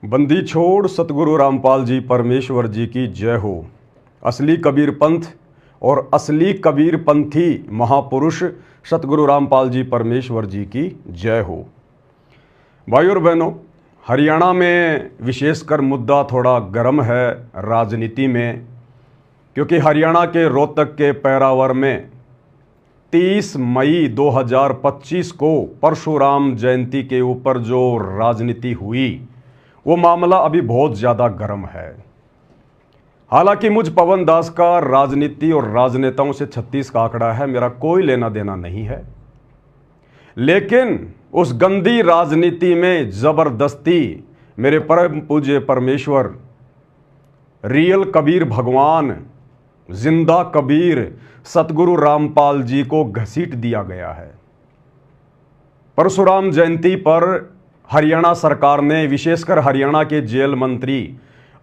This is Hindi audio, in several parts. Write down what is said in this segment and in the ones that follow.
बंदी छोड़ सतगुरु रामपाल जी परमेश्वर जी की जय हो। असली कबीर पंथ और असली कबीर पंथी महापुरुष सतगुरु रामपाल जी परमेश्वर जी की जय हो। भाई और बहनों, हरियाणा में विशेषकर मुद्दा थोड़ा गर्म है राजनीति में, क्योंकि हरियाणा के रोहतक के पैरावर में 30 मई 2025 को परशुराम जयंती के ऊपर जो राजनीति हुई वो मामला अभी बहुत ज़्यादा गर्म है। हालांकि मुझ पवन दास का राजनीति और राजनेताओं से 36 का आंकड़ा है, मेरा कोई लेना देना नहीं है, लेकिन उस गंदी राजनीति में ज़बरदस्ती मेरे परम पूज्य परमेश्वर रियल कबीर भगवान जिंदा कबीर सतगुरु रामपाल जी को घसीट दिया गया है। परशुराम जयंती पर हरियाणा सरकार ने, विशेषकर हरियाणा के जेल मंत्री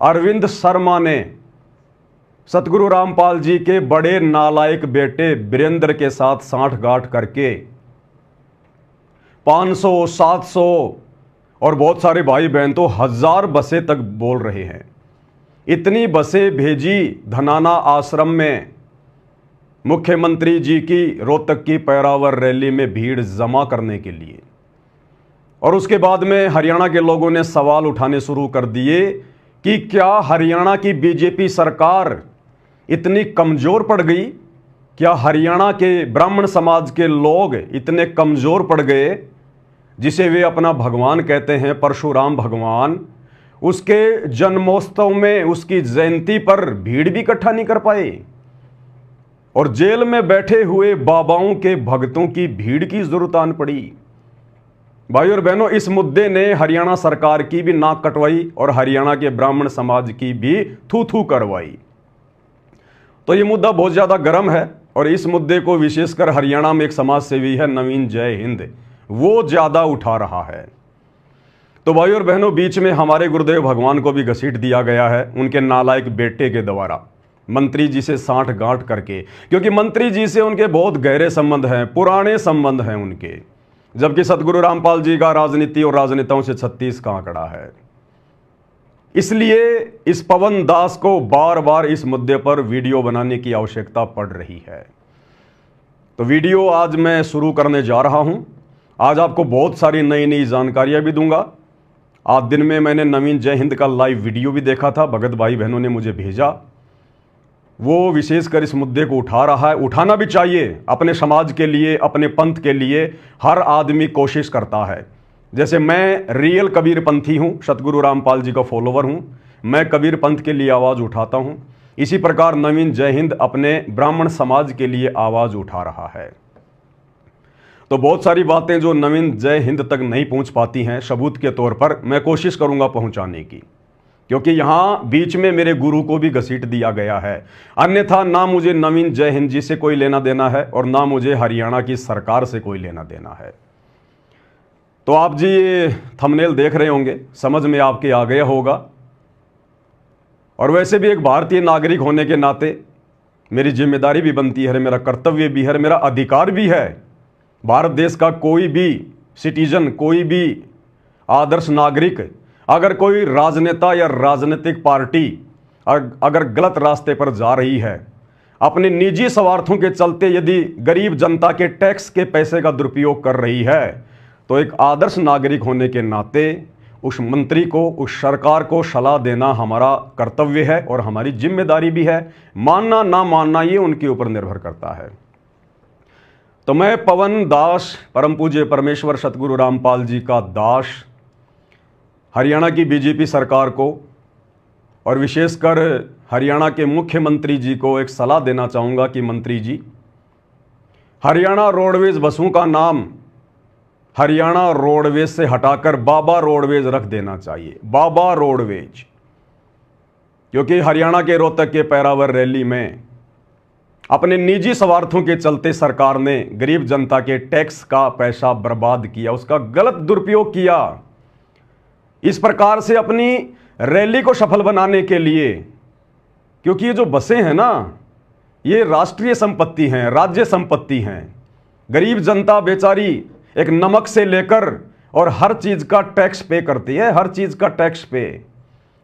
अरविंद शर्मा ने सतगुरु रामपाल जी के बड़े नालायक बेटे वीरेंद्र के साथ सांठगांठ करके 500, 700 और बहुत सारे भाई बहन तो 1000 बसें तक बोल रहे हैं। इतनी बसें भेजी धनाना आश्रम में मुख्यमंत्री जी की रोहतक की पैरावर रैली में भीड़ जमा करने के लिए। और उसके बाद में हरियाणा के लोगों ने सवाल उठाने शुरू कर दिए कि क्या हरियाणा की बीजेपी सरकार इतनी कमज़ोर पड़ गई? क्या हरियाणा के ब्राह्मण समाज के लोग इतने कमज़ोर पड़ गए, जिसे वे अपना भगवान कहते हैं परशुराम भगवान, उसके जन्मोत्सव में उसकी जयंती पर भीड़ भी इकट्ठा नहीं कर पाए? और जेल में बैठे हुए बाबाओं के भक्तों की भीड़ की जरूरत आन पड़ी। भाई और बहनों, इस मुद्दे ने हरियाणा सरकार की भी नाक कटवाई और हरियाणा के ब्राह्मण समाज की भी थू थू करवाई। तो ये मुद्दा बहुत ज़्यादा गर्म है और इस मुद्दे को विशेषकर हरियाणा में एक समाज सेवी है नवीन जय हिंद, वो ज़्यादा उठा रहा है। तो भाई और बहनों, बीच में हमारे गुरुदेव भगवान को भी घसीट दिया गया है उनके नालायक बेटे के द्वारा, मंत्री जी से सांठगांठ करके, क्योंकि मंत्री जी से उनके बहुत गहरे संबंध हैं, पुराने संबंध हैं उनके, जबकि सतगुरु रामपाल जी का राजनीति और राजनेताओं से 36 का आंकड़ा है। इसलिए इस पवन दास को बार बार इस मुद्दे पर वीडियो बनाने की आवश्यकता पड़ रही है। तो वीडियो आज मैं शुरू करने जा रहा हूं। आज आपको बहुत सारी नई नई जानकारियां भी दूंगा। आज दिन में मैंने नवीन जय हिंद का लाइव वीडियो भी देखा था, भगत भाई बहनों ने मुझे भेजा। वो विशेषकर इस मुद्दे को उठा रहा है, उठाना भी चाहिए। अपने समाज के लिए, अपने पंथ के लिए हर आदमी कोशिश करता है। जैसे मैं रियल कबीर पंथी हूँ, सतगुरु रामपाल जी का फॉलोवर हूँ, मैं कबीर पंथ के लिए आवाज़ उठाता हूँ। इसी प्रकार नवीन जय हिंद अपने ब्राह्मण समाज के लिए आवाज़ उठा रहा है। तो बहुत सारी बातें जो नवीन जय हिंद तक नहीं पहुँच पाती हैं, सबूत के तौर पर मैं कोशिश करूँगा पहुँचाने की, क्योंकि यहाँ बीच में मेरे गुरु को भी घसीट दिया गया है। अन्यथा ना मुझे नवीन जय हिंद जी से कोई लेना देना है और ना मुझे हरियाणा की सरकार से कोई लेना देना है। तो आप जी ये थंबनेल देख रहे होंगे, समझ में आपके आ गया होगा। और वैसे भी एक भारतीय नागरिक होने के नाते मेरी जिम्मेदारी भी बनती है, मेरा कर्तव्य भी है, मेरा अधिकार भी है। भारत देश का कोई भी सिटीजन, कोई भी आदर्श नागरिक, अगर कोई राजनेता या राजनीतिक पार्टी अगर गलत रास्ते पर जा रही है, अपने निजी स्वार्थों के चलते यदि गरीब जनता के टैक्स के पैसे का दुरुपयोग कर रही है, तो एक आदर्श नागरिक होने के नाते उस मंत्री को, उस सरकार को सलाह देना हमारा कर्तव्य है और हमारी जिम्मेदारी भी है। मानना ना मानना ये उनके ऊपर निर्भर करता है। तो मैं पवन दास, परम पूज्य परमेश्वर सतगुरु रामपाल जी का दास, हरियाणा की बीजेपी सरकार को और विशेषकर हरियाणा के मुख्यमंत्री जी को एक सलाह देना चाहूँगा कि मंत्री जी, हरियाणा रोडवेज बसों का नाम हरियाणा रोडवेज से हटाकर बाबा रोडवेज रख देना चाहिए। बाबा रोडवेज, क्योंकि हरियाणा के रोहतक के पैरावर रैली में अपने निजी स्वार्थों के चलते सरकार ने गरीब जनता के टैक्स का पैसा बर्बाद किया, उसका गलत दुरुपयोग किया। इस प्रकार से अपनी रैली को सफल बनाने के लिए, क्योंकि ये जो बसें हैं ना, ये राष्ट्रीय संपत्ति हैं, राज्य संपत्ति हैं। गरीब जनता बेचारी एक नमक से लेकर और हर चीज का टैक्स पे करती है, हर चीज का टैक्स पे।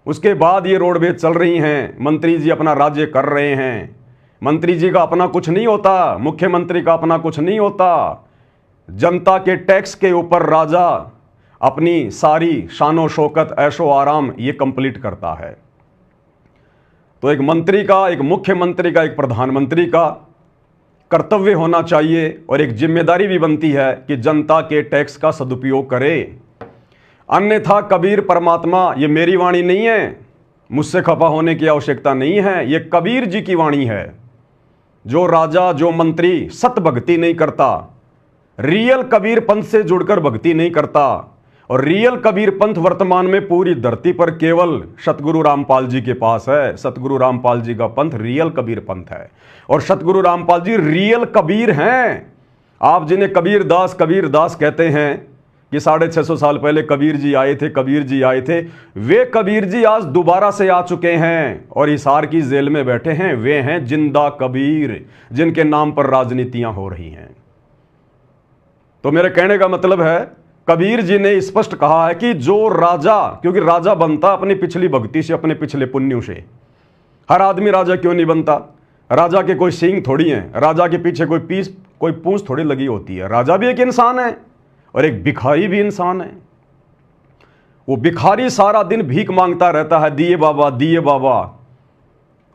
उसके बाद ये रोडवेज चल रही हैं, मंत्री जी अपना राज्य कर रहे हैं। मंत्री जी का अपना कुछ नहीं होता, मुख्यमंत्री का अपना कुछ नहीं होता। जनता के टैक्स के ऊपर राजा अपनी सारी शानो शौकत ऐशो आराम ये कंप्लीट करता है। तो एक मंत्री का, एक मुख्यमंत्री का, एक प्रधानमंत्री का कर्तव्य होना चाहिए और एक जिम्मेदारी भी बनती है कि जनता के टैक्स का सदुपयोग करे। अन्यथा कबीर परमात्मा, ये मेरी वाणी नहीं है, मुझसे खफा होने की आवश्यकता नहीं है, ये कबीर जी की वाणी है। जो राजा, जो मंत्री सत भक्ति नहीं करता, रियल कबीर पंथ से जुड़कर भक्ति नहीं करता, और रियल कबीर पंथ वर्तमान में पूरी धरती पर केवल सतगुरु रामपाल जी के पास है। सतगुरु रामपाल जी का पंथ रियल कबीर पंथ है और सतगुरु रामपाल जी रियल कबीर हैं। आप जिन्हें कबीर दास कहते हैं कि 650 साल पहले कबीर जी आए थे, कबीर जी आए थे, वे कबीर जी आज दोबारा से आ चुके हैं और हिसार की जेल में बैठे हैं। वे हैं जिंदा कबीर, जिनके नाम पर राजनीतियां हो रही हैं। तो मेरे कहने का मतलब है, कबीर जी ने स्पष्ट कहा है कि जो राजा, क्योंकि राजा बनता अपनी पिछली भक्ति से, अपने पिछले पुण्यों से। हर आदमी राजा क्यों नहीं बनता? राजा के कोई सींग थोड़ी हैं, राजा के पीछे कोई पूंछ थोड़ी लगी होती है। राजा भी एक इंसान है और एक भिखारी भी इंसान है। वो भिखारी सारा दिन भीख मांगता रहता है, दिए बाबा, दिए बाबा।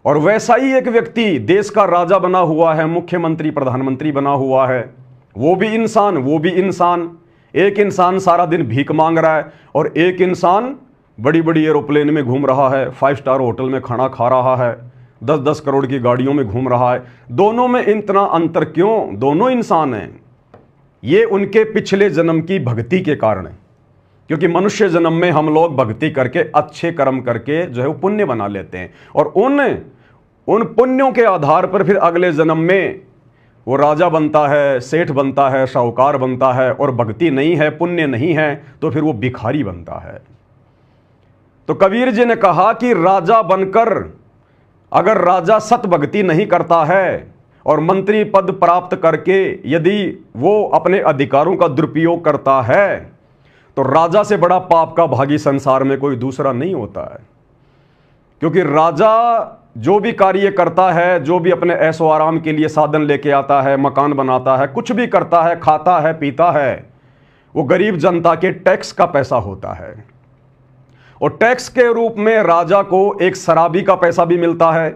और वैसा ही एक व्यक्ति देश का राजा बना हुआ है, मुख्यमंत्री, प्रधानमंत्री बना हुआ है, वो भी इंसान। एक इंसान सारा दिन भीख मांग रहा है और एक इंसान बड़ी बड़ी एरोप्लेन में घूम रहा है, 5 स्टार होटल में खाना खा रहा है, 10-10 करोड़ की गाड़ियों में घूम रहा है। दोनों में इतना अंतर क्यों? दोनों इंसान हैं। ये उनके पिछले जन्म की भक्ति के कारण है, क्योंकि मनुष्य जन्म में हम लोग भक्ति करके, अच्छे कर्म करके जो है वो पुण्य बना लेते हैं और उन पुण्यों के आधार पर फिर अगले जन्म में वो राजा बनता है, सेठ बनता है, साहूकार बनता है। और भक्ति नहीं है, पुण्य नहीं है, तो फिर वो भिखारी बनता है। तो कबीर जी ने कहा कि राजा बनकर अगर राजा सत भक्ति नहीं करता है और मंत्री पद प्राप्त करके यदि वो अपने अधिकारों का दुरुपयोग करता है, तो राजा से बड़ा पाप का भागी संसार में कोई दूसरा नहीं होता है। क्योंकि राजा जो भी कार्य करता है, जो भी अपने ऐशो आराम के लिए साधन लेके आता है, मकान बनाता है, कुछ भी करता है, खाता है, पीता है, वो गरीब जनता के टैक्स का पैसा होता है। और टैक्स के रूप में राजा को एक शराबी का पैसा भी मिलता है,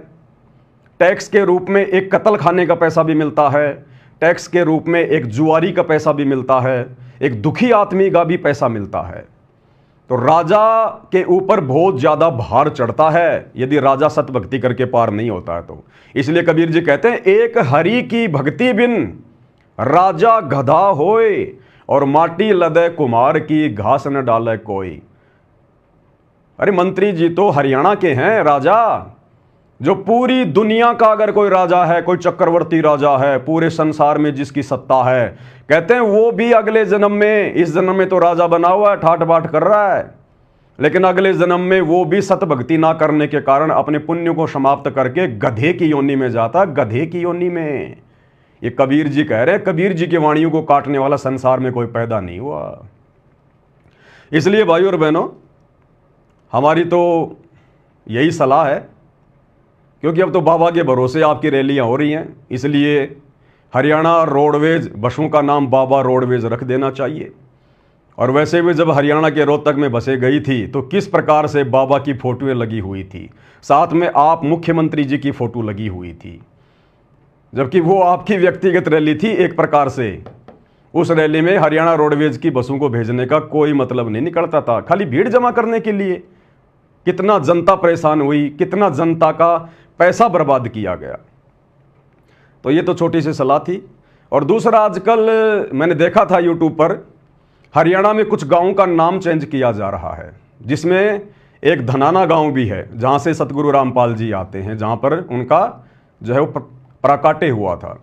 टैक्स के रूप में एक कत्ल खाने का पैसा भी मिलता है, टैक्स के रूप में एक जुआरी का पैसा भी मिलता है, एक दुखी आदमी का भी पैसा मिलता है। तो राजा के ऊपर बहुत ज्यादा भार चढ़ता है यदि राजा सत भक्ति करके पार नहीं होता है तो। इसलिए कबीर जी कहते हैं, एक हरि की भक्ति बिन राजा गधा होए और माटी लदे कुमार की घास न डाले कोई। अरे मंत्री जी तो हरियाणा के हैं राजा, जो पूरी दुनिया का अगर कोई राजा है, कोई चक्रवर्ती राजा है, पूरे संसार में जिसकी सत्ता है, कहते हैं वो भी अगले जन्म में, इस जन्म में तो राजा बना हुआ है, ठाट बाट कर रहा है, लेकिन अगले जन्म में वो भी सत भक्ति ना करने के कारण अपने पुण्य को समाप्त करके गधे की योनि में जाता, गधे की योनि में। ये कबीर जी कह रहे हैं, कबीर जी की वाणियों को काटने वाला संसार में कोई पैदा नहीं हुआ। इसलिए भाई और बहनों, हमारी तो यही सलाह है, क्योंकि अब तो बाबा के भरोसे आपकी रैलियां हो रही हैं, इसलिए हरियाणा रोडवेज बसों का नाम बाबा रोडवेज रख देना चाहिए। और वैसे भी जब हरियाणा के रोहतक में बसें गई थी तो किस प्रकार से बाबा की फोटोएं लगी हुई थी, साथ में आप मुख्यमंत्री जी की फोटो लगी हुई थी, जबकि वो आपकी व्यक्तिगत रैली थी। एक प्रकार से उस रैली में हरियाणा रोडवेज की बसों को भेजने का कोई मतलब नहीं निकलता था, खाली भीड़ जमा करने के लिए। कितना जनता परेशान हुई, कितना जनता का पैसा बर्बाद किया गया। तो ये तो छोटी सी सलाह थी। और दूसरा, आजकल मैंने देखा था यूट्यूब पर, हरियाणा में कुछ गांवों का नाम चेंज किया जा रहा है, जिसमें एक धनाना गांव भी है जहां से सतगुरु रामपाल जी आते हैं, जहां पर उनका जो है वो प्राकाट्य हुआ था।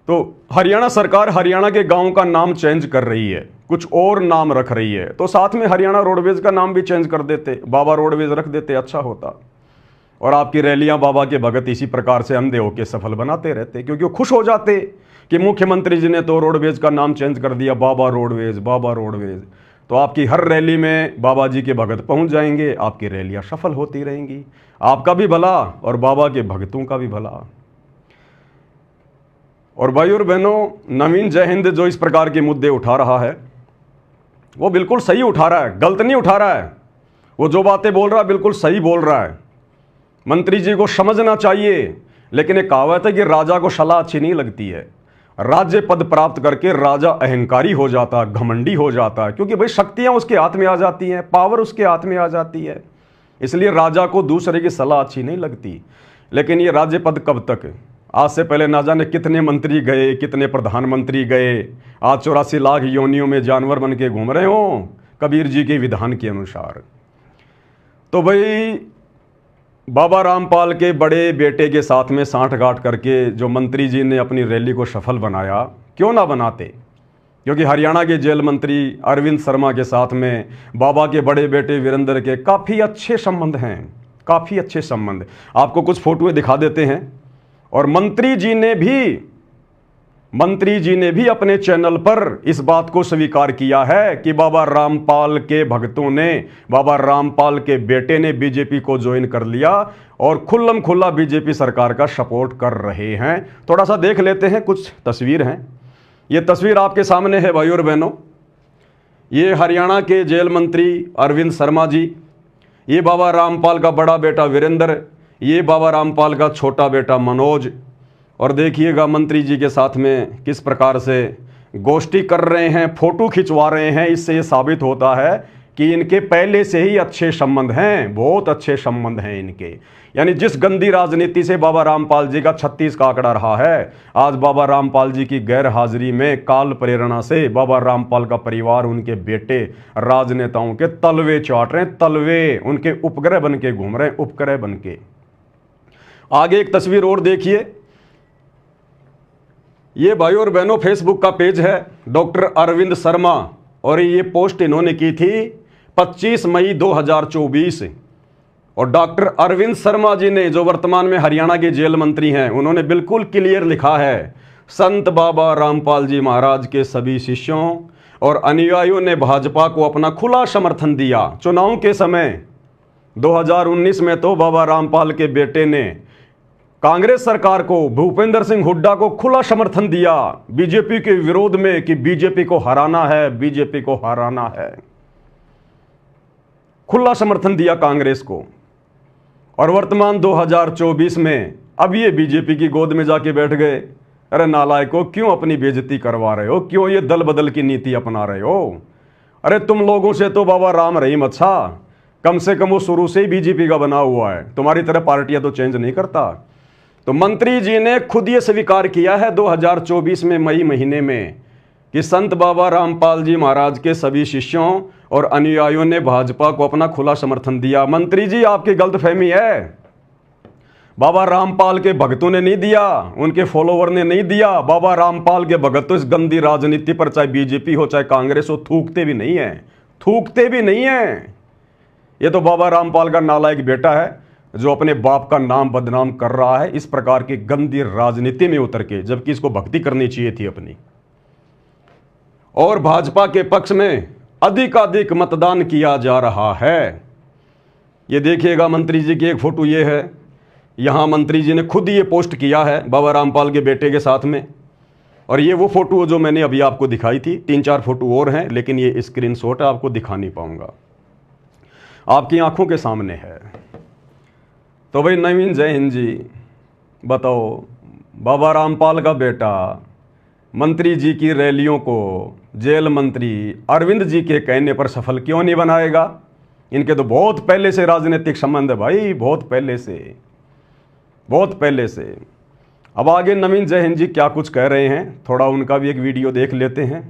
तो हरियाणा सरकार हरियाणा के गांव का नाम चेंज कर रही है, कुछ और नाम रख रही है, तो साथ में हरियाणा रोडवेज का नाम भी चेंज कर देते, बाबा रोडवेज रख देते, अच्छा होता। और आपकी रैलियां बाबा के भगत इसी प्रकार से अंधे होकर सफल बनाते रहते, क्योंकि वो खुश हो जाते। कि मुख्यमंत्री जी ने तो रोडवेज का नाम चेंज कर दिया, बाबा रोडवेज, बाबा रोडवेज। तो आपकी हर रैली में बाबा जी के भगत पहुंच जाएंगे, आपकी रैलियां सफल होती रहेंगी, आपका भी भला और बाबा के भगतों का भी भला। और भाई और बहनों, नवीन जय हिंद जो इस प्रकार के मुद्दे उठा रहा है वो बिल्कुल सही उठा रहा है, गलत नहीं उठा रहा है। वो जो बातें बोल रहा है बिल्कुल सही बोल रहा है। मंत्री जी को समझना चाहिए, लेकिन एक कहावत है कि राजा को सलाह अच्छी नहीं लगती है। राज्य पद प्राप्त करके राजा अहंकारी हो जाता है, घमंडी हो जाता है, क्योंकि भाई शक्तियां उसके हाथ में आ जाती हैं, पावर उसके हाथ में आ जाती है। इसलिए राजा को दूसरे की सलाह अच्छी नहीं लगती। लेकिन ये राज्य पद कब तक? आज से पहले ना जाने कितने मंत्री गए, कितने प्रधानमंत्री गए, आज 84 लाख योनियों में जानवर बन के घूम रहे हो कबीर जी के विधान के अनुसार। तो भाई बाबा रामपाल के बड़े बेटे के साथ में सांठगांठ करके जो मंत्री जी ने अपनी रैली को सफल बनाया, क्यों ना बनाते? क्योंकि हरियाणा के जेल मंत्री अरविंद शर्मा के साथ में बाबा के बड़े बेटे वीरेंद्र के काफ़ी अच्छे संबंध हैं, काफ़ी अच्छे संबंध। आपको कुछ फोटोएं दिखा देते हैं। और मंत्री जी ने भी अपने चैनल पर इस बात को स्वीकार किया है कि बाबा रामपाल के भक्तों ने, बाबा रामपाल के बेटे ने बीजेपी को ज्वाइन कर लिया और खुल्लम खुल्ला बीजेपी सरकार का सपोर्ट कर रहे हैं। थोड़ा सा देख लेते हैं, कुछ तस्वीर हैं। ये तस्वीर आपके सामने है भाई और बहनों। ये हरियाणा के जेल मंत्री अरविंद शर्मा जी, ये बाबा रामपाल का बड़ा बेटा वीरेंद्र, ये बाबा रामपाल का छोटा बेटा मनोज। और देखिएगा मंत्री जी के साथ में किस प्रकार से गोष्ठी कर रहे हैं, फोटो खिंचवा रहे हैं। इससे ये साबित होता है कि इनके पहले से ही अच्छे संबंध हैं, बहुत अच्छे संबंध हैं इनके। यानी जिस गंदी राजनीति से बाबा रामपाल जी का 36 का आंकड़ा रहा है, आज बाबा रामपाल जी की गैर हाजिरी में काल प्रेरणा से बाबा रामपाल का परिवार, उनके बेटे राजनेताओं के तलवे चाट रहे हैं, तलवे उनके उपग्रह बन के घूम रहे हैं, उपग्रह बन के। आगे एक तस्वीर और देखिए। ये भाई और बहनों फेसबुक का पेज है डॉक्टर अरविंद शर्मा, और ये पोस्ट इन्होंने की थी 25 मई 2024। और डॉक्टर अरविंद शर्मा जी ने, जो वर्तमान में हरियाणा के जेल मंत्री हैं, उन्होंने बिल्कुल क्लियर लिखा है, संत बाबा रामपाल जी महाराज के सभी शिष्यों और अनुयायियों ने भाजपा को अपना खुला समर्थन दिया। चुनाव के समय 2019 में तो बाबा रामपाल के बेटे ने कांग्रेस सरकार को, भूपेंद्र सिंह हुड्डा को खुला समर्थन दिया बीजेपी के विरोध में कि बीजेपी को हराना है, बीजेपी को हराना है। खुला समर्थन दिया कांग्रेस को। और वर्तमान 2024 में अब ये बीजेपी की गोद में जाके बैठ गए। अरे नालायकों, क्यों अपनी बेइज्जती करवा रहे हो? क्यों ये दल बदल की नीति अपना रहे हो? अरे तुम लोगों से तो बाबा राम रहीम अच्छा, कम से कम वो शुरू से ही बीजेपी का बना हुआ है, तुम्हारी तरह पार्टियां तो चेंज नहीं करता। तो मंत्री जी ने खुद ये स्वीकार किया है 2024 में मई महीने में कि संत बाबा रामपाल जी महाराज के सभी शिष्यों और अनुयायियों ने भाजपा को अपना खुला समर्थन दिया। मंत्री जी, आपकी गलतफहमी है। बाबा रामपाल के भक्तों ने नहीं दिया, उनके फॉलोवर ने नहीं दिया। बाबा रामपाल के भगत तो इस गंदी राजनीति पर, चाहे बीजेपी हो चाहे कांग्रेस हो, थूकते भी नहीं है, थूकते भी नहीं है। ये तो बाबा रामपाल का नालायक बेटा है जो अपने बाप का नाम बदनाम कर रहा है इस प्रकार की गंदी राजनीति में उतर के, जबकि इसको भक्ति करनी चाहिए थी अपनी। और भाजपा के पक्ष में अधिकाधिक मतदान किया जा रहा है। ये देखिएगा मंत्री जी की एक फोटो ये है, यहां मंत्री जी ने खुद ये पोस्ट किया है बाबा रामपाल के बेटे के साथ में। और ये वो फोटो जो मैंने अभी आपको दिखाई थी, 3-4 फोटो और हैं, लेकिन ये स्क्रीनशॉट आपको दिखा नहीं पाऊंगा, आपकी आंखों के सामने है। तो भाई नवीन जय हिंद जी, बताओ बाबा रामपाल का बेटा मंत्री जी की रैलियों को जेल मंत्री अरविंद जी के कहने पर सफल क्यों नहीं बनाएगा? इनके तो बहुत पहले से राजनीतिक संबंध है भाई, बहुत पहले से, बहुत पहले से। अब आगे नवीन जय हिंद जी क्या कुछ कह रहे हैं, थोड़ा उनका भी एक वीडियो देख लेते हैं।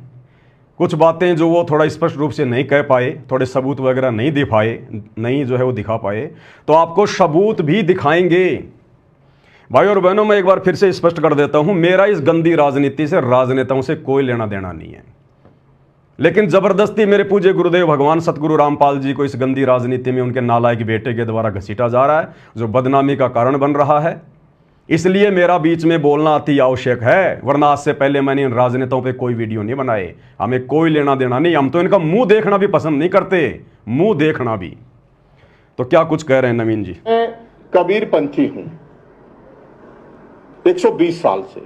कुछ बातें जो वो थोड़ा स्पष्ट रूप से नहीं कह पाए, थोड़े सबूत वगैरह नहीं दे पाए, नहीं जो है वो दिखा पाए, तो आपको सबूत भी दिखाएंगे। भाई और बहनों, मैं एक बार फिर से स्पष्ट कर देता हूं, मेरा इस गंदी राजनीति से राजनेताओं से कोई लेना देना नहीं है। लेकिन जबरदस्ती मेरे पूज्य गुरुदेव भगवान सतगुरु रामपाल जी को इस गंदी राजनीति में उनके नालायक बेटे के द्वारा घसीटा जा रहा है, जो बदनामी का कारण बन रहा है। इसलिए मेरा बीच में बोलना अति आवश्यक है, वरना आज से पहले मैंने इन राजनेताओं पे कोई वीडियो नहीं बनाए। हमें कोई लेना देना नहीं, हम तो इनका मुंह देखना भी पसंद नहीं करते, मुंह देखना भी। तो क्या कुछ कह रहे हैं नवीन जी? मैं कबीर पंथी हूं 120 साल से।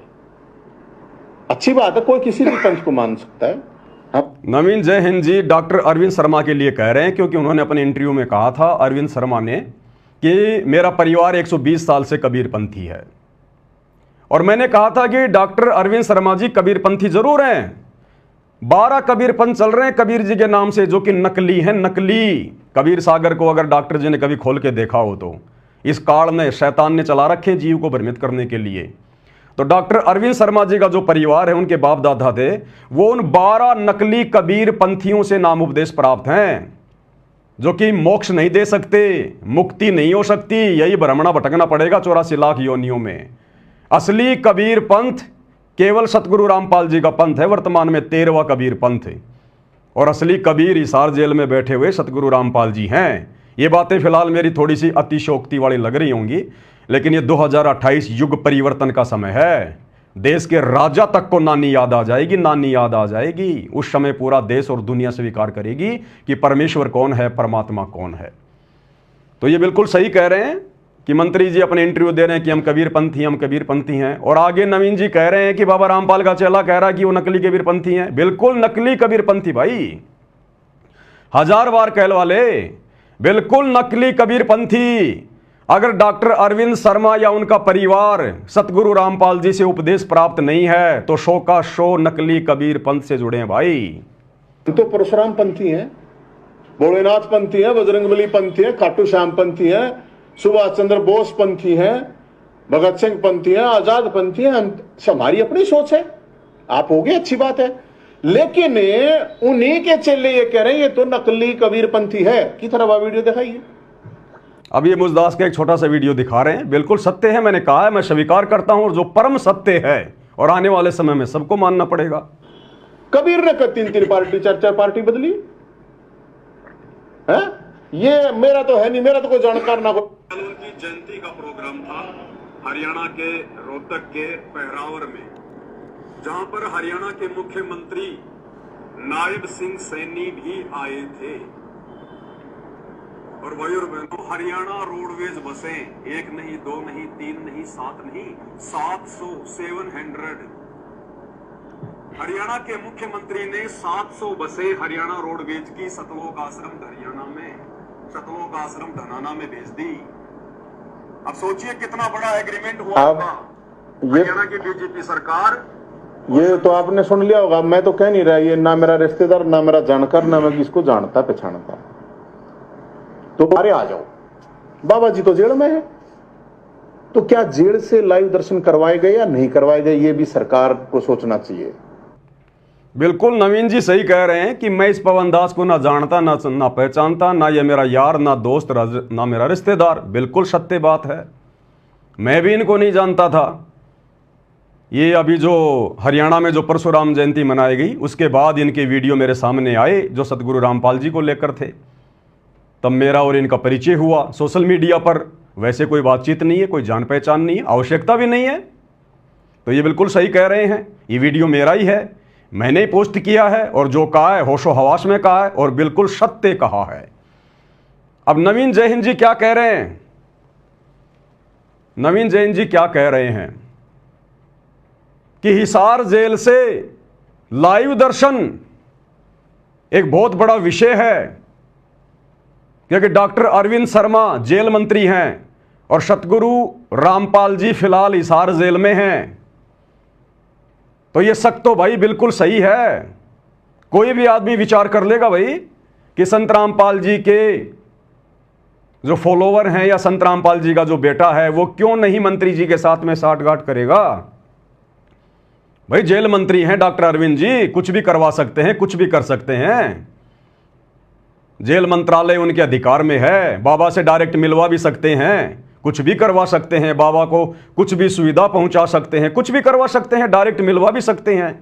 अच्छी बात है, कोई किसी भी पंथ को मान सकता है। नवीन जय हिंद जी डॉक्टर अरविंद शर्मा के लिए कह रहे हैं, क्योंकि उन्होंने अपने इंटरव्यू में कहा था, अरविंद शर्मा ने, कि मेरा परिवार 120 साल से कबीरपंथी है। और मैंने कहा था कि डॉक्टर अरविंद शर्मा जी कबीरपंथी जरूर हैं, 12 कबीरपंथ चल रहे हैं कबीर जी के नाम से, जो कि नकली हैं, नकली। कबीर सागर को अगर डॉक्टर जी ने कभी खोल के देखा हो तो इस काल में शैतान ने चला रखे जीव को भ्रमित करने के लिए। तो डॉक्टर अरविंद शर्मा जी का जो परिवार है, उनके बाप दादा थे, वो उन 12 नकली कबीर पंथियों से नाम उपदेश प्राप्त हैं, जो कि मोक्ष नहीं दे सकते, मुक्ति नहीं हो सकती, यही भ्रमणा भटकना पड़ेगा 84 लाख योनियों में। असली कबीर पंथ केवल सतगुरु रामपाल जी का पंथ है, वर्तमान में 13वां कबीर पंथ है। और असली कबीर हिसार जेल में बैठे हुए सतगुरु रामपाल जी हैं। ये बातें फिलहाल मेरी थोड़ी सी अतिशयोक्ति वाली लग रही होंगी, लेकिन ये 2028 युग परिवर्तन का समय है। देश के राजा तक को नानी याद आ जाएगी, नानी याद आ जाएगी। उस समय पूरा देश और दुनिया स्वीकार करेगी कि परमेश्वर कौन है, परमात्मा कौन है। तो ये बिल्कुल सही कह रहे हैं कि मंत्री जी अपने इंटरव्यू दे रहे हैं कि हम कबीरपंथी हैं, हम कबीरपंथी हैं। और आगे नवीन जी कह रहे हैं कि बाबा रामपाल का चेला कह रहा है कि वो नकली कबीरपंथी हैं। बिल्कुल नकली कबीरपंथी भाई, 1000 बार कहलवाले, बिल्कुल नकली कबीरपंथी। अगर डॉक्टर अरविंद शर्मा या उनका परिवार सतगुरु रामपाल जी से उपदेश प्राप्त नहीं है तो शो का शो नकली कबीर पंथ से जुड़े हैं भाई। तो परशुराम पंथी हैं, भोलेनाथ पंथी हैं, बजरंगबली पंथी हैं, खाटू श्याम पंथी हैं, सुभाष चंद्र बोस पंथी हैं, भगत सिंह पंथी हैं, आजाद पंथी हैं। हमारी अपनी सोच है, आप होगी, अच्छी बात है। लेकिन उन्हीं के चेले ये कह रहे हैं ये तो नकली कबीर पंथी है। की तरह वह वीडियो दिखाइए। अब ये मुजदास का एक छोटा सा वीडियो दिखा रहे हैं, बिल्कुल सत्य है। मैंने कहा है, मैं स्वीकार करता हूं, और जो परम सत्य है और आने वाले समय में सबको मानना पड़ेगा। कबीर ने 3-3 पार्टी 4-4 पार्टी बदली है। ये मेरा तो है नहीं, मेरा तो कोई जानकार ना। कल उनकी जयंती का प्रोग्राम था हरियाणा के रोहतक के पहरावर में, जहां पर हरियाणा के मुख्यमंत्री नायब सिंह सैनी भी आए थे। और भाई और बहनों, हरियाणा रोडवेज बसें 1 नहीं, 2 नहीं, 3 नहीं, 7 नहीं, 700 हरियाणा के मुख्यमंत्री ने 700 बसें हरियाणा रोडवेज की सतलोक आश्रम हरियाणा में, सतलोक आश्रम धनाना में भेज दी। अब सोचिए कितना बड़ा एग्रीमेंट हुआ होगा। हरियाणा की बीजेपी सरकार, ये तो आपने सुन लिया होगा। मैं तो कह नहीं रहा, ये ना मेरा रिश्तेदार, ना मेरा जानकार, ना मैं किसको जानता पहचानता। तो अरे आ जाओ, बाबा जी तो जेल में है। तो क्या जेल से लाइव दर्शन करवाए गए या नहीं करवाए गए, ये भी सरकार को सोचना चाहिए। बिल्कुल नवीन जी सही कह रहे हैं कि मैं इस पवन दास को ना जानता, ना पहचानता, ना ये मेरा यार, ना दोस्त, ना मेरा रिश्तेदार। बिल्कुल सत्य बात है, मैं भी इनको नहीं जानता था। ये अभी जो हरियाणा में जो परशुराम जयंती मनाई गई, उसके बाद इनके वीडियो मेरे सामने आए जो सतगुरु रामपाल जी को लेकर थे। तब मेरा और इनका परिचय हुआ सोशल मीडिया पर। वैसे कोई बातचीत नहीं है, कोई जान पहचान नहीं है, आवश्यकता भी नहीं है। तो ये बिल्कुल सही कह रहे हैं, ये वीडियो मेरा ही है, मैंने ही पोस्ट किया है, और जो कहा है होशो हवास में कहा है और बिल्कुल सत्य कहा है। अब नवीन जय हिंद जी क्या कह रहे हैं? नवीन जैन जी क्या कह रहे हैं कि हिसार जेल से लाइव दर्शन एक बहुत बड़ा विषय है, क्योंकि डॉक्टर अरविंद शर्मा जेल मंत्री हैं और सतगुरु रामपाल जी फिलहाल हिसार जेल में हैं। तो ये शक तो भाई बिल्कुल सही है। कोई भी आदमी विचार कर लेगा भाई कि संत रामपाल जी के जो फॉलोवर हैं या संत रामपाल जी का जो बेटा है वो क्यों नहीं मंत्री जी के साथ में साठगांठ करेगा। भाई जेल मंत्री हैं डॉक्टर अरविंद जी, कुछ भी करवा सकते हैं, कुछ भी कर सकते हैं। जेल मंत्रालय उनके अधिकार में है, बाबा से डायरेक्ट मिलवा भी सकते हैं, कुछ भी करवा सकते हैं, बाबा को कुछ भी सुविधा पहुंचा सकते हैं, कुछ भी करवा सकते हैं, डायरेक्ट मिलवा भी सकते हैं।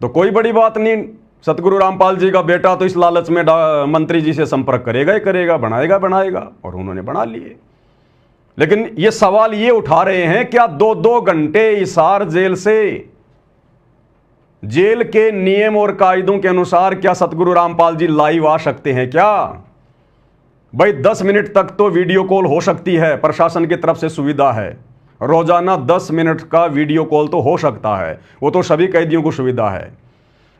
तो कोई बड़ी बात नहीं। सतगुरु रामपाल जी का बेटा तो इस लालच में मंत्री जी से संपर्क करेगा ही करेगा, बनाएगा, और उन्होंने बना लिए। लेकिन ये सवाल ये उठा रहे हैं, क्या 2-2 घंटे हिसार जेल से, जेल के नियम और कायदों के अनुसार क्या सतगुरु रामपाल जी लाइव आ सकते हैं क्या? भाई 10 मिनट तक तो वीडियो कॉल हो सकती है, प्रशासन की तरफ से सुविधा है, रोजाना 10 मिनट का वीडियो कॉल तो हो सकता है, वो तो सभी कैदियों को सुविधा है।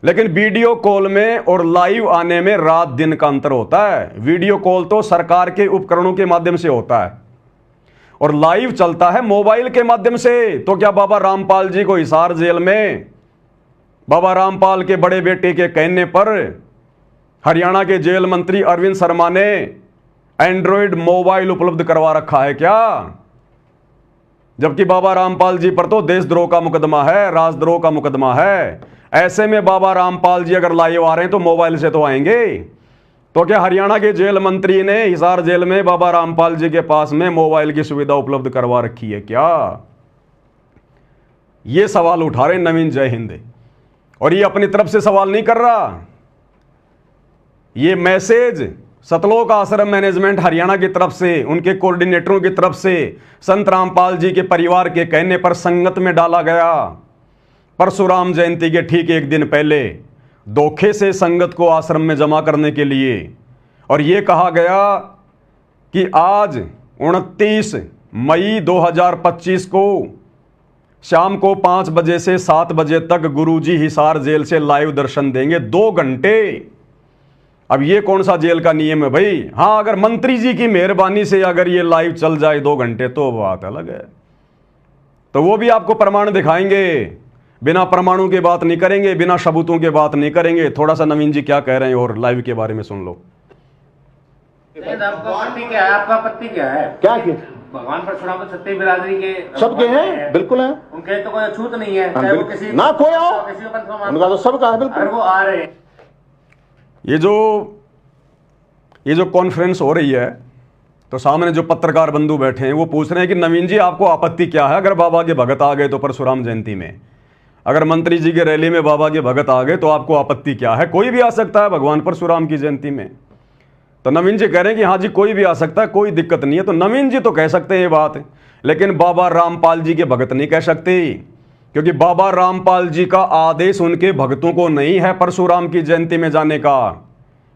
लेकिन वीडियो कॉल में और लाइव आने में रात दिन का अंतर होता है। वीडियो कॉल तो सरकार के उपकरणों के माध्यम से होता है और लाइव चलता है मोबाइल के माध्यम से। तो क्या बाबा रामपाल जी को हिसार जेल में बाबा रामपाल के बड़े बेटे के कहने पर हरियाणा के जेल मंत्री अरविंद शर्मा ने एंड्रॉयड मोबाइल उपलब्ध करवा रखा है क्या? जबकि बाबा रामपाल जी पर तो देशद्रोह का मुकदमा है, राजद्रोह का मुकदमा है। ऐसे में बाबा रामपाल जी अगर लाइव आ रहे हैं तो मोबाइल से तो आएंगे। तो क्या हरियाणा के जेल मंत्री ने हिसार जेल में बाबा रामपाल जी के पास में मोबाइल की सुविधा उपलब्ध करवा रखी है क्या? ये सवाल उठा रहे नवीन जय हिंद। और ये अपनी तरफ से सवाल नहीं कर रहा, ये मैसेज सतलोक आश्रम मैनेजमेंट हरियाणा की तरफ से, उनके कोऑर्डिनेटरों की तरफ से संत रामपाल जी के परिवार के कहने पर संगत में डाला गया। परशुराम जयंती के ठीक एक दिन पहले धोखे से संगत को आश्रम में जमा करने के लिए, और यह कहा गया कि आज 29 मई 2025 को शाम को 5 बजे से 7 बजे तक गुरुजी हिसार जेल से लाइव दर्शन देंगे 2 घंटे। अब ये कौन सा जेल का नियम है भाई? हाँ, अगर मंत्री जी की मेहरबानी से अगर ये लाइव चल जाए 2 घंटे तो बात अलग है, तो वो भी आपको प्रमाण दिखाएंगे। बिना प्रमाणों की बात नहीं करेंगे, बिना सबूतों की बात नहीं करेंगे। थोड़ा सा नवीन जी क्या कह रहे हैं और लाइव के बारे में सुन लो। आपका आपत्ति क्या है? आपका आपत्ति क्या है? क्या किया? भगवान परशुराम तो छत्तीस बिरादरी के सबके हैं, बिल्कुल है, उनके तो कोई अछूत नहीं है, चाहे वो किसी ना कोई आओ, किसी पंथ को उनका तो सबका है। अगर वो आ रहे हैं, ये जो कॉन्फ्रेंस हो रही है तो सामने जो पत्रकार बंधु बैठे हैं वो पूछ रहे हैं कि नवीन जी आपको आपत्ति क्या है अगर बाबा के भगत आ गए तो परशुराम जयंती में, अगर मंत्री जी के रैली में बाबा के भगत आ गए तो आपको आपत्ति क्या है? कोई भी आ सकता है भगवान परशुराम की जयंती में। तो नवीन जी कह रहे हैं कि हाँ जी कोई भी आ सकता है, कोई दिक्कत नहीं है। तो नवीन जी तो कह सकते हैं ये बात, लेकिन बाबा रामपाल जी के भगत नहीं कह सकते, क्योंकि बाबा रामपाल जी का आदेश उनके भक्तों को नहीं है परशुराम की जयंती में जाने का,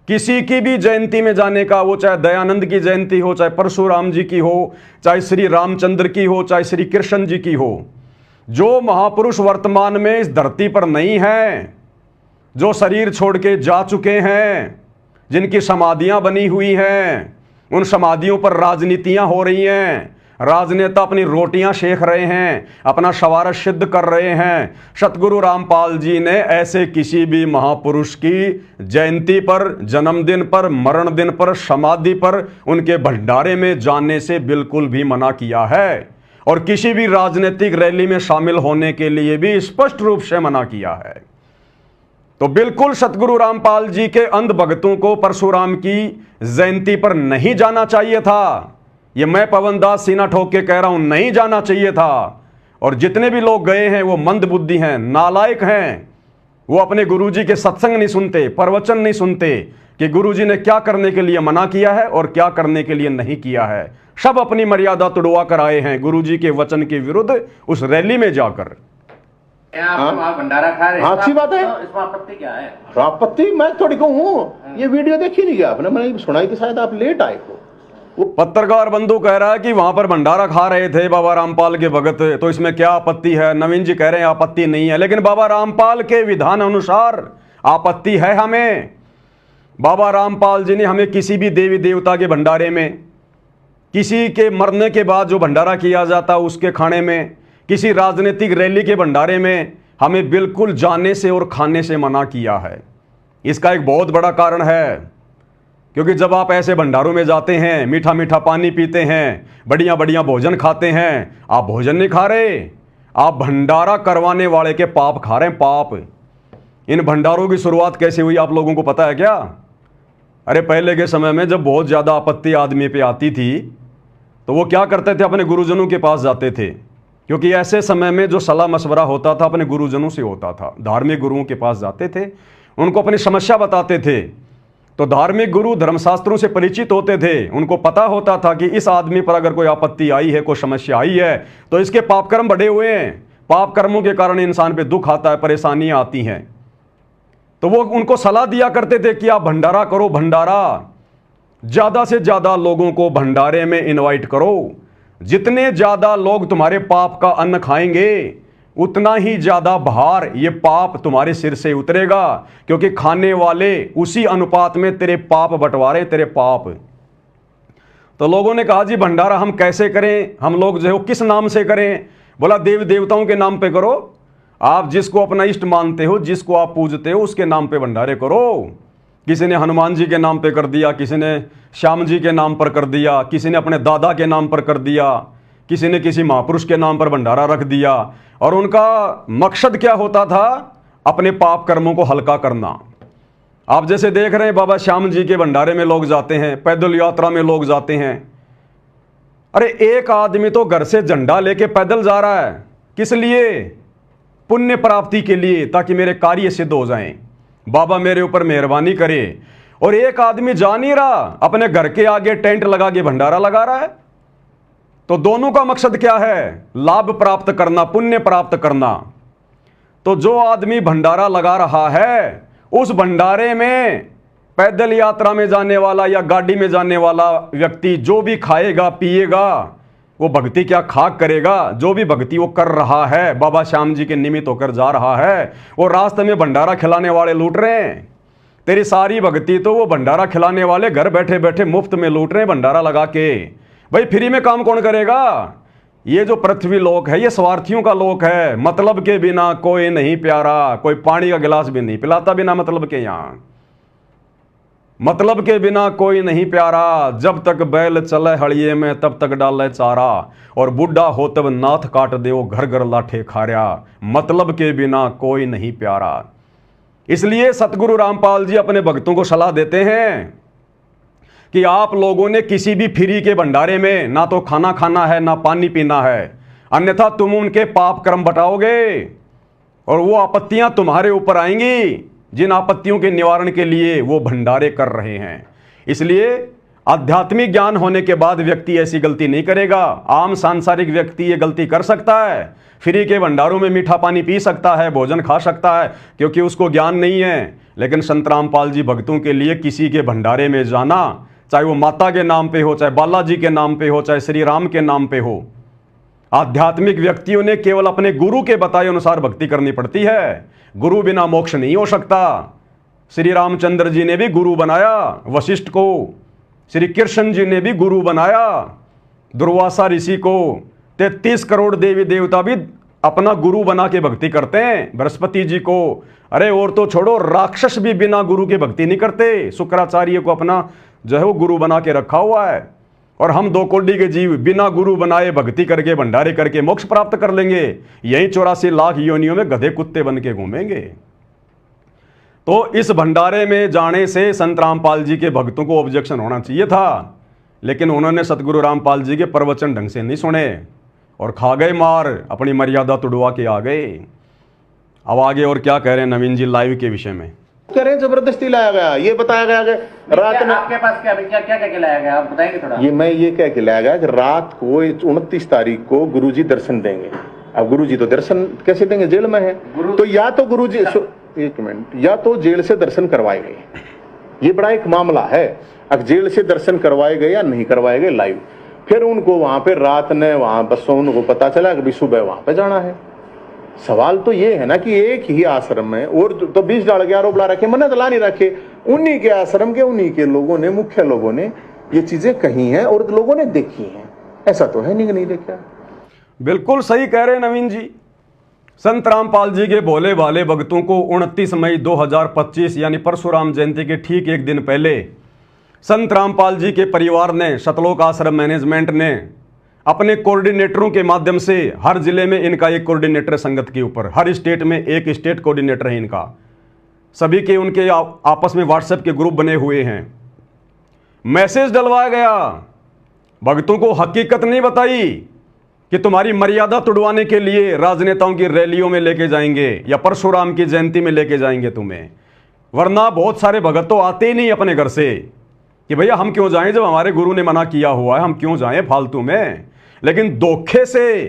किसी की भी जयंती में जाने का, वो चाहे दयानंद की जयंती हो, चाहे परशुराम जी की हो, चाहे श्री रामचंद्र की हो, चाहे श्री कृष्ण जी की हो। जो महापुरुष वर्तमान में इस धरती पर नहीं है, जो शरीर छोड़ के जा चुके हैं, जिनकी समाधियां बनी हुई हैं, उन समाधियों पर राजनीतियां हो रही हैं, राजनेता अपनी रोटियां सेक रहे हैं, अपना शवारत सिद्ध कर रहे हैं। सतगुरु रामपाल जी ने ऐसे किसी भी महापुरुष की जयंती पर, जन्मदिन पर, मरण दिन पर, समाधि पर उनके भंडारे में जाने से बिल्कुल भी मना किया है, और किसी भी राजनीतिक रैली में शामिल होने के लिए भी स्पष्ट रूप से मना किया है। तो बिल्कुल सतगुरु रामपाल जी के अंध भक्तों को परशुराम की जयंती पर नहीं जाना चाहिए था। ये मैं पवन दास सीना ठोक के कह रहा हूं, नहीं जाना चाहिए था। और जितने भी लोग गए हैं वो मंद बुद्धि हैं, नालायक हैं। वो अपने गुरुजी के सत्संग नहीं सुनते, प्रवचन नहीं सुनते कि गुरुजी ने क्या करने के लिए मना किया है और क्या करने के लिए नहीं किया है। सब अपनी मर्यादा तुड़वा कर आए हैं गुरुजी के वचन के विरुद्ध उस रैली में जाकर। आप भंडारा खा रहे हैं, अच्छी बात है, तो इसमें आपत्ति क्या है? आपत्ति मैं थोड़ी कहूँ, ये वीडियो देखी नहीं गया आपने, मैंने सुनाई थी, शायद आप लेट आए हो। वो पत्रकार बंधु कह रहा है कि वहां पर भंडारा खा रहे थे बाबा रामपाल के भगत, तो इसमें क्या आपत्ति है? नवीन जी कह रहे हैं आपत्ति नहीं है, लेकिन बाबा रामपाल के विधान अनुसार आपत्ति है हमें। बाबा रामपाल जी ने हमें किसी भी देवी देवता के भंडारे में, किसी के मरने के बाद जो भंडारा किया जाता है उसके खाने में, किसी राजनीतिक रैली के भंडारे में हमें बिल्कुल जाने से और खाने से मना किया है। इसका एक बहुत बड़ा कारण है, क्योंकि जब आप ऐसे भंडारों में जाते हैं, मीठा मीठा पानी पीते हैं, बढ़िया बढ़िया भोजन खाते हैं, आप भोजन नहीं खा रहे, आप भंडारा करवाने वाले के पाप खा रहे हैं, पाप। इन भंडारों की शुरुआत कैसे हुई आप लोगों को पता है क्या? अरे पहले के समय में जब बहुत ज़्यादा आपत्ति आदमी पे आती थी तो वो क्या करते थे, अपने गुरुजनों के पास जाते थे, क्योंकि ऐसे समय में जो सलाह मशवरा होता था अपने गुरुजनों से होता था। धार्मिक गुरुओं के पास जाते थे, उनको अपनी समस्या बताते थे, तो धार्मिक गुरु धर्मशास्त्रों से परिचित होते थे, उनको पता होता था कि इस आदमी पर अगर कोई आपत्ति आई है, कोई समस्या आई है, तो इसके पाप कर्म बढ़े हुए हैं, पाप कर्मों के कारण इंसान पे दुख आता है, परेशानियां आती हैं। तो वो उनको सलाह दिया करते थे कि आप भंडारा करो, भंडारा ज्यादा से ज्यादा लोगों को भंडारे में इनवाइट करो। जितने ज्यादा लोग तुम्हारे पाप का अन्न खाएंगे, उतना ही ज्यादा भार ये पाप तुम्हारे सिर से उतरेगा, क्योंकि खाने वाले उसी अनुपात में तेरे पाप बंटवारे, तेरे पाप। तो लोगों ने कहा जी भंडारा हम कैसे करें, हम लोग जो है किस नाम से करें? बोला देव देवताओं के नाम पे करो, आप जिसको अपना इष्ट मानते हो, जिसको आप पूजते हो, उसके नाम पे भंडारे करो। किसी ने हनुमान जी के नाम पे कर दिया, किसी ने श्याम जी के नाम पर कर दिया, किसी ने अपने दादा के नाम पर कर दिया, किसी ने किसी महापुरुष के नाम पर भंडारा रख दिया। और उनका मकसद क्या होता था? अपने पाप कर्मों को हल्का करना। आप जैसे देख रहे हैं बाबा श्याम जी के भंडारे में लोग जाते हैं, पैदल यात्रा में लोग जाते हैं। अरे एक आदमी तो घर से झंडा लेके पैदल जा रहा है, किस लिए? पुण्य प्राप्ति के लिए, ताकि मेरे कार्य सिद्ध हो जाएं, बाबा मेरे ऊपर मेहरबानी करे। और एक आदमी जा नहीं रहा, अपने घर के आगे टेंट लगा के भंडारा लगा रहा है। तो दोनों का मकसद क्या है? लाभ प्राप्त करना, पुण्य प्राप्त करना। तो जो आदमी भंडारा लगा रहा है, उस भंडारे में पैदल यात्रा में जाने वाला या गाड़ी में जाने वाला व्यक्ति जो भी खाएगा पिएगा, वो भक्ति क्या खाक करेगा? जो भी भक्ति वो कर रहा है, बाबा श्याम जी के निमित्त होकर जा रहा है, वो रास्ते में भंडारा खिलाने वाले लूट रहे हैं। तेरी सारी भक्ति तो वो भंडारा खिलाने वाले घर बैठे बैठे मुफ्त में लूट रहे हैं भंडारा लगा के। भाई फ्री में काम कौन करेगा? ये जो पृथ्वी लोक है, ये स्वार्थियों का लोक है। मतलब के बिना कोई नहीं प्यारा, कोई पानी का गिलास भी नहीं पिलाता बिना मतलब के। यहां मतलब के बिना कोई नहीं प्यारा, जब तक बैल चले हड़िए में तब तक डाले चारा, और बुढ़ा हो तब नाथ काट दे वो घर घर लाठे खारा। मतलब के बिना कोई नहीं प्यारा। इसलिए सतगुरु रामपाल जी अपने भक्तों को सलाह देते हैं कि आप लोगों ने किसी भी फ्री के भंडारे में ना तो खाना खाना है, ना पानी पीना है, अन्यथा तुम उनके पाप कर्म बटाओगे और वो आपत्तियां तुम्हारे ऊपर आएंगी, जिन आपत्तियों के निवारण के लिए वो भंडारे कर रहे हैं। इसलिए आध्यात्मिक ज्ञान होने के बाद व्यक्ति ऐसी गलती नहीं करेगा। आम सांसारिक व्यक्ति ये गलती कर सकता है, फ्री के भंडारों में मीठा पानी पी सकता है, भोजन खा सकता है, क्योंकि उसको ज्ञान नहीं है। लेकिन संत रामपाल जी भक्तों के लिए किसी के भंडारे में जाना, चाहे वो माता के नाम पे हो, चाहे बालाजी के नाम पे हो, चाहे श्री राम के नाम पे हो, आध्यात्मिक व्यक्तियों ने केवल अपने गुरु के बताए अनुसार भक्ति करनी पड़ती है। गुरु बिना मोक्ष नहीं हो सकता। श्री रामचंद्र जी ने भी गुरु बनाया वशिष्ठ को, श्री कृष्ण जी ने भी गुरु बनाया दुर्वासा ऋषि को, 33 करोड़ देवी देवता भी अपना गुरु बना के भक्ति करते हैं, बृहस्पति जी को। अरे और तो छोड़ो, राक्षस भी बिना गुरु के भक्ति नहीं करते। शुक्राचार्य को अपना जो है वो गुरु बना के रखा हुआ है। और हम 2 कोटि के जीव बिना गुरु बनाए भक्ति करके भंडारे करके मोक्ष प्राप्त कर लेंगे। यही 84 लाख योनियों में गधे कुत्ते बन के घूमेंगे। तो इस भंडारे में जाने से संत रामपाल जी के भक्तों को ऑब्जेक्शन होना चाहिए था, लेकिन उन्होंने सतगुरु रामपाल जी के प्रवचन ढंग से नहीं सुने और खा गए मार, अपनी मर्यादा तुड़वा के आ गए। अब आगे और क्या कह रहे हैं नवीन जी लाइव के विषय में? करें जबरदस्ती लाया गया, ये बताया गया कि रात में आपके पास क्या क्या क्या क्या लाया गया, आप बताएंगे थोड़ा? ये कह के लाया गया कि रात को 29 तारीख को गुरुजी दर्शन देंगे। अब गुरुजी तो दर्शन कैसे देंगे, जेल में है। तो या तो गुरुजी, एक मिनट, या तो जेल से दर्शन करवाए गए, ये बड़ा एक मामला है। अब जेल से दर्शन करवाए गए या नहीं करवाए गए लाइव, फिर उनको वहां पे रात ने वहां बसों उनको पता चला कि सुबह वहां पे जाना है। सवाल तो ये है ना कि एक ही आश्रम में और तो 20 डाल के आरोप ला रखे, मन्नत ला नहीं रखे। उन्हीं के आश्रम के उन्हीं के लोगों ने, मुख्य लोगों ने ये चीजें कही हैं और लोगों ने देखी हैं। ऐसा तो है नहीं कि नहीं देखा। बिल्कुल सही कह रहे हैं नवीन जी। संत रामपाल जी के भोले भाले भक्तों को 29 मई 2025 यानी परशुराम जयंती के ठीक एक दिन पहले संत रामपाल जी के परिवार ने, सतलोक आश्रम मैनेजमेंट ने अपने कोऑर्डिनेटरों के माध्यम से, हर जिले में इनका एक कोऑर्डिनेटर संगत के ऊपर, हर स्टेट में एक स्टेट कोऑर्डिनेटर है इनका, सभी के उनके आपस में व्हाट्सएप के ग्रुप बने हुए हैं। मैसेज डलवाया गया, भक्तों को हकीकत नहीं बताई कि तुम्हारी मर्यादा तुड़वाने के लिए राजनेताओं की रैलियों में लेके जाएंगे या परशुराम की जयंती में लेके जाएंगे तुम्हें। वरना बहुत सारे भगत तो आते ही नहीं अपने घर से कि भैया हम क्यों जाएं, जब हमारे गुरु ने मना किया हुआ है हम क्यों जाएं फालतू में। लेकिन धोखे से,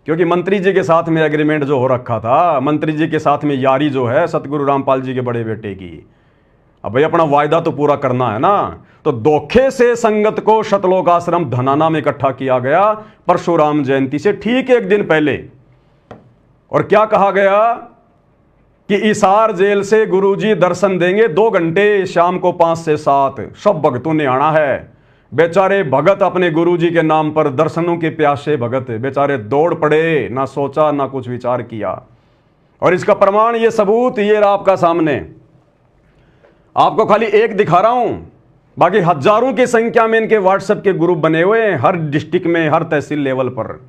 क्योंकि मंत्री जी के साथ में एग्रीमेंट जो हो रखा था, मंत्री जी के साथ में यारी जो है सतगुरु रामपाल जी के बड़े बेटे की, अब भाई अपना वायदा तो पूरा करना है ना। तो धोखे से संगत को शतलोक आश्रम धनाना में इकट्ठा किया गया परशुराम जयंती से ठीक एक दिन पहले। और क्या कहा गया कि इसार जेल से गुरुजी दर्शन देंगे 2 घंटे, शाम को 5 से 7 सब भक्तों ने आना है। बेचारे भगत अपने गुरुजी के नाम पर दर्शनों के प्यासे भगत बेचारे दौड़ पड़े, ना सोचा ना कुछ विचार किया। और इसका प्रमाण, ये सबूत, ये रहा आपका सामने। आपको खाली एक दिखा रहा हूं, बाकी हजारों की संख्या में इनके व्हाट्सएप के ग्रुप बने हुए हैं हर डिस्ट्रिक्ट में, हर तहसील लेवल पर।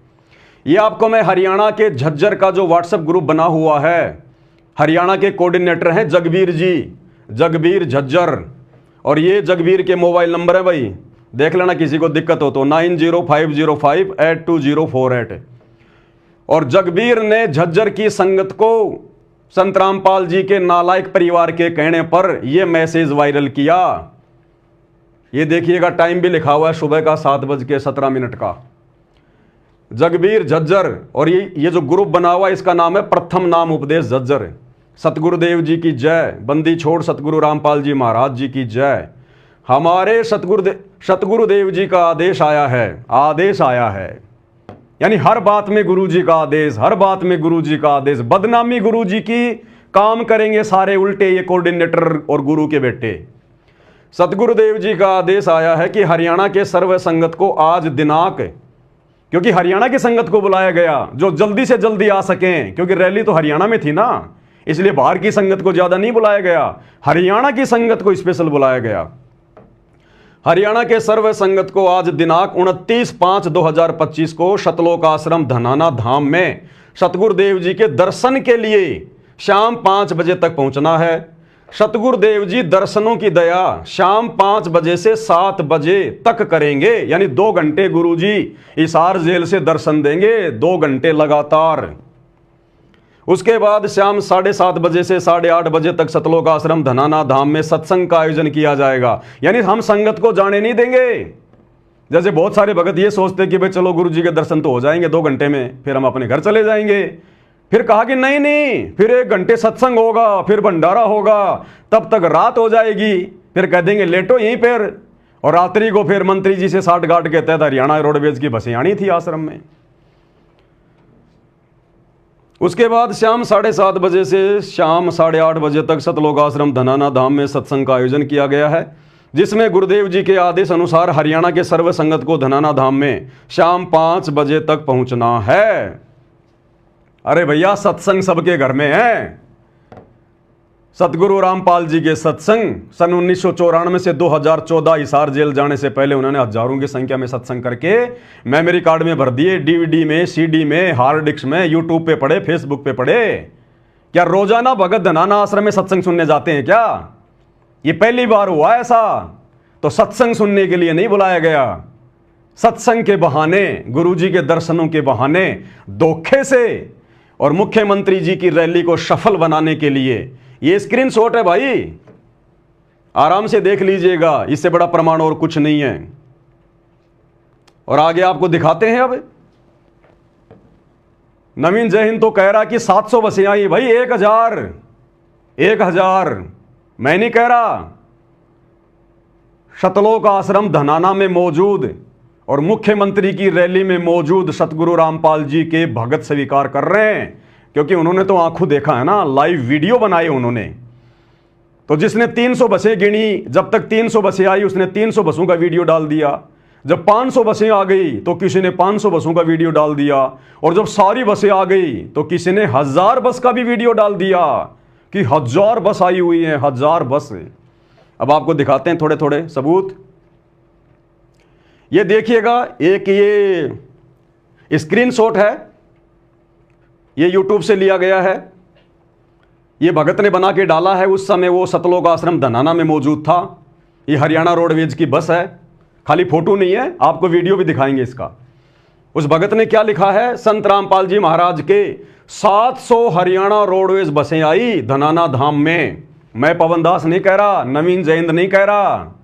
ये आपको मैं हरियाणा के झज्जर का जो व्हाट्सएप ग्रुप बना हुआ है, हरियाणा के कोऑर्डिनेटर हैं जगबीर जी, जगबीर झज्जर। और ये जगबीर के मोबाइल नंबर है भाई, देख लेना किसी को दिक्कत हो तो 9050582048। और जगबीर ने झज्जर की संगत को संत रामपाल जी के नालायक परिवार के कहने पर यह मैसेज वायरल किया। ये देखिएगा, टाइम भी लिखा हुआ है, सुबह का 7:17 का। जगबीर झज्जर। और ये जो ग्रुप बना हुआ है इसका नाम है प्रथम नाम उपदेश झज्जर। सतगुरुदेव जी की जय, बंदी छोड़ सतगुरु रामपाल जी महाराज जी की जय। हमारे सतगुरुदेव जी का आदेश आया है, आदेश आया है, यानी हर बात में गुरु जी का आदेश, हर बात में गुरु जी का आदेश। बदनामी गुरु जी की काम करेंगे सारे उल्टे ये कोऑर्डिनेटर और गुरु के बेटे। सतगुरुदेव जी का आदेश आया है कि हरियाणा के सर्व संगत को आज दिनांक, क्योंकि हरियाणा की संगत को बुलाया गया जो जल्दी से जल्दी आ सकें, क्योंकि रैली तो हरियाणा में थी ना, इसलिए बाहर की संगत को ज्यादा नहीं बुलाया गया, हरियाणा की संगत को स्पेशल बुलाया गया। हरियाणा के सर्व संगत को आज दिनांक 29/5/2025 को शतलोक आश्रम धनाना धाम में सतगुरुदेव जी के दर्शन के लिए शाम 5 बजे तक पहुंचना है। सतगुरुदेव जी दर्शनों की दया शाम 5 बजे से 7 बजे तक करेंगे, यानी 2 घंटे गुरुजी हिसार जेल से दर्शन देंगे, 2 घंटे लगातार। उसके बाद शाम 7:30 बजे से 8:30 बजे तक सतलोक आश्रम धनाना धाम में सत्संग का आयोजन किया जाएगा। यानी हम संगत को जाने नहीं देंगे। जैसे बहुत सारे भगत ये सोचते कि भाई चलो गुरु जी के दर्शन तो हो जाएंगे 2 घंटे में, फिर हम अपने घर चले जाएंगे। फिर कहा कि नहीं नहीं, फिर 1 घंटे सत्संग होगा, फिर भंडारा होगा, तब तक रात हो जाएगी, फिर कह देंगे लेटो यहीं पर। और रात्रि को फिर मंत्री जी से 60 घाट के तहत हरियाणा रोडवेज की बसें आनी थी आश्रम में। उसके बाद शाम 7:30 बजे से शाम 8:30 बजे तक सतलोक आश्रम धनाना धाम में सत्संग का आयोजन किया गया है, जिसमें गुरुदेव जी के आदेश अनुसार हरियाणा के सर्व संगत को धनाना धाम में शाम 5 बजे तक पहुंचना है। अरे भैया, सत्संग सबके घर में है। सतगुरु रामपाल जी के सत्संग सन 1994 से 2014 हिसार जेल जाने से पहले उन्होंने हजारों की संख्या में सत्संग करके मेमोरी कार्ड में भर दिए, डीवीडी में, सीडी में, हार्ड डिस्क में, यूट्यूब पे पढ़े, फेसबुक पे पढ़े। क्या रोजाना भगत धनाना आश्रम में सत्संग सुनने जाते हैं क्या? ये पहली बार हुआ ऐसा। तो सत्संग सुनने के लिए नहीं बुलाया गया, सत्संग के बहाने, गुरुजी के दर्शनों के बहाने, धोखे से और मुख्यमंत्री जी की रैली को सफल बनाने के लिए। ये स्क्रीनशॉट है भाई, आराम से देख लीजिएगा, इससे बड़ा प्रमाण और कुछ नहीं है। और आगे आपको दिखाते हैं। अब नवीन जय हिंद तो कह रहा कि 700 बसें आई। भाई 1000 मैं नहीं कह रहा। शतलोक आश्रम धनाना में मौजूद और मुख्यमंत्री की रैली में मौजूद सतगुरु रामपाल जी के भगत स्वीकार कर रहे हैं, क्योंकि उन्होंने तो आंखों देखा है ना, लाइव वीडियो बनाए उन्होंने। तो जिसने 300 बसें गिनी, जब तक 300 बसें आई उसने 300 बसों का वीडियो डाल दिया। जब 500 बसें आ गई तो किसी ने 500 बसों का वीडियो डाल दिया। और जब सारी बसें आ गई तो किसी ने 1000 बस का भी वीडियो डाल दिया कि 1000 बस आई हुई है, 1000 बस। अब आपको दिखाते हैं थोड़े थोड़े सबूत। ये देखिएगा, एक ये स्क्रीनशॉट है, ये यूट्यूब से लिया गया है, ये भगत ने बना के डाला है। उस समय वो सतलोक आश्रम धनाना में मौजूद था। ये हरियाणा रोडवेज की बस है, खाली फोटो नहीं है, आपको वीडियो भी दिखाएंगे इसका। उस भगत ने क्या लिखा है, संत रामपाल जी महाराज के 700 हरियाणा रोडवेज बसें आई धनाना धाम में, मैं पवन दास नहीं कह रहा, नवीन जयंत नहीं कह रहा,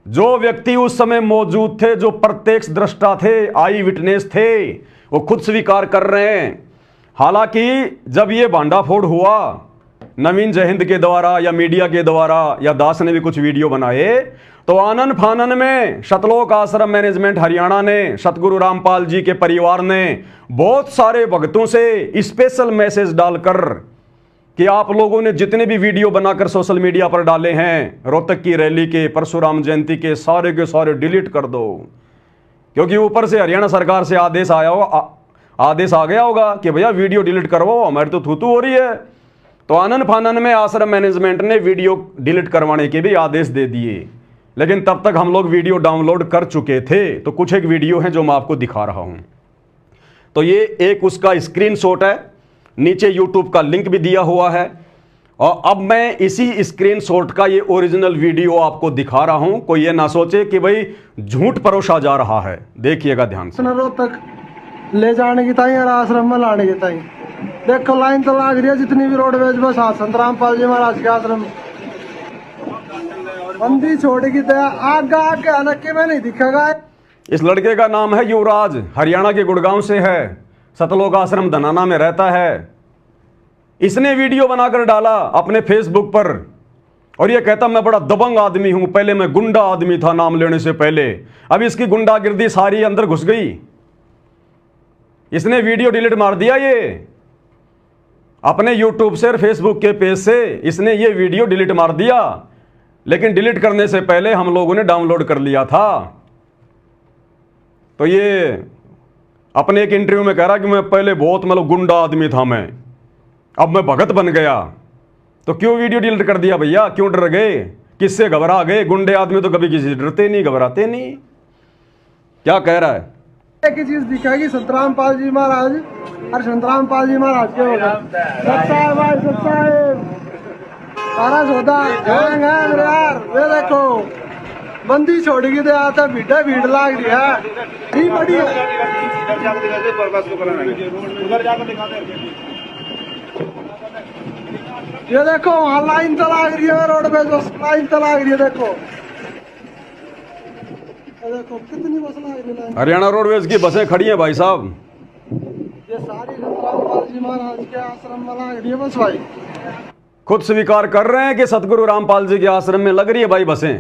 जो व्यक्ति उस समय मौजूद थे, जो प्रत्यक्ष दृष्टा थे, आई विटनेस थे, वो खुद स्वीकार कर रहे हैं। हालांकि जब ये भांडाफोड़ हुआ नवीन जयंत के द्वारा या मीडिया के द्वारा या दास ने भी कुछ वीडियो बनाए, तो आनन फानन में सतलोक आश्रम मैनेजमेंट हरियाणा ने, सतगुरु रामपाल जी के परिवार ने बहुत सारे भक्तों से स्पेशल मैसेज डालकर कि आप लोगों ने जितने भी वीडियो बनाकर सोशल मीडिया पर डाले हैं रोहतक की रैली के, परशुराम जयंती के सारे डिलीट कर दो, क्योंकि ऊपर से हरियाणा सरकार से आदेश आया होगा, आदेश आ गया होगा कि भैया वीडियो डिलीट करवाओ, हमारी तो थूथू हो रही है। तो आनन फानन में आश्रम मैनेजमेंट ने वीडियो डिलीट करवाने के भी आदेश दे दिए, लेकिन तब तक हम लोग वीडियो डाउनलोड कर चुके थे। तो कुछ एक वीडियो है जो मैं आपको दिखा रहा हूं। तो ये एक उसका स्क्रीनशॉट है, नीचे यूट्यूब का लिंक भी दिया हुआ है, और अब मैं इसी स्क्रीनशॉट का ये ओरिजिनल वीडियो आपको दिखा रहा हूं। कोई ये ना सोचे कि भाई झूठ परोसा जा रहा है, देखिएगा ध्यान से। रोहतक ले जाने की ताई और आश्रम में लाने की ताई देखो लाइन तो लाग रही है, जितनी भी रोडवेज बस संत रामपाल जी महाराज के आश्रम बंदी छोड़ेगी तो आगे आके अनक्के में नहीं दिखेगा। इस लड़के का नाम है युवराज, हरियाणा के गुड़गांव से है, सतलोक आश्रम धनाना में रहता है। इसने वीडियो बनाकर डाला अपने फेसबुक पर और ये कहता मैं बड़ा दबंग आदमी हूं, पहले मैं गुंडा आदमी था नाम लेने से पहले, अब इसकी गुंडागिर्दी सारी अंदर घुस गई। इसने वीडियो डिलीट मार दिया, ये अपने यूट्यूब से और फेसबुक के पेज से इसने ये वीडियो डिलीट मार दिया, लेकिन डिलीट करने से पहले हम लोगों ने डाउनलोड कर लिया था। तो ये अपने एक इंटरव्यू में कह रहा कि मैं पहले बहुत मतलब गुंडा आदमी था, मैं अब मैं भगत बन गया। तो क्यों वीडियो डिलीट कर दिया भैया, क्यों डर गए, किससे घबरा गए? गुंडे आदमी तो कभी किसी से डरते नहीं, घबराते नहीं। क्या कह रहा है? एक ही चीज दिखेगी, संत रामपाल जी महाराज और संत रामपाल जी महाराज के होगा सच्चा है भाई, सच्चा है सारा सौदा गैंग है मेरे यार। ये देखो बंदी छोड़ेगी तो आता भीड़ लाग रही है, नहीं बड़ी ये देखो वहाँ लाइन तो लाग रही है, रोड पे लाइन तो लाग रही है। देखो देखो कितनी बस लाग रही है, हरियाणा रोडवेज की बसें खड़ी हैं भाई साहब, ये सारी संत रामपाल जी महाराज के आश्रम में लाग रही है बस भाई। खुद स्वीकार कर रहे हैं कि सतगुरु रामपाल जी के आश्रम में लग रही है भाई बसें।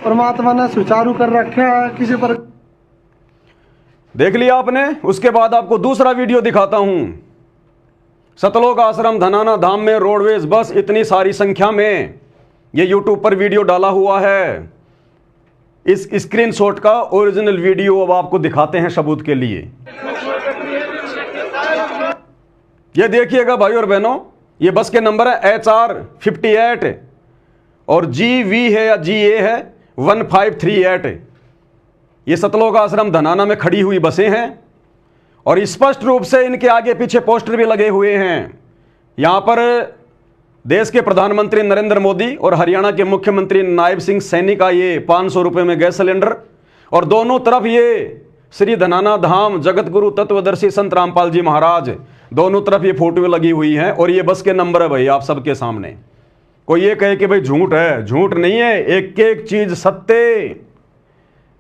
परमात्मा ने सुचारू कर रखा है, किसी पर देख लिया आपने। उसके बाद आपको दूसरा वीडियो दिखाता हूं। सतलोक आश्रम धनाना धाम में रोडवेज बस इतनी सारी संख्या में, ये यूट्यूब पर वीडियो डाला हुआ है। इस स्क्रीनशॉट का ओरिजिनल वीडियो अब आपको दिखाते हैं सबूत के लिए। ये देखिएगा भाई और बहनों, ये बस के नंबर है HR 58 और GV है या GA है 1538। ये सतलोक आश्रम धनाना में खड़ी हुई बसें हैं और स्पष्ट रूप से इनके आगे पीछे पोस्टर भी लगे हुए हैं। यहां पर देश के प्रधानमंत्री नरेंद्र मोदी और हरियाणा के मुख्यमंत्री नायब सिंह सैनी का ये 500 रुपये में गैस सिलेंडर, और दोनों तरफ ये श्री धनाना धाम जगत गुरु तत्वदर्शी संत रामपाल जी महाराज, दोनों तरफ ये फोटो लगी हुई हैं। और ये बस के नंबर है भाई आप सबके सामने। कोई ये कहे कि भाई झूठ है, झूठ नहीं है, एक एक चीज सत्य।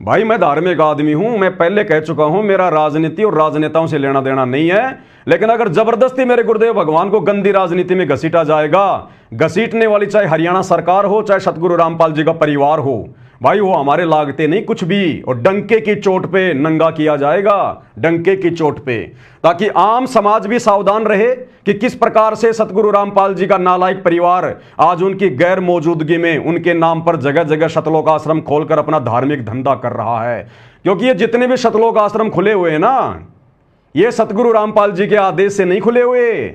भाई मैं धार्मिक आदमी हूं, मैं पहले कह चुका हूं, मेरा राजनीति और राजनेताओं से लेना देना नहीं है, लेकिन अगर जबरदस्ती मेरे गुरुदेव भगवान को गंदी राजनीति में घसीटा जाएगा, घसीटने वाली चाहे हरियाणा सरकार हो चाहे सतगुरु रामपाल जी का परिवार हो, भाई वो हमारे लागते नहीं कुछ भी, और डंके की चोट पे नंगा किया जाएगा, डंके की चोट पे, ताकि आम समाज भी सावधान रहे कि किस प्रकार से सतगुरु रामपाल जी का नालायक परिवार आज उनकी गैर मौजूदगी में उनके नाम पर जगह जगह सतलोक आश्रम खोलकर अपना धार्मिक धंधा कर रहा है। क्योंकि ये जितने भी सतलोक आश्रम खुले हुए हैं ना, ये सतगुरु रामपाल जी के आदेश से नहीं खुले हुए।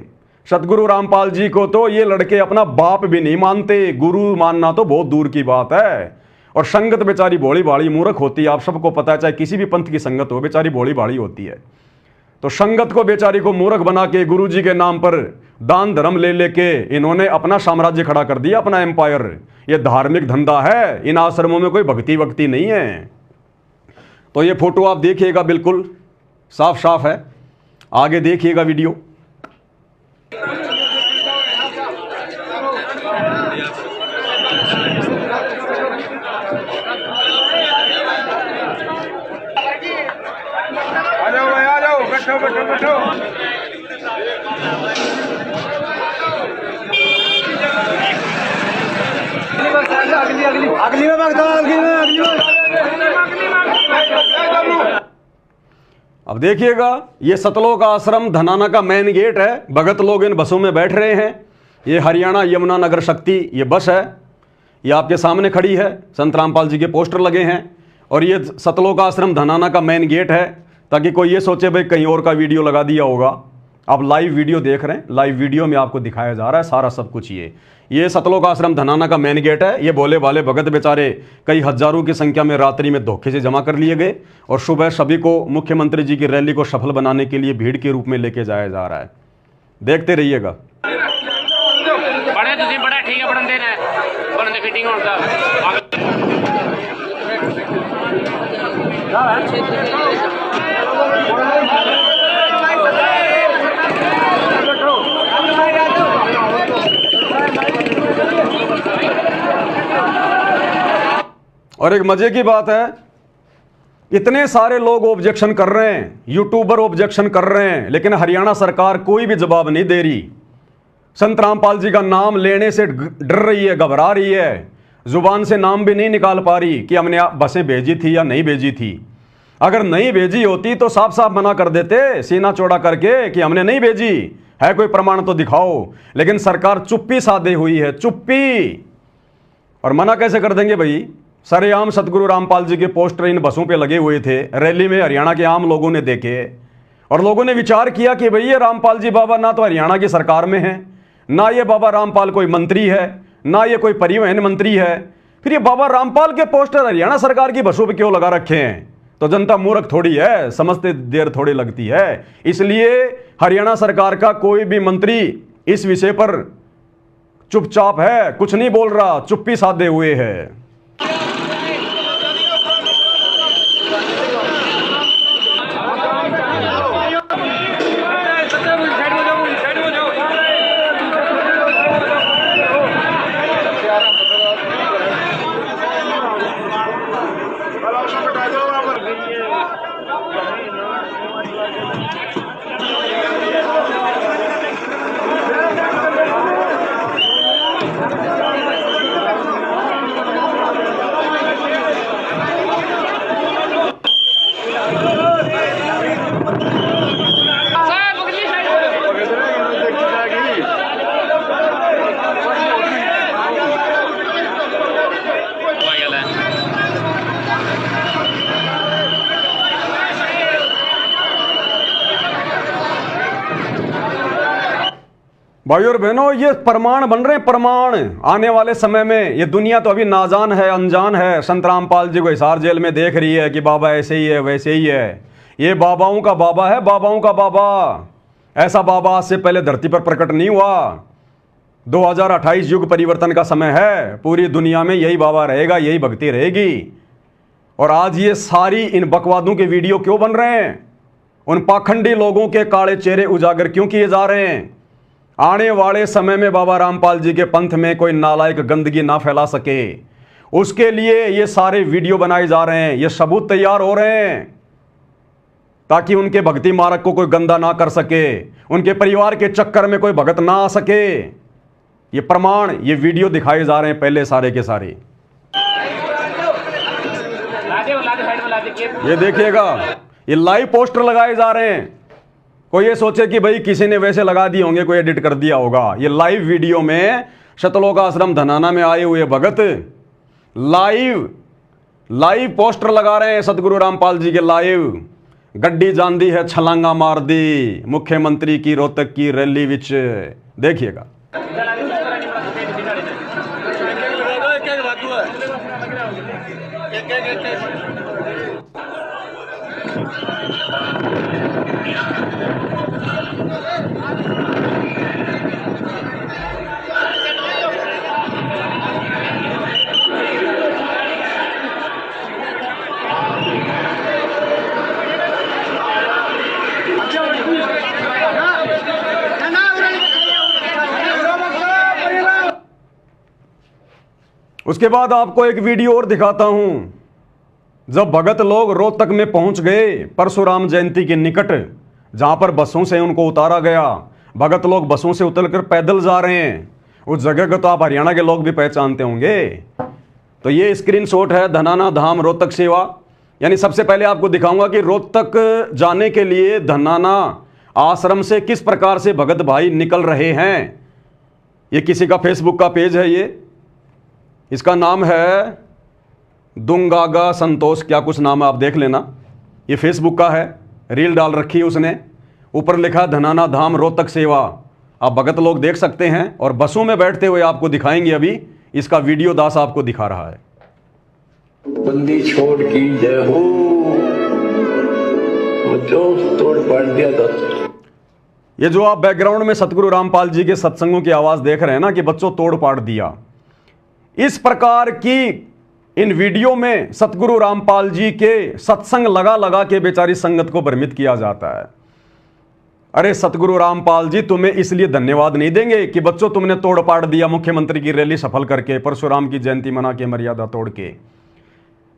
सतगुरु रामपाल जी को तो ये लड़के अपना बाप भी नहीं मानते, गुरु मानना तो बहुत दूर की बात है। और संगत बेचारी भोली भाली मूर्ख होती है, आप सबको पता है, चाहे किसी भी पंथ की संगत हो बेचारी भोली भाली होती है। तो संगत को बेचारी को मूर्ख बना के गुरु जी के नाम पर दान धर्म ले लेके इन्होंने अपना साम्राज्य खड़ा कर दिया, अपना एम्पायर। ये धार्मिक धंधा है, इन आश्रमों में कोई भक्ति वक्ति नहीं है। तो ये फोटो आप देखिएगा, बिल्कुल साफ साफ है, आगे देखिएगा वीडियो। अगली में भगता, अगली में अब देखिएगा, ये सतलोक आश्रम धनाना का मेन गेट है। भगत लोग इन बसों में बैठ रहे हैं। ये हरियाणा यमुना नगर शक्ति ये बस है, ये आपके सामने खड़ी है। संत रामपाल जी के पोस्टर लगे हैं और ये सतलोक आश्रम धनाना का मेन गेट है, ताकि कोई ये सोचे भाई कहीं और का वीडियो लगा दिया होगा। आप लाइव वीडियो देख रहे हैं, लाइव वीडियो में आपको दिखाया जा रहा है सारा सब कुछ। ये सतलोक आश्रम धनाना का मेन गेट है। ये भोले भाले भगत बेचारे कई हजारों की संख्या में रात्रि में धोखे से जमा कर लिए गए और सुबह सभी को मुख्यमंत्री जी की रैली को सफल बनाने के लिए भीड़ के रूप में लेके जाया जा रहा है। देखते रहिएगा। बड़े तुसी बड़ा ठीक है, बड़न देना है, बड़न दे फिटिंग होता और एक मजे की बात है, इतने सारे लोग ऑब्जेक्शन कर रहे हैं, यूट्यूबर ऑब्जेक्शन कर रहे हैं, लेकिन हरियाणा सरकार कोई भी जवाब नहीं दे रही। संत रामपाल जी का नाम लेने से डर रही है, घबरा रही है, जुबान से नाम भी नहीं निकाल पा रही कि हमने बसें भेजी थी या नहीं भेजी थी। अगर नहीं भेजी होती तो साफ साफ मना कर देते, सीना चौड़ा करके कि हमने नहीं भेजी है, कोई प्रमाण तो दिखाओ। लेकिन सरकार चुप्पी साधे हुई है, चुप्पी। और मना कैसे कर देंगे भाई? सरेआम सतगुरु रामपाल जी के पोस्टर इन बसों पे लगे हुए थे, रैली में हरियाणा के आम लोगों ने देखे और लोगों ने विचार किया कि भाई ये रामपाल जी बाबा ना तो हरियाणा की सरकार में है, ना ये बाबा रामपाल कोई मंत्री है, ना ये कोई परिवहन मंत्री है, फिर ये बाबा रामपाल के पोस्टर हरियाणा सरकार की बसों पे क्यों लगा रखे हैं? तो जनता मूर्ख थोड़ी है, समझते देर थोड़ी लगती है। इसलिए हरियाणा सरकार का कोई भी मंत्री इस विषय पर चुपचाप है, कुछ नहीं बोल रहा, चुप्पी साधे हुए है। भाई और बहनों, ये प्रमाण बन रहे हैं, प्रमाण। आने वाले समय में ये दुनिया तो अभी नाजान है, अनजान है। संत रामपाल जी को हिसार जेल में देख रही है कि बाबा ऐसे ही है, वैसे ही है। ये बाबाओं का बाबा है, बाबाओं का बाबा। ऐसा बाबा आज से पहले धरती पर प्रकट नहीं हुआ। 2028 युग परिवर्तन का समय है, पूरी दुनिया में यही बाबा रहेगा, यही भक्ति रहेगी। और आज ये सारी इन बकवादों के वीडियो क्यों बन रहे हैं? उन पाखंडी लोगों के काले चेहरे उजागर क्यों किए जा रहे हैं? आने वाले समय में बाबा रामपाल जी के पंथ में कोई नालायक गंदगी ना फैला सके, उसके लिए ये सारे वीडियो बनाए जा रहे हैं, ये सबूत तैयार हो रहे हैं, ताकि उनके भक्ति मार्ग को कोई गंदा ना कर सके, उनके परिवार के चक्कर में कोई भगत ना आ सके। ये प्रमाण, ये वीडियो दिखाए जा रहे हैं पहले सारे के सारे। ये देखिएगा, ये लाइव पोस्टर लगाए जा रहे हैं। कोई ये सोचे कि भाई किसी ने वैसे लगा दिए होंगे, कोई एडिट कर दिया होगा। ये लाइव वीडियो में सतलोक आश्रम धनाना में आए हुए भगत लाइव पोस्टर लगा रहे हैं सतगुरु रामपाल जी के लाइव। गड्डी जान दी है, छलांगा मार दी मुख्यमंत्री की रोहतक की रैली विच। देखिएगा। उसके बाद आपको एक वीडियो और दिखाता हूं। जब भगत लोग रोहतक में पहुंच गए परशुराम जयंती के निकट, जहां पर बसों से उनको उतारा गया। भगत लोग बसों से उतरकर पैदल जा रहे हैं। उस जगह को तो आप हरियाणा के लोग भी पहचानते होंगे। तो ये स्क्रीनशॉट है धनाना धाम रोहतक सेवा। यानी सबसे पहले आपको दिखाऊंगा कि रोहतक जाने के लिए धनाना आश्रम से किस प्रकार से भगत भाई निकल रहे हैं। ये किसी का फेसबुक का पेज है, ये इसका नाम है दुंगागा संतोष, क्या कुछ नाम है, आप देख लेना। ये फेसबुक का है, रील डाल रखी है उसने, ऊपर लिखा धनाना धाम रोहतक सेवा। आप भगत लोग देख सकते हैं और बसों में बैठते हुए आपको दिखाएंगे। अभी इसका वीडियो दास आपको दिखा रहा है। बंदी छोड़ की जय हो, बच्चों तोड़ पाड़ दिया था। ये जो आप बैकग्राउंड में सतगुरु रामपाल जी के सत्संगों की आवाज देख रहे हैं ना कि बच्चों तोड़ पाड़ दिया, इस प्रकार की इन वीडियो में सतगुरु रामपाल जी के सत्संग लगा लगा के बेचारी संगत को भ्रमित किया जाता है। अरे सतगुरु रामपाल जी तुम्हें इसलिए धन्यवाद नहीं देंगे कि बच्चों तुमने तोड़ पाड़ दिया मुख्यमंत्री की रैली सफल करके, परशुराम की जयंती मना के, मर्यादा तोड़ के।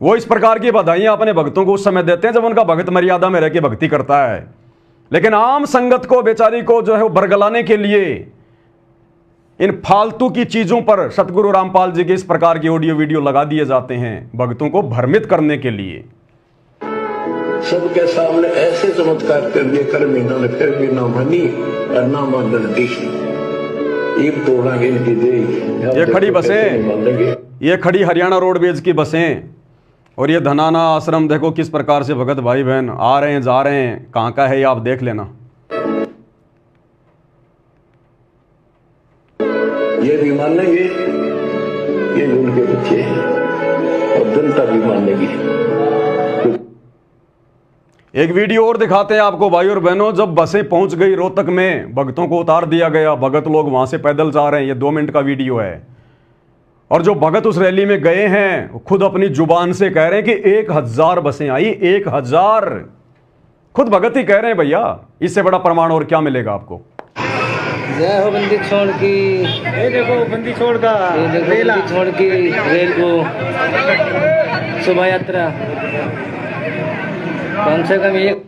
वो इस प्रकार की बधाइयां अपने भक्तों को उस समय देते हैं जब उनका भक्त मर्यादा में रह के भक्ति करता है। लेकिन आम संगत को बेचारी को जो है वो बरगलाने के लिए इन फालतू की चीजों पर सतगुरु रामपाल जी के इस प्रकार की ऑडियो वीडियो लगा दिए जाते हैं भक्तों को भ्रमित करने के लिए। सबके सामने ऐसे चमत्कार कर दिए कर मीना ने, फिर भी ना मानी और ना मान दी। एक तोड़ा इनकी दे। ये खड़ी बसें, ये खड़ी हरियाणा रोडवेज की बसें और ये धनाना आश्रम देखो किस प्रकार से भगत भाई बहन आ रहे हैं जा रहे हैं। कहाँ का है ये आप देख लेना। ये भी मानेंगे, ये उनके बच्चे हैं और जनता भी मानेगी। एक वीडियो और दिखाते हैं आपको भाई और बहनों। जब बसें पहुंच गई रोहतक में, भक्तों को उतार दिया गया, भगत लोग वहां से पैदल जा रहे हैं। ये 2 मिनट का वीडियो है और जो भगत उस रैली में गए हैं खुद अपनी जुबान से कह रहे हैं कि 1000 बसें आई, 1000। खुद भगत ही कह रहे हैं भैया, इससे बड़ा प्रमाण और क्या मिलेगा आपको। जय हो बंदी छोड़ की, ये देखो बंदी छोड़ का, ये देखो बंदी छोड़ की रेल को शोभा यात्रा कम से कम एक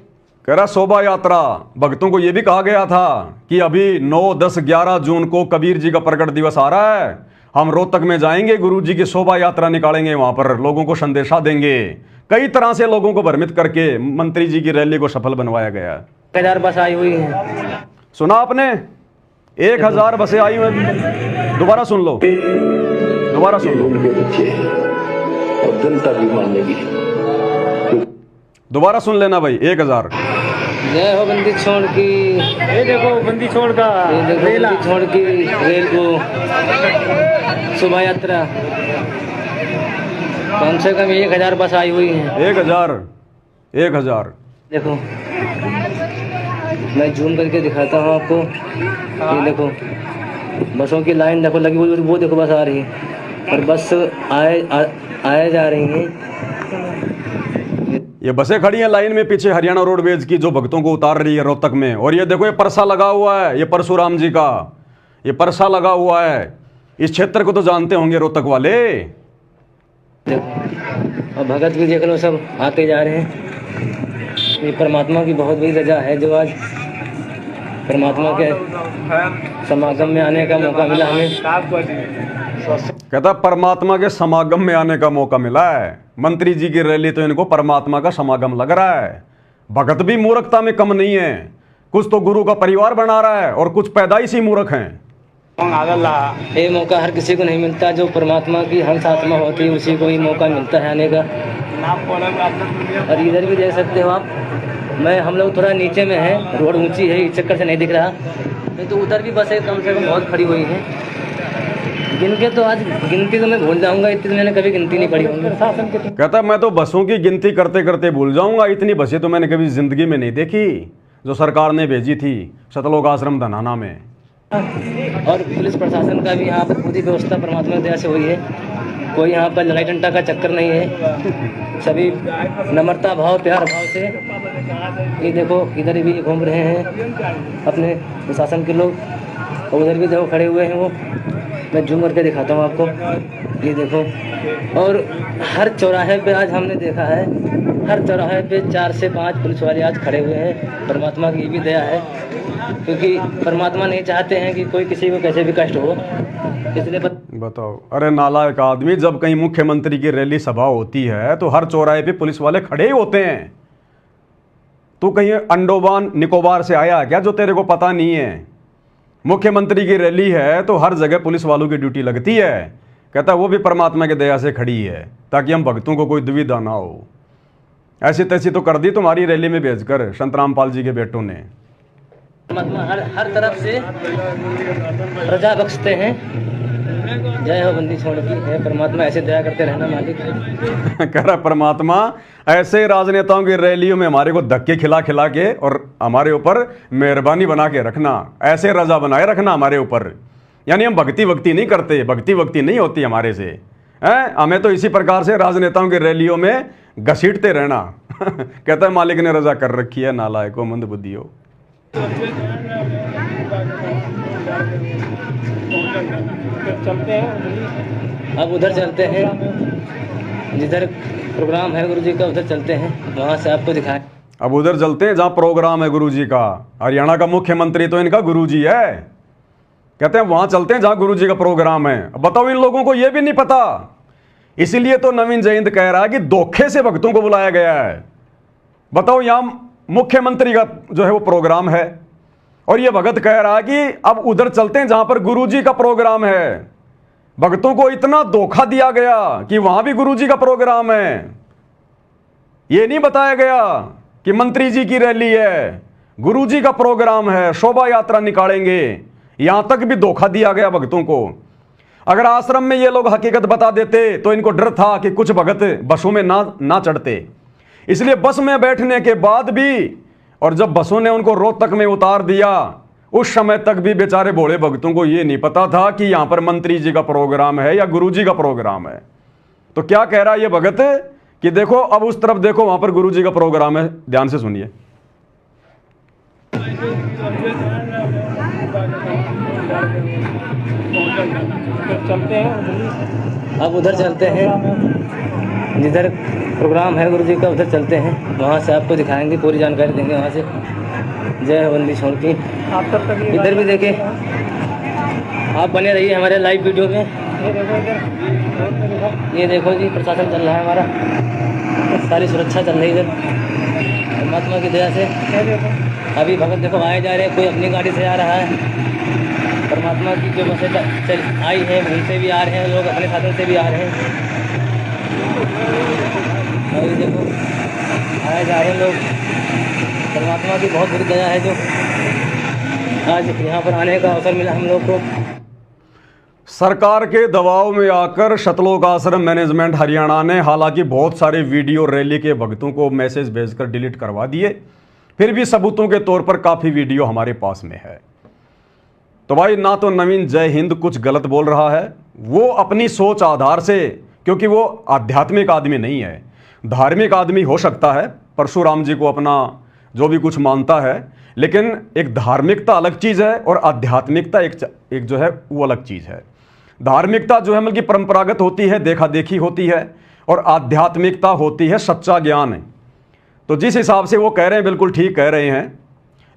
कह रहा शोभा यात्रा। भक्तों को यह भी कहा गया था कि अभी 9, 10, 11 जून को कबीर जी का प्रकट दिवस आ रहा है, हम रोहतक में जाएंगे, गुरु जी की शोभा यात्रा निकालेंगे, वहां पर लोगों को संदेशा देंगे। कई तरह से लोगों को भ्रमित करके मंत्री जी की रैली को सफल बनवाया गया। 1000 बस आई हुई है। सुना आपने, 1000 बसें आई हुई। दोबारा सुन लो, दोबारा सुन लो, उनके बच्चे हैं और जनता भी मानेगी। दोबारा सुन लेना भाई। 1000। जय हो बंदी छोड़ की, ये देखो बंदी छोड़ का, ये देखो बंदी छोड़ की रेल को शोभा यात्रा कम से कम 1000 बस आई हुई है। 1000। देखो मैं जूम करके दिखाता हूँ आपको। ये देखो बसों की लाइन देखो लगी हुई, वो देखो बस आ रही है और बस आए जा रही हैं। ये बसें खड़ी हैं लाइन में पीछे हरियाणा रोडवेज की, जो भक्तों को उतार रही है रोहतक में। और ये देखो ये परसा लगा हुआ है, ये परशुराम जी का ये परसा लगा हुआ है। इस क्षेत्र को तो जानते होंगे रोहतक वाले। देखो और भगत भी देख लो, सब आते जा रहे हैं। ये परमात्मा की बहुत बड़ी रजा है जो आज परमात्मा के समागम में आने का मौका मिला हमें। कहता परमात्मा के समागम में आने का मौका मिला है। मंत्री जी की रैली तो इनको परमात्मा का समागम लग रहा है। भगत भी मूर्खता में कम नहीं है, कुछ तो गुरु का परिवार बना रहा है और कुछ पैदाइशी मूर्ख हैं। ये मौका हर किसी को नहीं मिलता, जो परमात्मा की हंस आत्मा होती है उसी को ही मौका मिलता है आने का। और इधर भी देख सकते हो आप, हम लोग थोड़ा नीचे में है, रोड ऊंची है, इस चक्कर से नहीं दिख रहा। नहीं तो उधर भी बसें कम से कम बहुत खड़ी हुई हैं। गिनके तो आज गिनती तो मैं भूल जाऊंगा, इतनी मैंने कभी गिनती नहीं पड़ी होंगी। कहता मैं तो बसों की गिनती करते करते भूल जाऊंगा, इतनी बसें तो मैंने कभी जिंदगी में नहीं देखी जो सरकार ने भेजी थी सतलोक आश्रम धनाना में। और पुलिस प्रशासन का भी यहाँ पर पूरी व्यवस्था परमात्मा की दया से हुई है। कोई यहाँ पर लड़ाई डंडा का चक्कर नहीं है, सभी नम्रता भाव प्यार भाव से। ये देखो इधर भी घूम रहे हैं अपने प्रशासन के लोग, और उधर भी देखो खड़े हुए हैं वो। मैं जूम करके दिखाता हूँ आपको। ये देखो, और हर चौराहे पे आज हमने देखा है, हर चौराहे पे 4 से 5 पुलिस वाले आज खड़े हुए हैं। परमात्मा की ये भी दया है, क्योंकि परमात्मा नहीं चाहते हैं कि कोई किसी को कैसे भी कष्ट हो, इसलिए बताओ। अरे नालायक आदमी, जब कहीं मुख्यमंत्री की रैली सभा होती है तो हर चौराहे पे पुलिस वाले खड़े ही होते हैं। तू कहीं अंडोमान निकोबार से आया क्या जो तेरे को पता नहीं है? मुख्यमंत्री की रैली है तो हर जगह पुलिस वालों की ड्यूटी लगती है। कहता है वो भी परमात्मा की दया से खड़ी है ताकि हम भक्तों को कोई दुविधा ना हो। ऐसी तैसी तो कर दी तुम्हारी रैली में भेजकर संतराम पाल जी के बेटों ने। परमात्मा हर तरफ से प्रजा बख्शते हैं। जय हो बंदी छोड़ की है परमात्मा, ऐसे दया करते रहना मालिक। कह रहा परमात्मा ऐसे राजनेताओं की रैलियों में हमारे को धक्के खिला खिला के और हमारे ऊपर मेहरबानी बना के रखना, ऐसे रजा बनाए रखना हमारे ऊपर। यानी हम भक्ति नहीं करते, भक्ति नहीं होती हमारे से हैं। हमें तो इसी प्रकार से राजनेताओं की रैलियों में घसीटते रहना। कहता है मालिक ने रजा कर रखी है, नालायको मंद बुद्धियो। अब उधर चलते हैं, जिधर प्रोग्राम है गुरुजी का उधर चलते हैं, वहाँ से आपको दिखाएं। अब उधर चलते हैं जहाँ प्रोग्राम है गुरुजी का। हरियाणा का मुख्यमंत्री तो इनका गुरुजी है। कहते हैं वहाँ चलते हैं जहाँ गुरुजी का प्रोग्राम है। बताओ इन लोगों को ये भी नहीं पता। इसीलिए तो नवीन जयंत कह रहा है कि धोखे से भक्तों को बुलाया गया है। बताओ यहाँ मुख्यमंत्री का जो है वो प्रोग्राम है और ये भगत कह रहा है कि अब उधर चलते हैं जहां पर गुरुजी का प्रोग्राम है। भक्तों को इतना धोखा दिया गया कि वहां भी गुरुजी का प्रोग्राम है। ये नहीं बताया गया कि मंत्री जी की रैली है, गुरुजी का प्रोग्राम है, शोभा यात्रा निकालेंगे। यहां तक भी धोखा दिया गया भक्तों को। अगर आश्रम में ये लोग हकीकत बता देते तो इनको डर था कि कुछ भगत बसों में ना चढ़ते। इसलिए बस में बैठने के बाद भी और जब बसों ने उनको रोहतक में उतार दिया उस समय तक भी बेचारे भोले भक्तों को यह नहीं पता था कि यहां पर मंत्री जी का प्रोग्राम है या गुरुजी का प्रोग्राम है। तो क्या कह रहा है ये भगत कि देखो अब उस तरफ देखो, वहां पर गुरुजी का प्रोग्राम है। ध्यान से सुनिए। अब उधर चलते हैं, जिधर प्रोग्राम है गुरुजी का उधर चलते हैं, वहाँ से आपको दिखाएंगे, पूरी जानकारी देंगे वहाँ से। जय हो बंदी छोड़ की। इधर भी देखें, आप बने रहिए हमारे लाइव वीडियो में। ये देखो जी प्रशासन चल रहा है हमारा, सारी सुरक्षा चल रही है इधर परमात्मा की दया से। अभी भगत देखो आए जा रहे हैं, कोई अपनी गाड़ी से आ रहा है। परमात्मा की जो बसें चल आई है वहीं से भी आ रहे हैं लोग, अपने साधन से भी आ रहे हैं। और देखो आए जा रहे हैं लोग। परमात्मा की बहुत बड़ी दया है जो आज यहाँ पर आने का अवसर मिला हम लोग को। सरकार के दबाव में आकर सतलोक आश्रम मैनेजमेंट हरियाणा ने हालांकि बहुत सारे वीडियो रैली के भक्तों को मैसेज भेजकर डिलीट करवा दिए, फिर भी सबूतों के तौर पर काफ़ी वीडियो हमारे पास में है। तो भाई ना तो नवीन जय हिंद कुछ गलत बोल रहा है, वो अपनी सोच आधार से, क्योंकि वो आध्यात्मिक आदमी नहीं है, धार्मिक आदमी हो सकता है, परशुराम जी को अपना जो भी कुछ मानता है, लेकिन एक धार्मिकता अलग चीज़ है और आध्यात्मिकता एक जो है वो अलग चीज़ है। धार्मिकता जो है मतलब कि परंपरागत होती है, देखा देखी होती है, और आध्यात्मिकता होती है सच्चा ज्ञान। तो जिस हिसाब से वो कह रहे हैं बिल्कुल ठीक कह रहे हैं,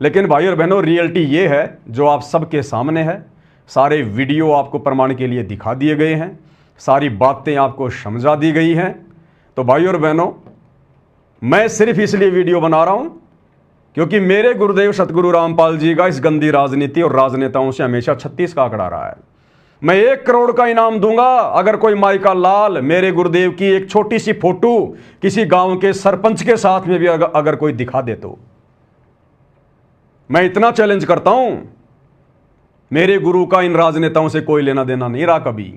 लेकिन भाई और बहनों रियलिटी ये है जो आप सबके सामने है। सारे वीडियो आपको प्रमाण के लिए दिखा दिए गए हैं, सारी बातें आपको समझा दी गई हैं। तो भाई और बहनों, मैं सिर्फ इसलिए वीडियो बना रहा हूं क्योंकि मेरे गुरुदेव सतगुरु रामपाल जी का इस गंदी राजनीति और राजनेताओं से हमेशा 36 का आंकड़ा रहा है। मैं 1 करोड़ का इनाम दूंगा अगर कोई माई का लाल मेरे गुरुदेव की एक छोटी सी फोटो किसी गांव के सरपंच के साथ में भी अगर कोई दिखा दे तो। मैं इतना चैलेंज करता हूं, मेरे गुरु का इन राजनेताओं से कोई लेना देना नहीं रहा कभी,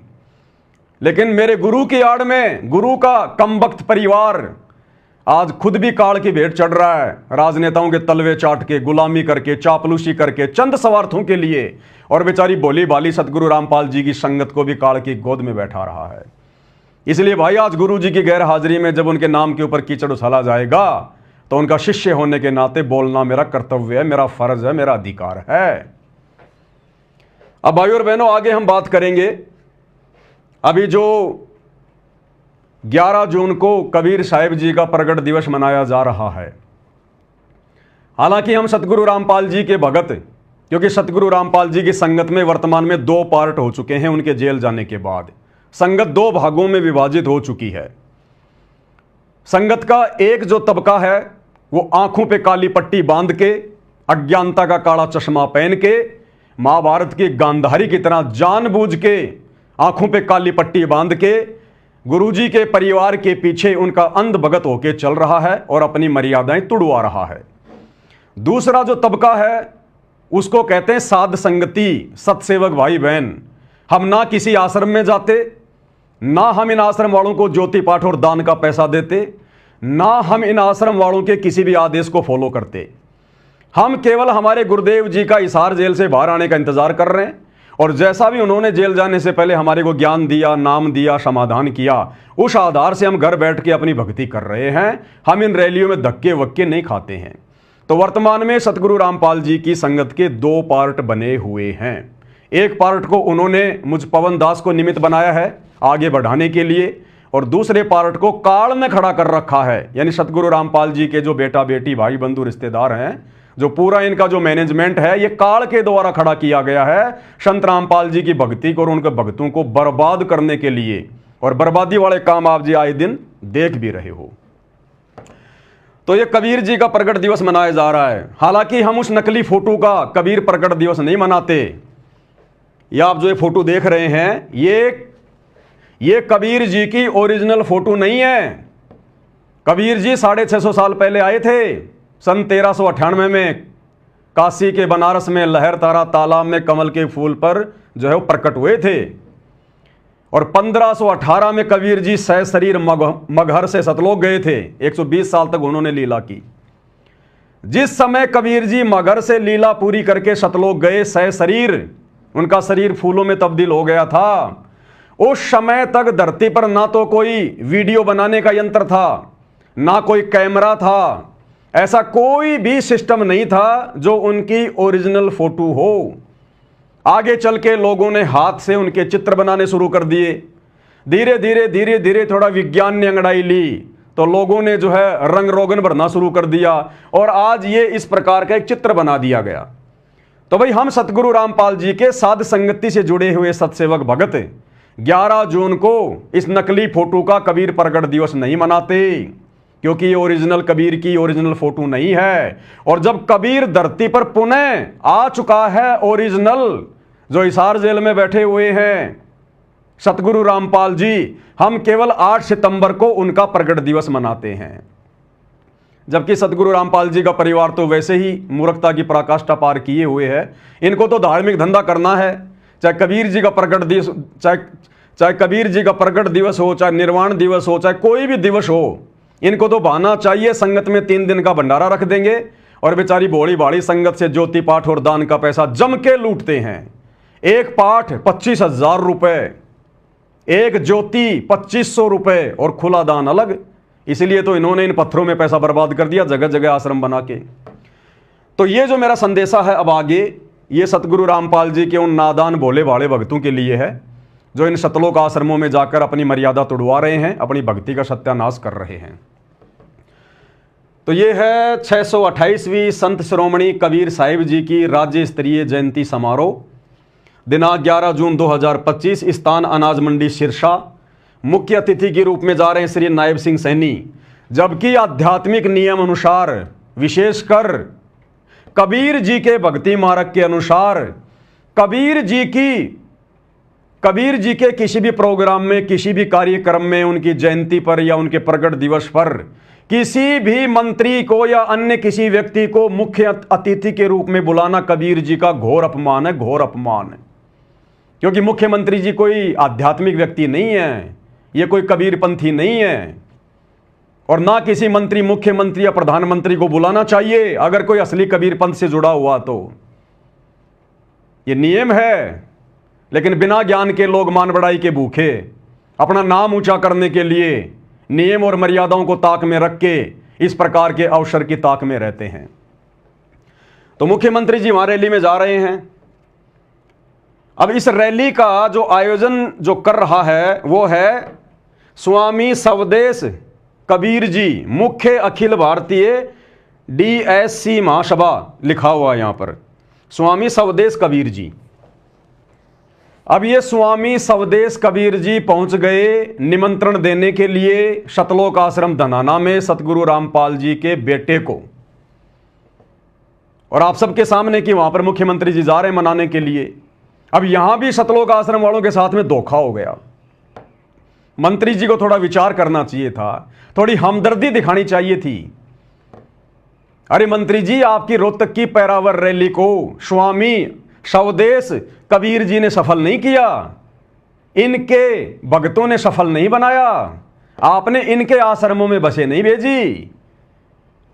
लेकिन मेरे गुरु की आड़ में गुरु का कमबख्त परिवार आज खुद भी काल की भेंट चढ़ रहा है, राजनेताओं के तलवे चाट के, गुलामी करके, चापलूसी करके, चंद स्वार्थों के लिए, और बेचारी भोली भाली सतगुरु रामपाल जी की संगत को भी काल की गोद में बैठा रहा है। इसलिए भाई आज गुरु जी की गैर हाजिरी में जब उनके नाम के ऊपर कीचड़ उछाला जाएगा तो उनका शिष्य होने के नाते बोलना मेरा कर्तव्य है, मेरा फर्ज है, मेरा अधिकार है। अब भाई और बहनों आगे हम बात करेंगे अभी जो 11 जून को कबीर साहिब जी का प्रगट दिवस मनाया जा रहा है, हालांकि हम सतगुरु रामपाल जी के भगत, क्योंकि सतगुरु रामपाल जी की संगत में वर्तमान में 2 पार्ट हो चुके हैं उनके जेल जाने के बाद। संगत 2 भागों में विभाजित हो चुकी है। संगत का एक जो तबका है वो आंखों पे काली पट्टी बांध के, अज्ञानता का काला चश्मा पहन के, महाभारत की गांधारी की तरह जानबूझ के आंखों पे काली पट्टी बांध के गुरुजी के परिवार के पीछे उनका अंध भगत होके चल रहा है और अपनी मर्यादाएं तुड़वा रहा है। दूसरा जो तबका है उसको कहते हैं साध संगति, सत्सेवक भाई बहन। हम ना किसी आश्रम में जाते, ना हम इन आश्रम वालों को ज्योति पाठ और दान का पैसा देते, ना हम इन आश्रम वालों के किसी भी आदेश को फॉलो करते। हम केवल हमारे गुरुदेव जी का हिसार जेल से बाहर आने का इंतजार कर रहे हैं, और जैसा भी उन्होंने जेल जाने से पहले हमारे को ज्ञान दिया, नाम दिया, समाधान किया, उस आधार से हम घर बैठ के अपनी भक्ति कर रहे हैं। हम इन रैलियों में धक्के वक्के नहीं खाते हैं। तो वर्तमान में सतगुरु रामपाल जी की संगत के 2 पार्ट बने हुए हैं। एक पार्ट को उन्होंने मुझ पवन दास को निमित्त बनाया है आगे बढ़ाने के लिए, और दूसरे पार्ट को काल ने खड़ा कर रखा है, यानी सतगुरु रामपाल जी के जो बेटा बेटी, भाई बंधु, रिश्तेदार हैं, जो पूरा इनका जो मैनेजमेंट है ये काल के द्वारा खड़ा किया गया है संत रामपाल जी की भक्ति को और उनके भक्तों को बर्बाद करने के लिए। और बर्बादी वाले काम आप जी आए दिन देख भी रहे हो। तो ये कबीर जी का प्रगट दिवस मनाया जा रहा है। हालांकि हम उस नकली फोटो का कबीर प्रगट दिवस नहीं मनाते। ये आप जो ये फोटो देख रहे हैं ये कबीर जी की ओरिजिनल फोटो नहीं है। कबीर जी 650 साल पहले आए थे। सन 1398 में काशी के बनारस में लहर तारा तालाब में कमल के फूल पर जो है वो प्रकट हुए थे, और 1518 में कबीर जी सशरीर मगहर से सतलोक गए थे। 120 साल तक उन्होंने लीला की। जिस समय कबीर जी मगहर से लीला पूरी करके सतलोक गए, सशरीर, उनका शरीर फूलों में तब्दील हो गया था। उस समय तक धरती पर ना तो कोई वीडियो बनाने का यंत्र था, ना कोई कैमरा था, ऐसा कोई भी सिस्टम नहीं था जो उनकी ओरिजिनल फोटो हो। आगे चल के लोगों ने हाथ से उनके चित्र बनाने शुरू कर दिए। धीरे धीरे थोड़ा विज्ञान ने अंगड़ाई ली तो लोगों ने जो है रंग रोगन भरना शुरू कर दिया, और आज ये इस प्रकार का एक चित्र बना दिया गया। तो भाई हम सतगुरु रामपाल जी के साध संगति से जुड़े हुए सत्सेवक भगत 11 जून को इस नकली फोटो का कबीर प्रगट दिवस नहीं मनाते, क्योंकि ये ओरिजिनल कबीर की ओरिजिनल फोटो नहीं है। और जब कबीर धरती पर पुनः आ चुका है ओरिजिनल, जो हिसार जेल में बैठे हुए हैं सतगुरु रामपाल जी, हम केवल 8 सितंबर को उनका प्रगट दिवस मनाते हैं। जबकि सतगुरु रामपाल जी का परिवार तो वैसे ही मूर्खता की पराकाष्ठा पार किए हुए है। इनको तो धार्मिक धंधा करना है, चाहे कबीर जी का प्रगट दिवस, चाहे कबीर जी का प्रगट दिवस हो, चाहे निर्वाण दिवस हो, चाहे कोई भी दिवस हो, इनको तो बहाना चाहिए। संगत में 3 दिन का भंडारा रख देंगे और बेचारी भोली भाड़ी संगत से ज्योति पाठ और दान का पैसा जम के लूटते हैं। एक पाठ 25,000 रुपए, एक ज्योति 2500 रुपए, और खुला दान अलग। इसलिए तो इन्होंने इन पत्थरों में पैसा बर्बाद कर दिया, जगह जगह आश्रम बना के। तो ये जो मेरा संदेशा है अब आगे, ये सतगुरु रामपाल जी के उन नादान भोले भाले भक्तों के लिए है जो इन सतलोक आश्रमों में जाकर अपनी मर्यादा तोड़वा रहे हैं, अपनी भक्ति का सत्यानाश कर रहे हैं। तो ये है 628वीं संत शिरोमणि कबीर साहिब जी की राज्य स्तरीय जयंती समारोह, दिनांक 11 जून 2025, स्थान अनाज मंडी सिरसा। मुख्य अतिथि के रूप में जा रहे हैं श्री नायब सिंह सैनी। जबकि आध्यात्मिक नियम अनुसार, विशेषकर कबीर जी के भक्ति मार्ग के अनुसार, कबीर जी के किसी भी प्रोग्राम में, किसी भी कार्यक्रम में, उनकी जयंती पर या उनके प्रगट दिवस पर किसी भी मंत्री को या अन्य किसी व्यक्ति को मुख्य अतिथि के रूप में बुलाना कबीर जी का घोर अपमान है, घोर अपमान है। क्योंकि मुख्यमंत्री जी कोई आध्यात्मिक व्यक्ति नहीं है, ये कोई कबीरपंथी नहीं है, और ना किसी मंत्री मुख्यमंत्री या प्रधानमंत्री को बुलाना चाहिए अगर कोई असली कबीरपंथ से जुड़ा हुआ तो। ये नियम है, लेकिन बिना ज्ञान के लोग मान बढ़ाई के भूखे अपना नाम ऊंचा करने के लिए नियम और मर्यादाओं को ताक में रख के इस प्रकार के अवसर की ताक में रहते हैं। तो मुख्यमंत्री जी हमारे रैली में जा रहे हैं। अब इस रैली का जो आयोजन जो कर रहा है वो है स्वामी सवदेश कबीर जी, मुख्य अखिल भारतीय DSC महासभा, लिखा हुआ यहां पर स्वामी सवदेश कबीर जी। अब ये स्वामी सवदेश कबीर जी पहुंच गए निमंत्रण देने के लिए सतलोक आश्रम धनाना में सतगुरु रामपाल जी के बेटे को, और आप सबके सामने कि वहां पर मुख्यमंत्री जी जा रहे हैं मनाने के लिए। अब यहां भी सतलोक आश्रम वालों के साथ में धोखा हो गया। मंत्री जी को थोड़ा विचार करना चाहिए था, थोड़ी हमदर्दी दिखानी चाहिए थी। अरे मंत्री जी, आपकी रोहतक की पैरावर रैली को स्वामी सवदेश कबीर जी ने सफल नहीं किया, इनके भक्तों ने सफल नहीं बनाया, आपने इनके आश्रमों में बसें नहीं भेजी।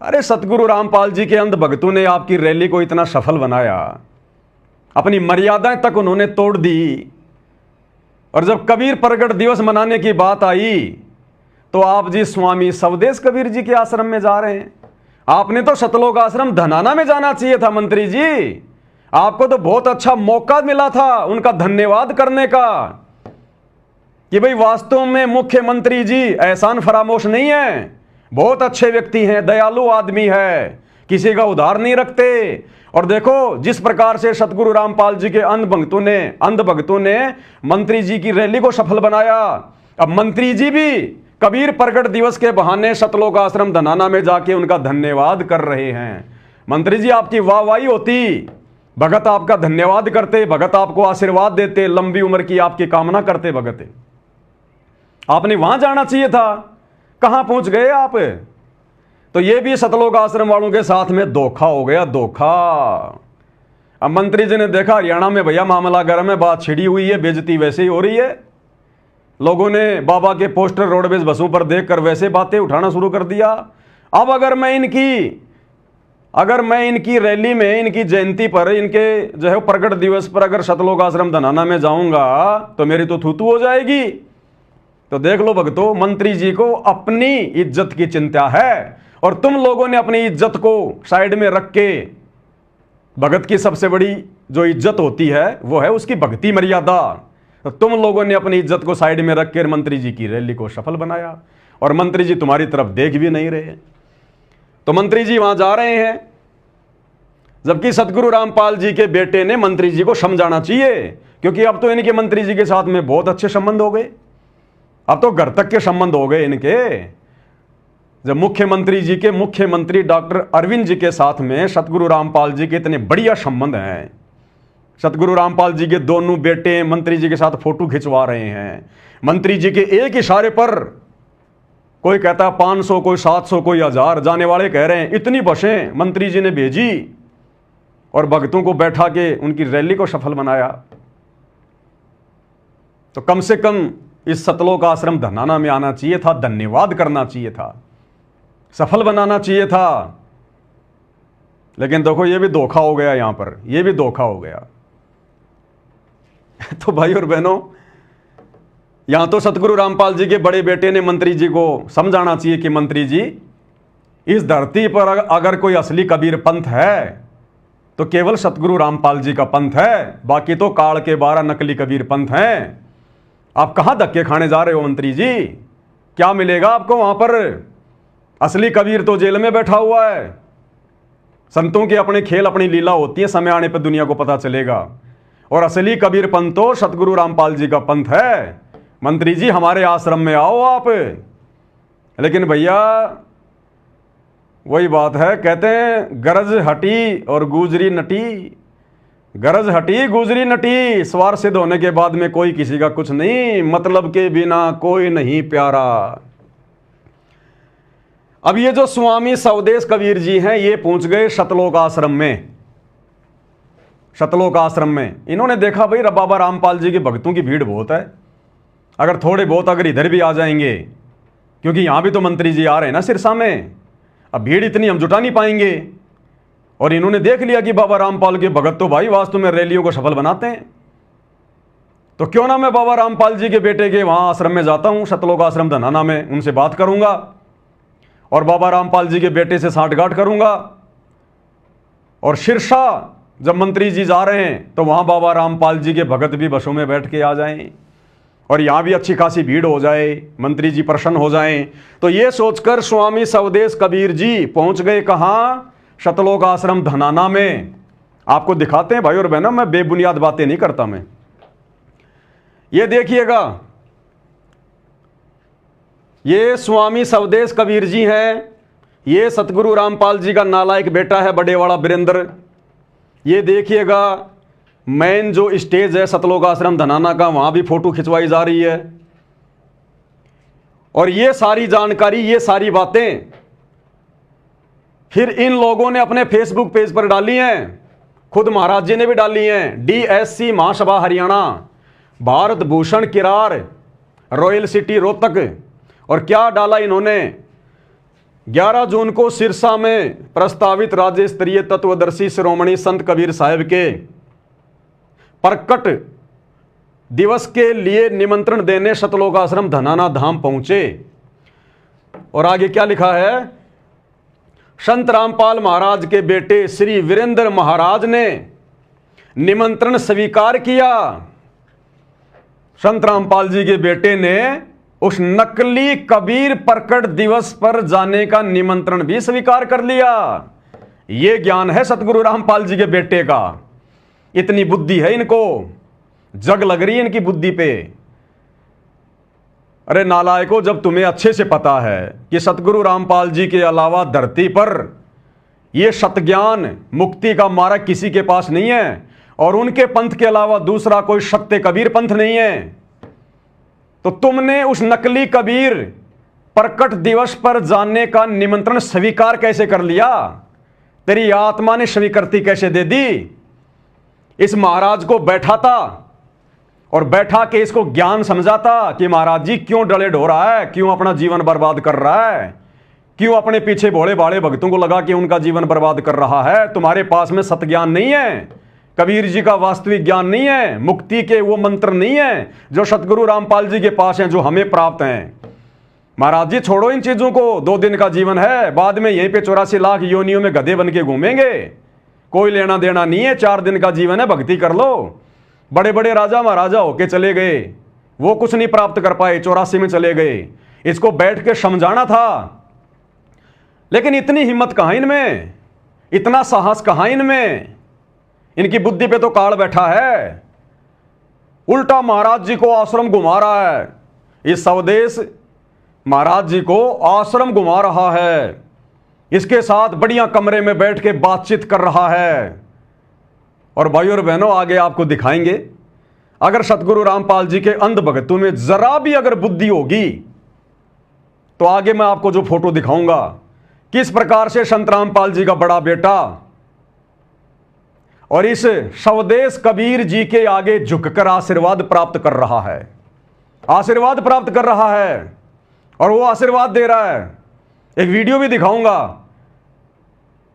अरे सतगुरु रामपाल जी के अंध भक्तों ने आपकी रैली को इतना सफल बनाया, अपनी मर्यादाएं तक उन्होंने तोड़ दी। और जब कबीर प्रगट दिवस मनाने की बात आई तो आप जी स्वामी सवदेश कबीर जी के आश्रम में जा रहे हैं। आपने तो सतलोक आश्रम धनाना में जाना चाहिए था मंत्री जी, आपको तो बहुत अच्छा मौका मिला था उनका धन्यवाद करने का कि भाई वास्तव में मुख्यमंत्री जी एहसान फरामोश नहीं है, बहुत अच्छे व्यक्ति हैं, दयालु आदमी है, किसी का उधार नहीं रखते। और देखो जिस प्रकार से सतगुरु रामपाल जी के अंध भक्तों ने मंत्री जी की रैली को सफल बनाया, अब मंत्री जी भी कबीर प्रगट दिवस के बहाने सतलोक आश्रम धनाना में जाके उनका धन्यवाद कर रहे हैं। मंत्री जी आपकी वाहवाही होती, भगत आपका धन्यवाद करते, भगत आपको आशीर्वाद देते, लंबी उम्र की आपकी कामना करते भगत। आपने वहां जाना चाहिए था, कहां पहुंच गए आप? तो ये भी सतलोक आश्रम वालों के साथ में धोखा हो गया, धोखा। अब मंत्री जी ने देखा हरियाणा में भैया मामला गर्म है, बात छिड़ी हुई है, बेइज्जती वैसे ही हो रही है, लोगों ने बाबा के पोस्टर रोडवेज बसों पर देखकर वैसे बातें उठाना शुरू कर दिया। अब अगर मैं इनकी रैली में, इनकी जयंती पर, इनके जो है प्रगट दिवस पर अगर सतलोक आश्रम धनाना में जाऊंगा तो मेरी तो थूथू हो जाएगी। तो देख लो भक्तों, मंत्री जी को अपनी इज्जत की चिंता है और तुम लोगों ने अपनी इज्जत को साइड में रख के, भगत की सबसे बड़ी जो इज्जत होती है वो है उसकी भक्ति मर्यादा, तो तुम लोगों ने अपनी इज्जत को साइड में रख कर मंत्री जी की रैली को सफल बनाया और मंत्री जी तुम्हारी तरफ देख भी नहीं रहे। तो मंत्री जी वहां जा रहे हैं, जबकि सतगुरु रामपाल जी के बेटे ने मंत्री जी को समझाना चाहिए, क्योंकि अब तो इनके मंत्री जी के साथ में बहुत अच्छे संबंध हो गए, अब तो घर तक के संबंध हो गए इनके। जब मुख्यमंत्री डॉक्टर अरविंद जी के साथ में सतगुरु रामपाल जी के इतने बढ़िया संबंध हैं, सतगुरु रामपाल जी के दोनों बेटे मंत्री जी के साथ फोटो खिंचवा रहे हैं, मंत्री जी के एक इशारे पर कोई कहता है 500, कोई 700, कोई 1000, जाने वाले कह रहे हैं इतनी बसें मंत्री जी ने भेजी और भक्तों को बैठा के उनकी रैली को सफल बनाया। तो कम से कम इस सतलोक आश्रम धनाना में आना चाहिए था, धन्यवाद करना चाहिए था, सफल बनाना चाहिए था। लेकिन देखो ये भी धोखा हो गया, यहां पर ये भी धोखा हो गया। तो भाई और बहनों, यहां तो सतगुरु रामपाल जी के बड़े बेटे ने मंत्री जी को समझाना चाहिए कि मंत्री जी, इस धरती पर अगर कोई असली कबीर पंथ है तो केवल सतगुरु रामपाल जी का पंथ है, बाकी तो काल के 12 नकली कबीर पंथ हैं। आप कहां धक्के खाने जा रहे हो मंत्री जी? क्या मिलेगा आपको वहां पर? असली कबीर तो जेल में बैठा हुआ है। संतों के अपने खेल, अपनी लीला होती है, समय आने पर दुनिया को पता चलेगा। और असली कबीर पंथ तो सतगुरु रामपाल जी का पंथ है। मंत्री जी हमारे आश्रम में आओ आप। लेकिन भैया वही बात है, कहते हैं गरज हटी और गुजरी नटी, गरज हटी गुजरी नटी, स्वार सिद्ध होने के बाद में कोई किसी का कुछ नहीं, मतलब के बिना कोई नहीं प्यारा। अब ये जो स्वामी सवदेश कबीर जी हैं, ये पहुंच गए सतलोक आश्रम में। सतलोक आश्रम में इन्होंने देखा भाई बाबा रामपाल जी के भक्तों की भीड़ बहुत है, अगर थोड़े बहुत अगर इधर भी आ जाएंगे, क्योंकि यहां भी तो मंत्री जी आ रहे हैं ना सिरसा में, अब भीड़ इतनी हम जुटा नहीं पाएंगे। और इन्होंने देख लिया कि बाबा रामपाल के भगत तो भाई वास्तव में रैलियों को सफल बनाते हैं, तो क्यों ना मैं बाबा रामपाल जी के बेटे के वहां आश्रम में जाता हूं, सतलोक आश्रम धनाना में, उनसे बात करूंगा और बाबा रामपाल जी के बेटे से सांठगांठ करूंगा और सिरसा जब मंत्री जी जा रहे हैं तो वहां बाबा रामपाल जी के भगत भी बसों में बैठ के आ जाएं और यहां भी अच्छी खासी भीड़ हो जाए, मंत्री जी प्रसन्न हो जाएं। तो ये सोचकर स्वामी सवदेश कबीर जी पहुंच गए कहां? शतलोक आश्रम धनाना में। आपको दिखाते हैं भाई और बहनों, मैं बेबुनियाद बातें नहीं करता मैं। ये देखिएगा, ये स्वामी सवदेश कबीर जी हैं। ये सतगुरु रामपाल जी का नालायक बेटा है बड़े वाला वीरेंद्र। ये देखिएगा मेन जो स्टेज है सतलोक आश्रम धनाना का, वहां भी फोटो खिंचवाई जा रही है। और ये सारी जानकारी, ये सारी बातें फिर इन लोगों ने अपने फेसबुक पेज पर डाली हैं, खुद महाराज जी ने भी डाली हैं। डीएससी महासभा हरियाणा, भारत भूषण किरार, रॉयल सिटी रोहतक। और क्या डाला इन्होंने? 11 जून को सिरसा में प्रस्तावित राज्य स्तरीय तत्वदर्शी श्रोमणी संत कबीर साहिब के प्रकट दिवस के लिए निमंत्रण देने शतलोक आश्रम धनाना धाम पहुंचे। और आगे क्या लिखा है? संत रामपाल महाराज के बेटे श्री वीरेंद्र महाराज ने निमंत्रण स्वीकार किया। संत रामपाल जी के बेटे ने उस नकली कबीर प्रकट दिवस पर जाने का निमंत्रण भी स्वीकार कर लिया। यह ज्ञान है सतगुरु रामपाल जी के बेटे का। इतनी बुद्धि है इनको, जग लग रही है इनकी बुद्धि पे। अरे नालायकों, जब तुम्हें अच्छे से पता है कि सतगुरु रामपाल जी के अलावा धरती पर यह सतज्ञान मुक्ति का मार्ग किसी के पास नहीं है और उनके पंथ के अलावा दूसरा कोई सत्य कबीर पंथ नहीं है, तो तुमने उस नकली कबीर प्रकट दिवस पर जाने का निमंत्रण स्वीकार कैसे कर लिया? तेरी आत्मा ने स्वीकृति कैसे दे दी? इस महाराज को बैठाता और बैठा के इसको ज्ञान समझाता कि महाराज जी क्यों डले ढो रहा है, क्यों अपना जीवन बर्बाद कर रहा है, क्यों अपने पीछे भोले भाले भक्तों को लगा के उनका जीवन बर्बाद कर रहा है। तुम्हारे पास में सतज्ञान नहीं है, कबीर जी का वास्तविक ज्ञान नहीं है, मुक्ति के वो मंत्र नहीं है जो सतगुरु रामपाल जी के पास हैं, जो हमें प्राप्त हैं। महाराज जी छोड़ो इन चीजों को, 2 दिन का जीवन है, बाद में यहीं पे 84 लाख योनियों में गधे बन के घूमेंगे, कोई लेना देना नहीं है। 4 दिन का जीवन है, भक्ति कर लो। बड़े बड़े राजा महाराजा होके चले गए, वो कुछ नहीं प्राप्त कर पाए, 84 में चले गए। इसको बैठ के समझाना था, लेकिन इतनी हिम्मत कहां इनमें, इतना साहस कहां इनमें? इनकी बुद्धि पे तो काल बैठा है। उल्टा महाराज जी को आश्रम घुमा रहा है, इस सवदेश महाराज जी को आश्रम घुमा रहा है, इसके साथ बढ़िया कमरे में बैठ के बातचीत कर रहा है। और भाई और बहनों, आगे आपको दिखाएंगे, अगर सतगुरु रामपाल जी के अंध भक्तों में जरा भी अगर बुद्धि होगी तो आगे मैं आपको जो फोटो दिखाऊंगा, किस प्रकार से संत रामपाल जी का बड़ा बेटा और इस स्वदेश कबीर जी के आगे झुककर आशीर्वाद प्राप्त कर रहा है, आशीर्वाद प्राप्त कर रहा है और वो आशीर्वाद दे रहा है। एक वीडियो भी दिखाऊंगा,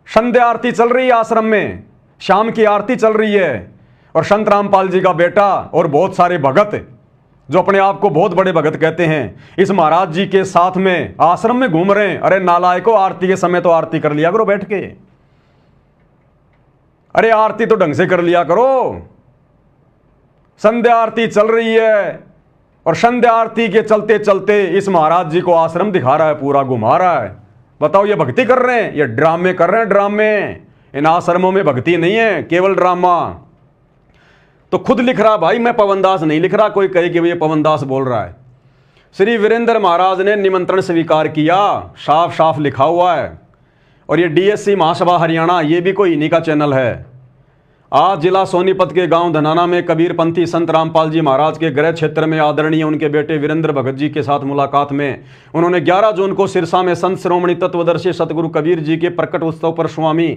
संध्या आरती चल रही है आश्रम में, शाम की आरती चल रही है और संत रामपाल जी का बेटा और बहुत सारे भगत जो अपने आप को बहुत बड़े भगत कहते हैं, इस महाराज जी के साथ में आश्रम में घूम रहे हैं। अरे नालायकों, आरती के समय तो आरती कर लिया करो बैठ के, अरे आरती तो ढंग से कर लिया करो। संध्या आरती चल रही है और संध्या आरती के चलते चलते इस महाराज जी को आश्रम दिखा रहा है, पूरा घुमा रहा है। बताओ, ये भक्ति कर रहे हैं, ये ड्रामे कर रहे हैं, ड्रामे। इन आश्रमों में भक्ति नहीं है, केवल ड्रामा। तो खुद लिख रहा भाई, मैं पवन दास नहीं लिख रहा, कोई कहे कि ये पवन दास बोल रहा है। श्री वीरेंद्र महाराज ने निमंत्रण स्वीकार किया, साफ साफ लिखा हुआ है। और ये डीएससी महासभा हरियाणा, ये भी कोई इन्हीं का चैनल है। आज जिला सोनीपत के गांव धनाना में कबीरपंथी संत रामपाल जी महाराज के गृह क्षेत्र में आदरणीय उनके बेटे वीरेंद्र भगत जी के साथ मुलाकात में उन्होंने 11 जून को सिरसा में संत श्रोमणी तत्वदर्शी सतगुरु कबीर जी के प्रकट उत्सव पर स्वामी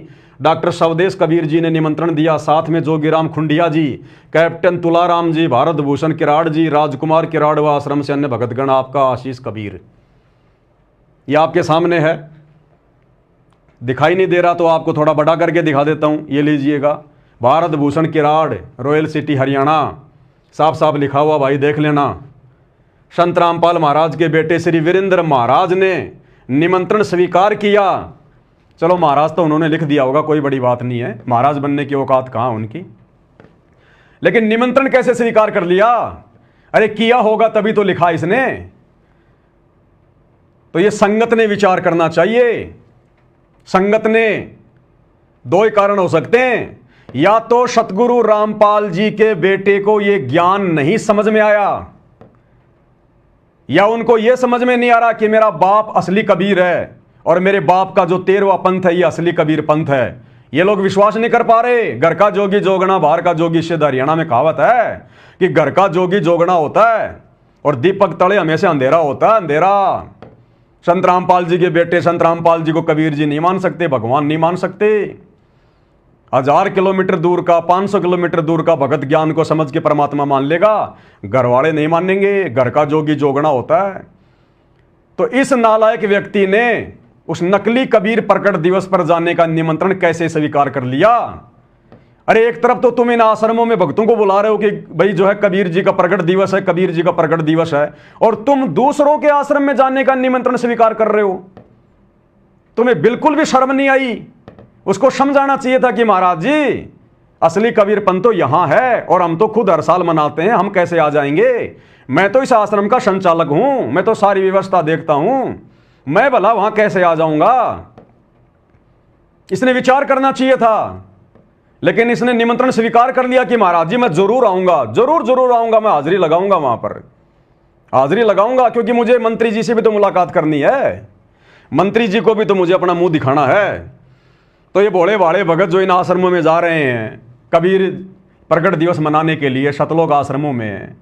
डॉक्टर स्वदेश कबीर जी ने निमंत्रण दिया। साथ में जोगीराम खुंडिया जी, कैप्टन तुलाराम जी, भारत भूषण किराड़ जी, राजकुमार किराड़ व आश्रम से अन्य भगतगण, आपका आशीष कबीर। ये आपके सामने है, दिखाई नहीं दे रहा तो आपको थोड़ा बड़ा करके दिखा देता हूं। ये लीजिएगा, भारत भूषण किराड़, रॉयल सिटी हरियाणा, साफ साफ लिखा हुआ भाई, देख लेना। संत रामपाल महाराज के बेटे श्री वीरेंद्र महाराज ने निमंत्रण स्वीकार किया चलो महाराज तो उन्होंने लिख दिया होगा, कोई बड़ी बात नहीं है, महाराज बनने की औकात कहाँ उनकी। लेकिन निमंत्रण कैसे स्वीकार कर लिया? अरे किया होगा तभी तो लिखा इसने। तो ये संगत ने विचार करना चाहिए। संगत ने दो ही कारण हो सकते हैं, या तो सतगुरु रामपाल जी के बेटे को यह ज्ञान नहीं समझ में आया, या उनको यह समझ में नहीं आ रहा कि मेरा बाप असली कबीर है और मेरे बाप का जो 13वां पंथ है ये असली कबीर पंथ है। ये लोग विश्वास नहीं कर पा रहे। घर का जोगी जोगना, बाहर का जोगी सिद्ध। हरियाणा में कहावत है कि घर का जोगी जोगना होता है और दीपक तले हमेशा अंधेरा होता है, अंधेरा। संत रामपाल जी के बेटे संत रामपाल जी को कबीर जी नहीं मान सकते, भगवान नहीं मान सकते। 1000 किलोमीटर दूर का, 500 किलोमीटर दूर का भगत ज्ञान को समझ के परमात्मा मान लेगा, घर वाले नहीं मानेंगे। घर का जोगी जोगना होता है। तो इस नालायक व्यक्ति ने उस नकली कबीर प्रकट दिवस पर जाने का निमंत्रण कैसे स्वीकार कर लिया? अरे एक तरफ तो तुम इन आश्रमों में भक्तों को बुला रहे हो कि भाई जो है कबीर जी का प्रकट दिवस है, कबीर जी का प्रकट दिवस है, और तुम दूसरों के आश्रम में जाने का निमंत्रण स्वीकार कर रहे हो। तुम्हें बिल्कुल भी शर्म नहीं आई? उसको समझाना चाहिए था कि महाराज जी असली कबीर पंथ तो यहां है और हम तो खुद हर साल मनाते हैं, हम कैसे आ जाएंगे? मैं तो इस आश्रम का संचालक हूं, मैं तो सारी व्यवस्था देखता हूं, मैं भला वहां कैसे आ जाऊंगा? इसने विचार करना चाहिए था। लेकिन इसने निमंत्रण स्वीकार कर लिया कि महाराज जी मैं जरूर आऊंगा, जरूर आऊंगा, मैं हाजिरी लगाऊंगा, वहां पर हाजिरी लगाऊंगा, क्योंकि मुझे मंत्री जी से भी तो मुलाकात करनी है, मंत्री जी को भी तो मुझे अपना मुंह दिखाना है। तो ये भोले भाले भगत जो इन आश्रमों में जा रहे हैं कबीर प्रकट दिवस मनाने के लिए, सतलोक आश्रमों में,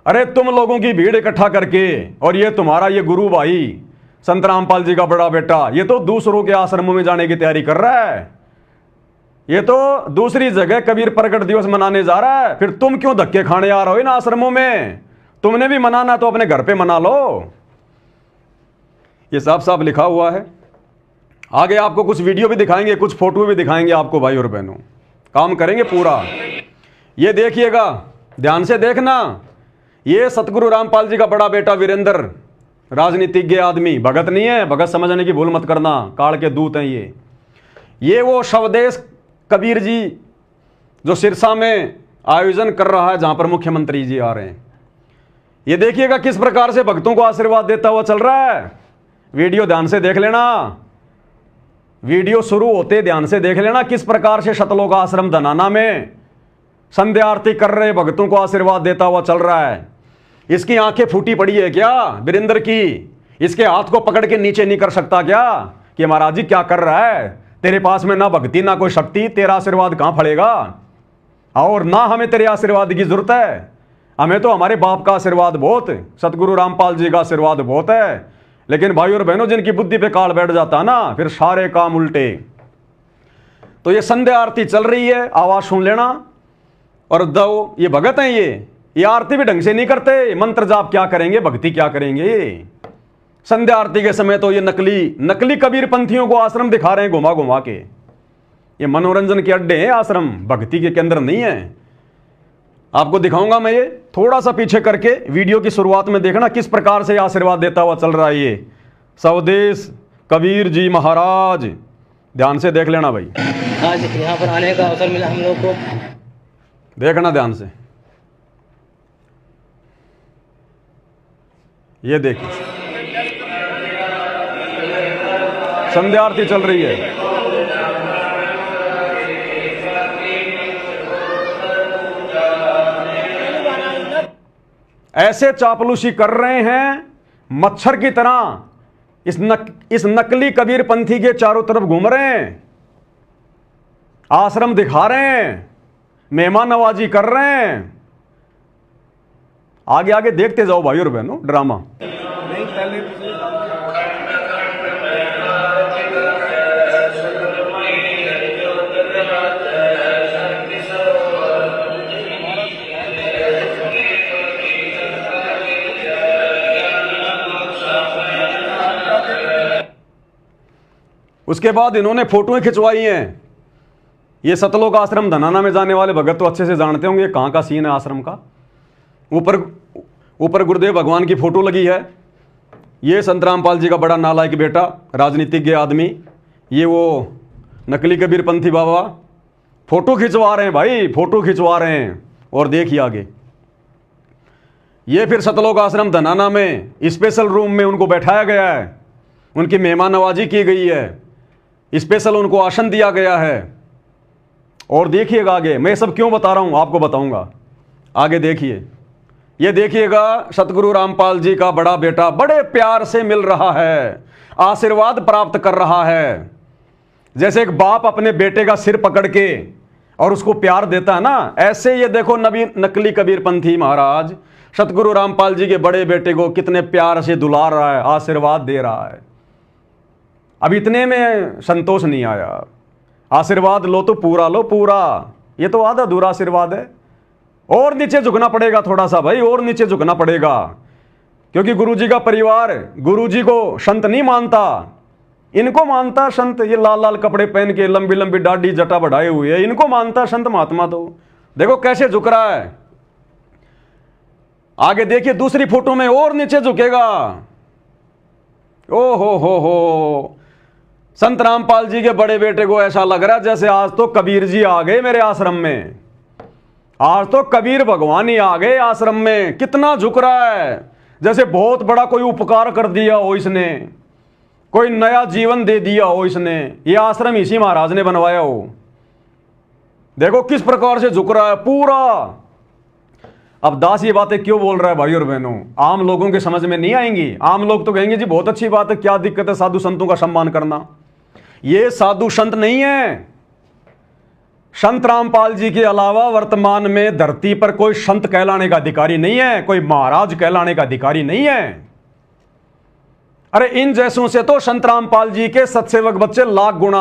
अरे तुम लोगों की भीड़ इकट्ठा करके, और ये तुम्हारा ये गुरु भाई संत रामपाल जी का बड़ा बेटा ये तो दूसरों के आश्रमों में जाने की तैयारी कर रहा है, ये तो दूसरी जगह कबीर प्रकट दिवस मनाने जा रहा है। फिर तुम क्यों धक्के खाने आ रहे हो इन आश्रमों में? तुमने भी मनाना तो अपने घर पे मना लो। ये साफ साफ लिखा हुआ है। आगे आपको कुछ वीडियो भी दिखाएंगे, कुछ फोटो भी दिखाएंगे आपको भाई और बहनों, काम करेंगे पूरा। ये देखिएगा, ध्यान से देखना, ये सतगुरु रामपाल जी का बड़ा बेटा वीरेंद्र, राजनीतिज्ञ आदमी, भगत नहीं है, भगत समझने की भूल मत करना, काल के दूत हैं ये वो स्वदेश कबीर जी जो सिरसा में आयोजन कर रहा है, जहां पर मुख्यमंत्री जी आ रहे हैं। ये देखिएगा किस प्रकार से भक्तों को आशीर्वाद देता हुआ चल रहा है। वीडियो ध्यान से देख लेना, वीडियो शुरू होते ध्यान से देख लेना किस प्रकार से सतलोक आश्रम धनाना में संध्या आरती कर रहे भक्तों को आशीर्वाद देता हुआ चल रहा है। इसकी आंखें फूटी पड़ी है क्या वीरेंद्र की? इसके हाथ को पकड़ के नीचे नहीं कर सकता क्या कि महाराज जी क्या कर रहा है? तेरे पास में ना भक्ति ना कोई शक्ति, तेरा आशीर्वाद कहां फलेगा? और ना हमें तेरे आशीर्वाद की जरूरत है, हमें तो हमारे बाप का आशीर्वाद बहुत, सतगुरु रामपाल जी का आशीर्वाद बहुत है। लेकिन भाई और बहनों जिनकी बुद्धि पे काल बैठ जाता है ना, फिर सारे काम उल्टे। तो ये संध्या आरती चल रही है, आवाज सुन लेना। और दो ये भगत हैं, ये आरती भी ढंग से नहीं करते, मंत्र जाप क्या करेंगे, भक्ति क्या करेंगे? संध्या आरती के समय तो ये नकली कबीर पंथियों को आश्रम दिखा रहे हैं घुमा घुमा के। ये मनोरंजन के अड्डे हैं आश्रम, भक्ति के केंद्र नहीं है। आपको दिखाऊंगा मैं, ये थोड़ा सा पीछे करके वीडियो की शुरुआत में देखना किस प्रकार से आशीर्वाद देता हुआ चल रहा है ये स्वदेश कबीर जी महाराज। ध्यान से देख लेना भाई, आज यहाँ पर आने का अवसर मिला हम लोग को, देखना ध्यान से। ये देखिए संध्या आरती चल रही है। ऐसे चापलूसी कर रहे हैं मच्छर की तरह, इस नकली कबीर पंथी के चारों तरफ घूम रहे हैं, आश्रम दिखा रहे हैं, मेहमान नवाजी कर रहे हैं। आगे आगे देखते जाओ भाई और बहनों ड्रामा। उसके बाद इन्होंने फोटोएं खिंचवाई हैं। ये सतलोक आश्रम धनाना में जाने वाले भगत तो अच्छे से जानते होंगे कहां का सीन है आश्रम का। ऊपर गुरुदेव भगवान की फोटो लगी है। ये संत रामपाल जी का बड़ा नालायक बेटा, राजनीतिज्ञ आदमी, ये वो नकली कबीरपंथी बाबा फोटो खिंचवा रहे हैं भाई, फोटो खिंचवा रहे हैं। और देखिए आगे, ये फिर सतलोक आश्रम धनाना में स्पेशल रूम में उनको बैठाया गया है, उनकी मेहमान नवाजी की गई है, स्पेशल उनको आसन दिया गया है। और देखिएगा आगे, मैं सब क्यों बता रहा हूं आपको बताऊंगा, आगे देखिए। ये देखिएगा, सतगुरु रामपाल जी का बड़ा बेटा बड़े प्यार से मिल रहा है, आशीर्वाद प्राप्त कर रहा है। जैसे एक बाप अपने बेटे का सिर पकड़ के और उसको प्यार देता है ना, ऐसे ये देखो नकली कबीरपंथी महाराज सतगुरु रामपाल जी के बड़े बेटे को कितने प्यार से दुलार रहा है, आशीर्वाद दे रहा है। अब इतने में संतोष नहीं आया, आशीर्वाद लो तो पूरा लो, पूरा, ये तो आधा अधूरा आशीर्वाद है। और नीचे झुकना पड़ेगा थोड़ा सा भाई, और नीचे झुकना पड़ेगा, क्योंकि गुरुजी का परिवार गुरुजी को संत नहीं मानता, इनको मानता संत। ये लाल लाल कपड़े पहन के लंबी लंबी दाढ़ी जटा बढ़ाए हुए, इनको मानता संत महात्मा। तो देखो कैसे झुक रहा है। आगे देखिए दूसरी फोटो में, और नीचे झुकेगा। ओ हो, संत रामपाल जी के बड़े बेटे को ऐसा लग रहा है जैसे आज तो कबीर जी आ गए मेरे आश्रम में, आज तो कबीर भगवान ही आ गए आश्रम में। कितना झुक रहा है, जैसे बहुत बड़ा कोई उपकार कर दिया हो इसने, कोई नया जीवन दे दिया हो इसने, ये आश्रम इसी महाराज ने बनवाया हो। देखो किस प्रकार से झुक रहा है पूरा। अब दास ये बातें क्यों बोल रहा है भाई और बहनों, आम लोगों के समझ में नहीं आएंगी। आम लोग तो कहेंगे जी बहुत अच्छी बात है, क्या दिक्कत है साधु संतों का सम्मान करना। ये साधु संत नहीं है। संत रामपाल जी के अलावा वर्तमान में धरती पर कोई संत कहलाने का अधिकारी नहीं है, कोई महाराज कहलाने का अधिकारी नहीं है। अरे इन जैसों से तो संत रामपाल जी के सत्सेवक बच्चे लाख गुना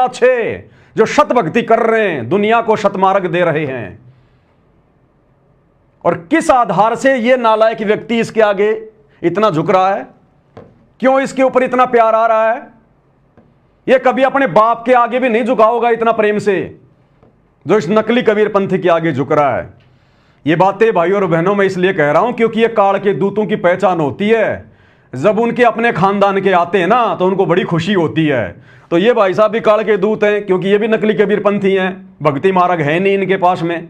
अच्छे, जो शत भक्ति कर रहे हैं, दुनिया को शतमार्ग दे रहे हैं। और किस आधार से ये नालायक व्यक्ति इसके आगे इतना झुक रहा है, क्यों इसके ऊपर इतना प्यार आ रहा है। ये कभी अपने बाप के आगे भी नहीं झुका होगा इतना प्रेम से, जो इस नकली कबीरपंथी के आगे झुक रहा है। ये बातें भाई और बहनों मैं इसलिए कह रहा हूं क्योंकि ये काल के दूतों की पहचान होती है। जब उनके अपने खानदान के आते हैं ना तो उनको बड़ी खुशी होती है। तो ये भाई साहब भी काल के दूत हैं, क्योंकि ये भी नकली कबीरपंथी हैं, भक्ति मार्ग है नहीं इनके पास में।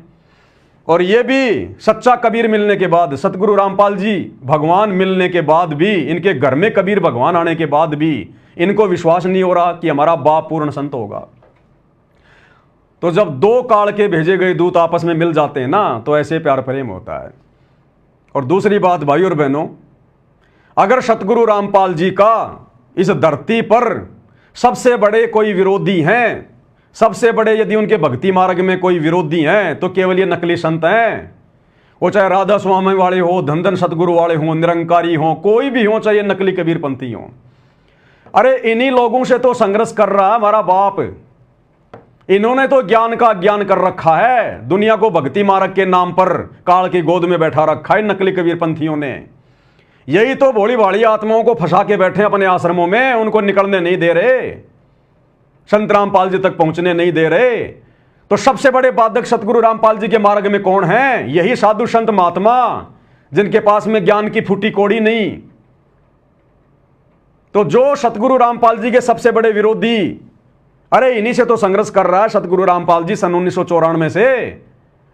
और ये भी सच्चा कबीर मिलने के बाद, सतगुरु रामपाल जी भगवान मिलने के बाद भी, इनके घर में कबीर भगवान आने के बाद भी इनको विश्वास नहीं हो रहा कि हमारा बाप पूर्ण संत होगा। तो जब दो काल के भेजे गए दूत आपस में मिल जाते हैं ना, तो ऐसे प्यार प्रेम होता है। और दूसरी बात भाई और बहनों, अगर सतगुरु रामपाल जी का इस धरती पर सबसे बड़े कोई विरोधी हैं, सबसे बड़े यदि उनके भक्ति मार्ग में कोई विरोधी हैं, तो केवल ये नकली संत हैं। वो चाहे राधा स्वामी वाले हो, धन सतगुरु वाले हो, निरंकारी हो, कोई भी हो, चाहे नकली कबीरपंथी हो। अरे इन्हीं लोगों से तो संघर्ष कर रहा है हमारा बाप। इन्होंने तो ज्ञान का अज्ञान कर रखा है, दुनिया को भक्ति मार्ग के नाम पर काल की गोद में बैठा रखा है नकली कबीरपंथियों ने। यही तो भोली भाली आत्माओं को फंसा के बैठे अपने आश्रमों में, उनको निकलने नहीं दे रहे, संत रामपाल जी तक पहुंचने नहीं दे रहे। तो सबसे बड़े बाधक सतगुरु रामपाल जी के मार्ग में कौन है? यही साधु संत महात्मा, जिनके पास में ज्ञान की फूटी कोड़ी नहीं। तो जो सतगुरु रामपाल जी के सबसे बड़े विरोधी, अरे इन्हीं से तो संघर्ष कर रहा है सतगुरु रामपाल जी सन 1994 से।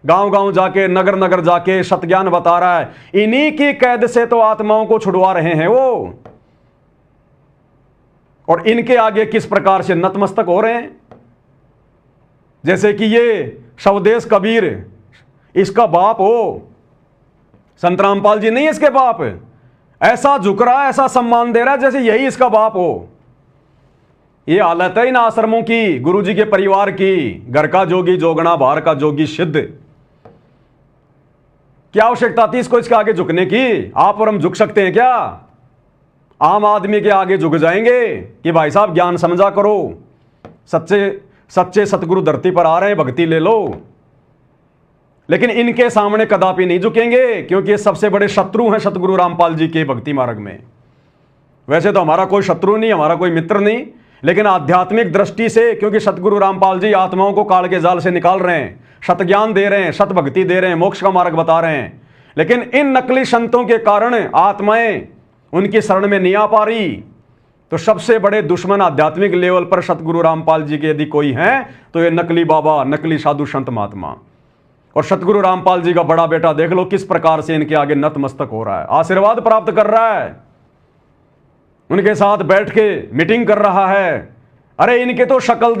गांव गांव जाके, नगर नगर जाके सतज्ञान बता रहा है। इन्हीं की कैद से तो आत्माओं को छुड़वा रहे हैं वो। और इनके आगे किस प्रकार से नतमस्तक हो रहे हैं, जैसे कि ये स्वदेश कबीर इसका बाप हो, संत रामपाल जी नहीं इसके बाप। ऐसा झुक रहा है, ऐसा सम्मान दे रहा है जैसे यही इसका बाप हो। ये हालत है इन आश्रमों की, गुरुजी के परिवार की। घर का जोगी जोगना, बाहर का जोगी सिद्ध। क्या आवश्यकता थी इसको इसके आगे झुकने की? आप और हम झुक सकते हैं क्या? आम आदमी के आगे झुक जाएंगे कि भाई साहब ज्ञान समझा करो, सच्चे सतगुरु धरती पर आ रहे हैं, भक्ति ले लो। लेकिन इनके सामने कदापि नहीं झुकेंगे, क्योंकि ये सबसे बड़े शत्रु हैं सतगुरु रामपाल जी के भक्ति मार्ग में। वैसे तो हमारा कोई शत्रु नहीं, हमारा कोई मित्र नहीं, लेकिन आध्यात्मिक दृष्टि से, क्योंकि सतगुरु रामपाल जी आत्माओं को काल के जाल से निकाल रहे हैं, सत ज्ञान दे रहे हैं, सत भक्ति दे रहे हैं, मोक्ष का मार्ग बता रहे हैं। लेकिन इन नकली संतों के कारण आत्माएं उनकी शरण में नहीं आ पा रही। तो सबसे बड़े दुश्मन आध्यात्मिक लेवल पर सतगुरु रामपाल जी के यदि कोई हैं तो ये नकली बाबा, नकली साधु संत महात्मा। और सतगुरु रामपाल जी का बड़ा बेटा देख लो किस प्रकार से इनके आगे नतमस्तक हो रहा है, आशीर्वाद प्राप्त कर रहा है, उनके साथ बैठ के मीटिंग कर रहा है। अरे इनके तो शक्ल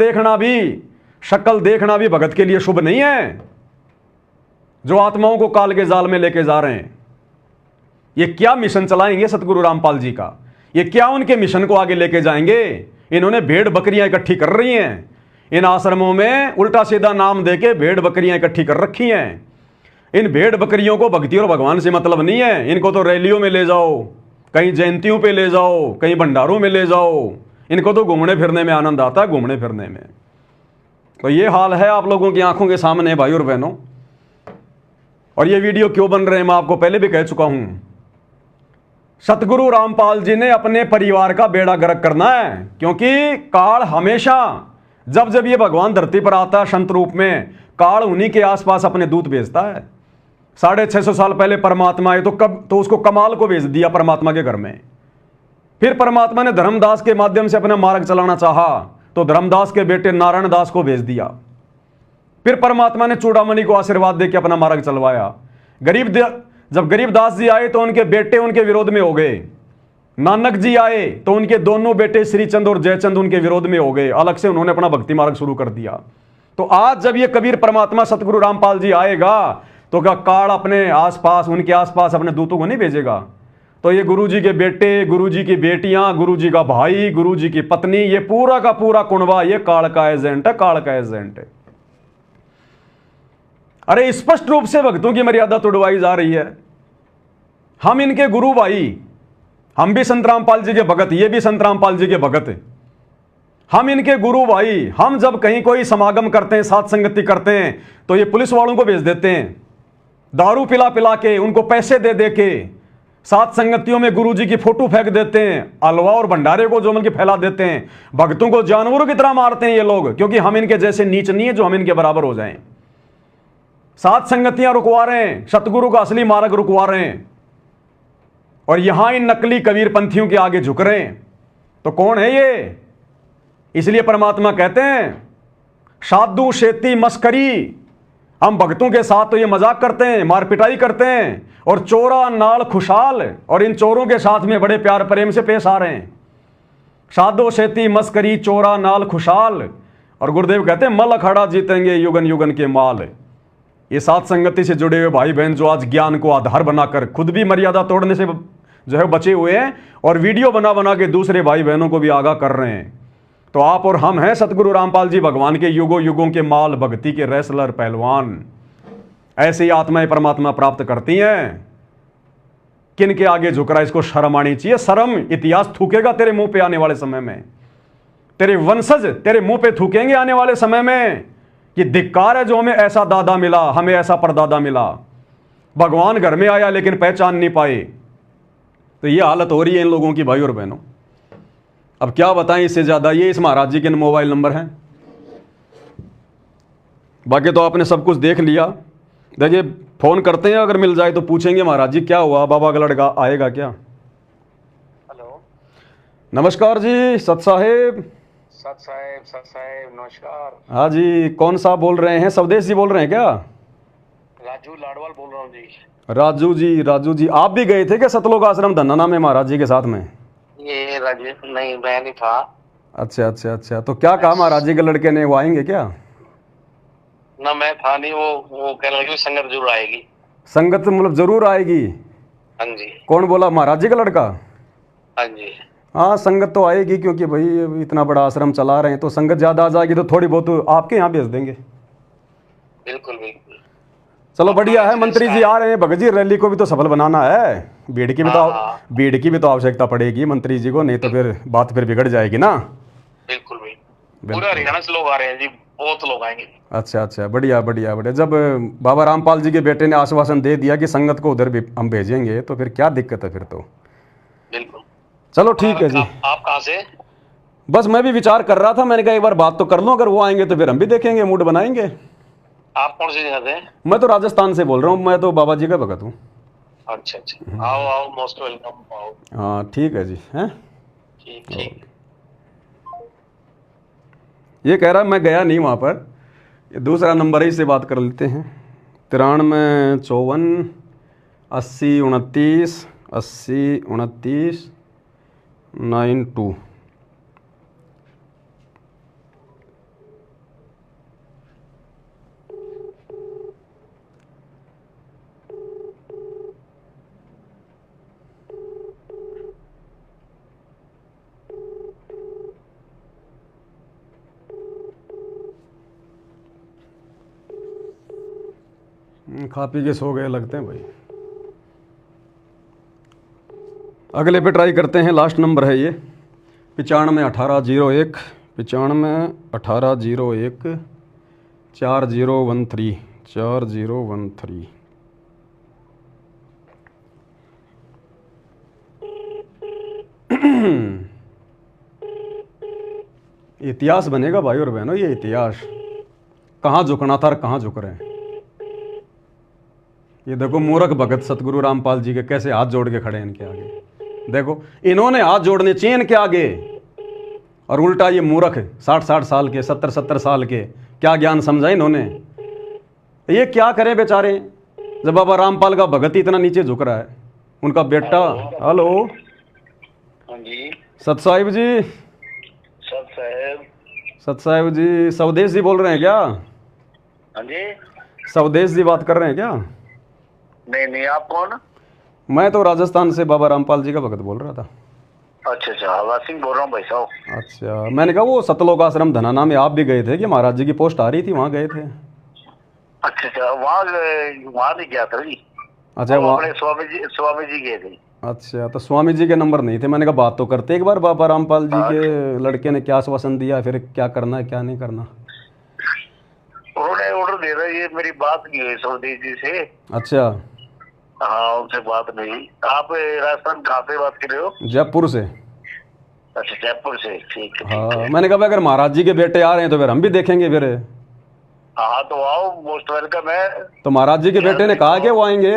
देखना भी भगत के लिए शुभ नहीं है, जो आत्माओं को काल के जाल में लेके जा रहे हैं। ये क्या मिशन चलाएंगे सतगुरु रामपाल जी का, ये क्या उनके मिशन को आगे लेके जाएंगे। इन्होंने भेड़ बकरियां इकट्ठी कर रही हैं इन आश्रमों में, उल्टा सीधा नाम देके भेड़ बकरियां इकट्ठी कर रखी हैं। इन भेड़ बकरियों को भक्ति और भगवान से मतलब नहीं है। इनको तो रैलियों में ले जाओ, कहीं जयंतियों पे ले जाओ, कहीं भंडारों में ले जाओ, इनको तो घूमने फिरने में आनंद आता है, घूमने फिरने में। तो ये हाल है आप लोगों की आंखों के सामने भाई और बहनों। और ये वीडियो क्यों बन रहे हैं मैं आपको पहले भी कह चुका हूं। सतगुरु रामपाल जी ने अपने परिवार का बेड़ा गर्क करना है, क्योंकि काल हमेशा जब जब ये भगवान धरती पर आता है संत रूप में, काल उन्हीं के आसपास अपने दूत भेजता है। 650 साल पहले परमात्मा आए तो उसको कमाल को भेज दिया परमात्मा के घर में। फिर परमात्मा ने धर्मदास के माध्यम से अपना मार्ग चलाना चाहा तो धर्मदास के बेटे नारायण दास को भेज दिया। फिर परमात्मा ने चूड़ामणि को आशीर्वाद देकर अपना मार्ग चलवाया। जब गरीबदास जी आए तो उनके बेटे उनके विरोध में हो गए। नानक जी आए तो उनके दोनों बेटे श्रीचंद और जयचंद उनके विरोध में हो गए। अलग से उन्होंने अपना भक्ति मार्ग शुरू कर दिया। तो आज जब ये कबीर परमात्मा सतगुरु रामपाल जी आएगा तो क्या काल अपने आसपास, उनके आसपास अपने दूतों को नहीं भेजेगा? तो ये गुरुजी के बेटे, गुरुजी की बेटियां, गुरुजी का भाई, गुरुजी की पत्नी, ये पूरा का पूरा कुनबा ये काल का एजेंट है, काल का एजेंट है। अरे स्पष्ट रूप से भक्तों की मर्यादा तोड़वाई जा रही है। हम इनके गुरु भाई, हम भी संत रामपाल जी के भगत, ये भी संत रामपाल जी के भगत है। हम इनके गुरु भाई। हम जब कहीं कोई समागम करते हैं, साथ संगति करते हैं, तो ये पुलिस वालों को भेज देते हैं, दारू पिला पिला के, उनको पैसे दे दे के, साथ संगतियों में गुरुजी की फोटो फेंक देते हैं, हलवा और भंडारे को जो उनके फैला देते हैं। भक्तों को जानवरों की तरह मारते हैं ये लोग, क्योंकि हम इनके जैसे नीच नहीं है जो हम इनके बराबर हो जाएं। सात संगतियां रुकवा रहे हैं, सतगुरु का असली मार्ग रुकवा रहे हैं, और यहां इन नकली कबीर पंथियों के आगे झुक रहे हैं। तो कौन है ये? इसलिए परमात्मा कहते हैं साधु शेती मस्करी। हम भक्तों के साथ तो ये मजाक करते हैं, मार पिटाई करते हैं, और चोरा नाल खुशहाल, और इन चोरों के साथ में बड़े प्यार प्रेम से पेश आ रहे हैं। साधो शेती मस्करी चोरा नाल खुशहाल। और गुरुदेव कहते हैं मल अखाड़ा जीतेंगे युगन युगन के माल। ये साथ संगति से जुड़े हुए भाई बहन जो आज ज्ञान को आधार बनाकर खुद भी मर्यादा तोड़ने से जो है बचे हुए हैं, और वीडियो बना बना के दूसरे भाई बहनों को भी आगाह कर रहे हैं। तो आप और हम हैं सतगुरु रामपाल जी भगवान के युगों युगों के माल, भक्ति के रेसलर, पहलवान। ऐसे ही आत्माएं परमात्मा प्राप्त करती हैं। किन के आगे झुक रहा है, इसको शर्म आनी चाहिए। शर्म इतिहास थूकेगा तेरे मुंह पे आने वाले समय में, तेरे वंशज तेरे मुंह पे थूकेंगे आने वाले समय में कि धिक्कार है जो हमें ऐसा दादा मिला, हमें ऐसा परदादा मिला। भगवान घर में आया लेकिन पहचान नहीं पाए। तो ये हालत हो रही है इन लोगों की भाई और बहनों। अब क्या बताएं इससे ज्यादा। ये इस महाराज जी के मोबाइल नंबर हैं, बाकी तो आपने सब कुछ देख लिया। देखिए फोन करते हैं, अगर मिल जाए तो पूछेंगे महाराज जी क्या हुआ, बाबा का लड़का आएगा क्या? हेलो, नमस्कार जी सत साहेब। सत साहेब नमस्कार। हाँ जी, कौन सा बोल रहे हैं? स्वदेश जी बोल रहे हैं क्या? राजू लाडवाल बोल रहा हूँ जी। राजू जी आप भी गए थे क्या सतलोक आश्रम धन्ना में महाराज जी के साथ में? ये राजू नहीं, मैं नहीं था। अच्छा। तो क्या कहा महाराज जी के लड़के ने, वो आएंगे क्या? ना मैं था नहीं, वो कह रहा संगत जरूर आएगी। संगत मतलब जरूर आएगी? हाँ जी। कौन बोला, महाराज जी का लड़का? हाँ जी। हाँ संगत तो आएगी, क्योंकि भाई इतना बड़ा आश्रम चला रहे हैं, तो संगत ज्यादा आ जाएगी तो थोड़ी बहुत आपके यहाँ भेज देंगे। बिल्कुल। चलो बढ़िया है। मंत्री जी आ रहे हैं, भगत जी रैली को भी तो सफल बनाना है। भीड़ की भी तो आवश्यकता पड़ेगी मंत्री जी को, नहीं तो फिर बात फिर बिगड़ जाएगी ना। बिल्कुल पूरा हरियाणा से लोग आ रहे हैं जी, बहुत लोग आएंगे। अच्छा बढ़िया। जब बाबा रामपाल जी के बेटे ने आश्वासन दे दिया कि संगत को उधर भी हम भेजेंगे, तो फिर क्या दिक्कत है फिर तो। बिल्कुल। चलो ठीक है जी। आप कहाँ से? बस मैं भी विचार कर रहा था, मैंने कहा एक बार बात तो कर लूं, अगर वो आएंगे तो फिर हम भी देखेंगे, मूड बनाएंगे। आप कौन सी जगह से? मैं तो राजस्थान से बोल रहा हूँ, मैं तो बाबा जी का भगत हूँ। अच्छा। आओ मोस्ट वेलकम। हाँ ठीक है जी। हैं ठीक। ये कह रहा है मैं गया नहीं वहाँ पर, ये दूसरा नंबर है, इससे बात कर लेते हैं। 93 54 80 29 80 29 92। खा पी के सो गए लगते हैं भाई। अगले पे ट्राई करते हैं, लास्ट नंबर है ये 95 1801 95 1801 4013 4013। इतिहास बनेगा भाई और बहनों, ये इतिहास कहाँ झुकना था और कहाँ झुक रहे हैं। ये देखो मूर्ख भगत सतगुरु रामपाल जी के कैसे हाथ जोड़ के खड़े हैं इनके आगे। देखो इन्होंने हाथ जोड़ने चाहिए इनके आगे, और उल्टा ये मूर्ख 60 साल के 70 साल के क्या ज्ञान समझा इन्होंने। ये क्या करें बेचारे, जब बाबा रामपाल का भगत इतना नीचे झुक रहा है। उनका बेटा, हेलो हाँ जी सत साहिब जी, सत साहिब जी स्वदेश जी बोल रहे हैं क्या? हाँ जी। स्वदेश जी बात कर रहे हैं क्या? नहीं, आप कौन? मैं तो राजस्थान से बाबा रामपाल जी का भगत बोल रहा था। अच्छा, हवा सिंह बोल रहा हूँ भाई साहब। अच्छा, मैंने कहा वो सतलोक आश्रम धनाना में आप भी गए थे कि महाराज जी की पोस्ट आ रही थी, वहाँ गए थे? अच्छा, वहाँ नहीं गया था जी। अच्छा, वहाँ स्वामी जी गए थे। अच्छा, तो स्वामी जी के नंबर नहीं थे। मैंने कहा बात तो करते एक बार, बाबा रामपाल जी के लड़के ने क्या आश्वासन दिया, फिर क्या करना है क्या नहीं करना। उन्होंने ऑर्डर दे रहा, ये मेरी बात नहीं हुई स्वदेश जी से। अच्छा, हाँ उनसे बात नहीं। आप राजस्थान कहाँ से बात कर रहे हो? जयपुर से। अच्छा, जयपुर से, ठीक है। हाँ, मैंने कहा अगर महाराज जी के बेटे आ रहे हैं तो फिर हम भी देखेंगे फिर। हाँ तो आओ, मोस्ट वेलकम है। तो महाराज जी के बेटे ने कहा कि वो आएंगे?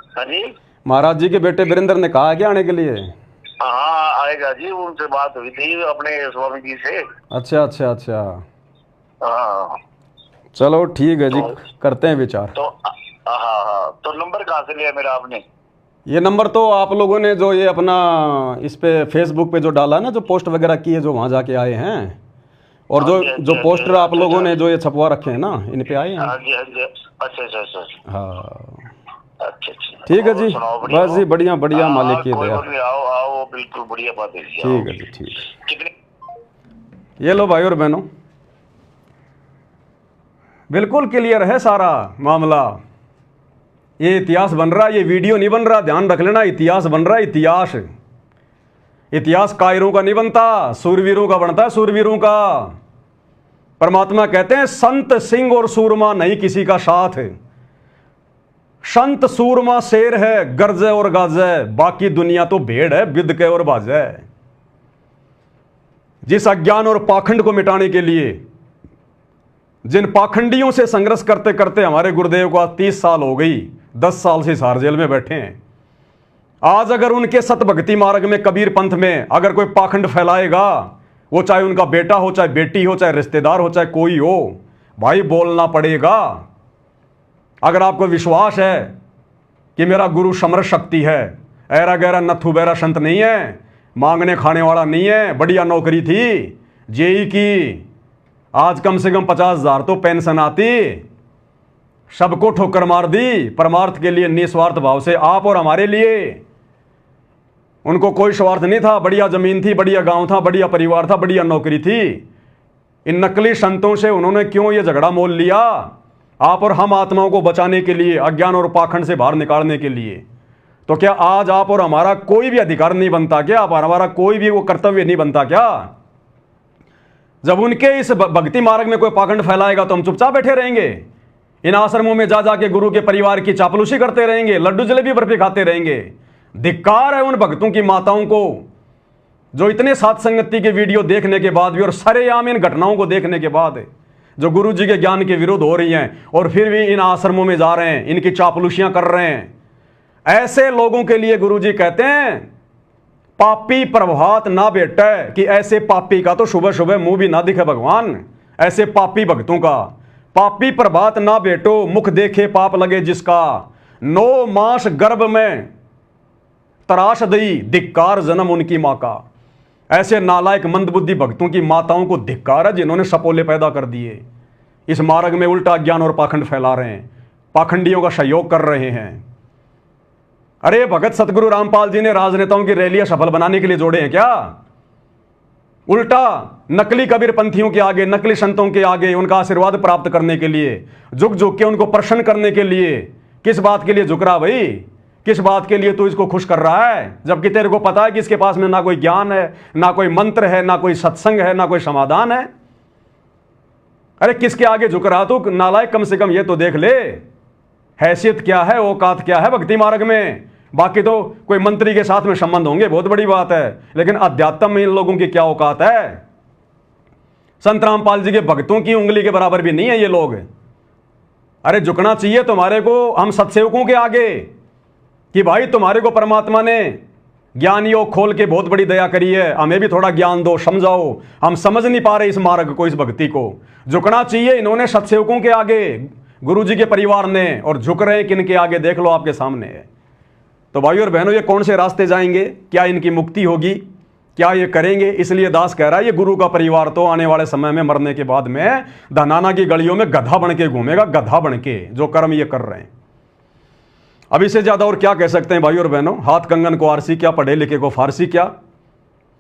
हाँ जी, महाराज जी के बेटे वीरेंद्र ने कहा कि आने के लिए? हाँ आएगा जी, उनसे बात हुई थी अपने स्वामी जी से। अच्छा अच्छा अच्छा, हाँ चलो ठीक है जी, करते हैं विचार। तो हाँ, तो नंबर कहाँ से लिया मेरा आपने? ये नंबर तो आप लोगों ने जो ये अपना इस पे फेसबुक पे जो डाला ना, जो पोस्ट वगैरह की है, जो वहाँ जाके आए हैं, और जो पोस्टर आप लोगों ने जो ये छपवा रखे हैं ना, इन पे आए हैं। हाँ जी, अच्छा। हाँ अच्छा, ठीक है जी, बस जी बढ़िया बढ़िया, मालिक की दया। आओ, बिल्कुल बढ़िया बात है। ठीक है जी, ठीक है। कितने? ये लो भाई और बहनों, बिल्कुल क्लियर है सारा मामला। ये इतिहास बन रहा है, ये वीडियो नहीं बन रहा, ध्यान रख लेना। इतिहास बन रहा है, इतिहास। इतिहास कायरों का नहीं बनता, सूरवीरों का बनता है, सूरवीरों का। परमात्मा कहते हैं संत सिंह और सूरमा नहीं किसी का साथ। संत सूरमा शेर है, गरजे और गाजे, बाकी दुनिया तो भेड़ है, बिद के और बाजे। जिस अज्ञान और पाखंड को मिटाने के लिए, जिन पाखंडियों से संघर्ष करते करते हमारे गुरुदेव को आज 30 साल हो गई, 10 साल से हिसार जेल में बैठे हैं। आज अगर उनके सतभक्ति मार्ग में, कबीर पंथ में अगर कोई पाखंड फैलाएगा, वो चाहे उनका बेटा हो, चाहे बेटी हो, चाहे रिश्तेदार हो, चाहे कोई हो, भाई बोलना पड़ेगा। अगर आपको विश्वास है कि मेरा गुरु समर्थ शक्ति है, ऐरा गैरा नथु बैरा संत नहीं है, मांगने खाने वाला नहीं है, बढ़िया नौकरी थी जेई की, आज कम से कम 50,000 तो पेंशन आती, सबको ठोकर मार दी परमार्थ के लिए निस्वार्थ भाव से, आप और हमारे लिए। उनको कोई स्वार्थ नहीं था, बढ़िया जमीन थी, बढ़िया गांव था, बढ़िया परिवार था, बढ़िया नौकरी थी। इन नकली संतों से उन्होंने क्यों ये झगड़ा मोल लिया? आप और हम आत्माओं को बचाने के लिए, अज्ञान और पाखंड से बाहर निकालने के लिए। तो क्या आज आप और हमारा कोई भी अधिकार नहीं बनता क्या? आप हमारा कोई भी वो कर्तव्य नहीं बनता क्या? जब उनके इस भक्ति मार्ग में कोई पाखंड फैलाएगा तो हम चुपचाप बैठे रहेंगे? इन आश्रमों में जा जाके गुरु के परिवार की चापलूसी करते रहेंगे, लड्डू जलेबी बर्फी खाते रहेंगे? धिक्कार है उन भक्तों की माताओं को जो इतने साथ संगति के वीडियो देखने के बाद भी और सरेआम इन घटनाओं को देखने के बाद जो गुरु जी के ज्ञान के विरुद्ध हो रही हैं, और फिर भी इन आश्रमों में जा रहे हैं, इनकी चापलूसियां कर रहे हैं। ऐसे लोगों के लिए गुरु जी कहते हैं पापी प्रभात ना बेटे, कि ऐसे पापी का तो सुबह सुबह मुंह भी ना दिखे भगवान, ऐसे पापी भक्तों का। पापी प्रभात ना बेटो, मुख देखे पाप लगे जिसका, 9 मास गर्भ में तराश दई, धिक्कार जन्म उनकी मां का। ऐसे नालायक मंदबुद्धि भक्तों की माताओं को धिक्कार है जिन्होंने सपोले पैदा कर दिए, इस मार्ग में उल्टा ज्ञान और पाखंड फैला रहे हैं, पाखंडियों का सहयोग कर रहे हैं। अरे भगत सतगुरु रामपाल जी ने राजनेताओं की रैलियां सफल बनाने के लिए जोड़े हैं क्या? उल्टा नकली कबीर पंथियों के आगे, नकली संतों के आगे उनका आशीर्वाद प्राप्त करने के लिए, झुक झुक के उनको प्रसन्न करने के लिए। किस बात के लिए झुक रहा भाई? किस बात के लिए तू इसको खुश कर रहा है, जबकि तेरे को पता है कि इसके पास में ना कोई ज्ञान है, ना कोई मंत्र है, ना कोई सत्संग है, ना कोई समाधान है। अरे किसके आगे झुक रहा तू नालायक? कम से कम ये तो देख ले, हैसियत क्या है, औकात क्या है भक्ति मार्ग में। बाकी तो कोई मंत्री के साथ में संबंध होंगे, बहुत बड़ी बात है, लेकिन अध्यात्म में इन लोगों की क्या औकात है? संत रामपाल जी के भक्तों की उंगली के बराबर भी नहीं है ये लोग। अरे झुकना चाहिए तुम्हारे को हम सत्सेवकों के आगे, कि भाई तुम्हारे को परमात्मा ने ज्ञान योग खोल के बहुत बड़ी दया करी है, हमें भी थोड़ा ज्ञान दो, समझाओ, हम समझ नहीं पा रहे इस मार्ग को, इस भक्ति को। झुकना चाहिए इन्होंने सत्सेवकों के आगे, गुरु जी के परिवार ने, और झुक रहे किन के आगे देख लो आपके सामने है। तो भाइयों और बहनों, ये कौन से रास्ते जाएंगे? क्या इनकी मुक्ति होगी? क्या ये करेंगे? इसलिए दास कह रहा है ये गुरु का परिवार तो आने वाले समय में मरने के बाद में धनाना की गलियों में गधा बन के घूमेगा, गधा बन के, जो कर्म ये कर रहे हैं। अब इससे ज्यादा और क्या कह सकते हैं भाइयों और बहनों? हाथ कंगन को आरसी क्या, पढ़े लिखे को फारसी क्या।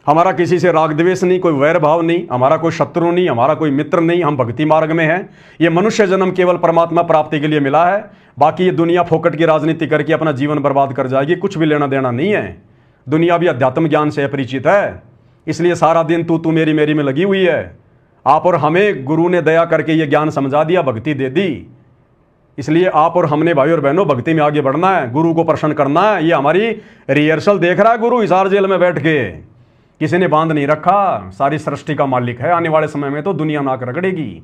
हमारा किसी से राग द्वेष नहीं, कोई वैर भाव नहीं, हमारा कोई शत्रु नहीं, हमारा कोई मित्र नहीं, हम भक्ति मार्ग में हैं। ये मनुष्य जन्म केवल परमात्मा प्राप्ति के लिए मिला है, बाकी ये दुनिया फोकट की राजनीति करके अपना जीवन बर्बाद कर जाएगी, कुछ भी लेना देना नहीं है। दुनिया भी अध्यात्म ज्ञान से अपरिचित है, इसलिए सारा दिन तू मेरी मेरी में लगी हुई है। आप और हमें गुरु ने दया करके ये ज्ञान समझा दिया, भक्ति दे दी, इसलिए आप और हमने भाई और बहनों भक्ति में आगे बढ़ना है, गुरु को प्रसन्न करना है। ये हमारी रिहर्सल देख रहा है गुरु हिसार जेल में बैठ के, किसी ने बांध नहीं रखा, सारी सृष्टि का मालिक है। आने वाले समय में तो दुनिया नाक रगड़ेगी।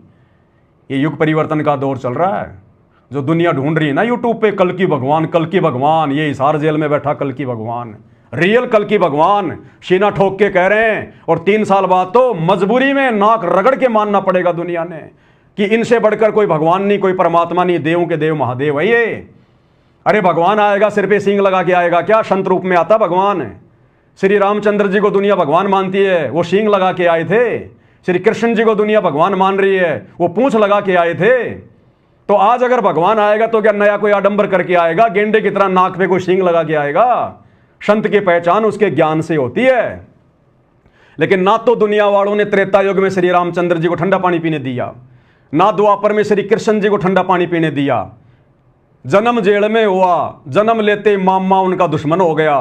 ये युग परिवर्तन का दौर चल रहा है, जो दुनिया ढूंढ रही है ना यूट्यूब पे, कल की भगवान, कल की भगवान, ये हिसार जेल में बैठा कल की भगवान, रियल कल की भगवान, सीना ठोक के कह रहे हैं। और 3 साल बाद तो मजबूरी में नाक रगड़ के मानना पड़ेगा दुनिया ने कि इनसे बढ़कर कोई भगवान नहीं, कोई परमात्मा नहीं, देवों के देव महादेव है ये। अरे भगवान आएगा सिर पे सींग लगा के आएगा क्या? संत रूप में आता भगवान। श्री रामचंद्र जी को दुनिया भगवान मानती है, वो सींग लगा के आए थे। श्री कृष्ण जी को दुनिया भगवान मान रही है, वो पूंछ लगा के आए थे। तो आज अगर भगवान आएगा तो क्या नया कोई आडंबर करके आएगा? गेंडे की तरह नाक पे कोई सींग लगा के आएगा? संत की पहचान उसके ज्ञान से होती है। लेकिन ना तो दुनिया वालों ने त्रेता युग में श्री रामचंद्र जी को ठंडा पानी पीने दिया, ना द्वापर में श्री कृष्ण जी को ठंडा पानी पीने दिया। जन्म जेल में हुआ, जन्म लेते मामा उनका दुश्मन हो गया।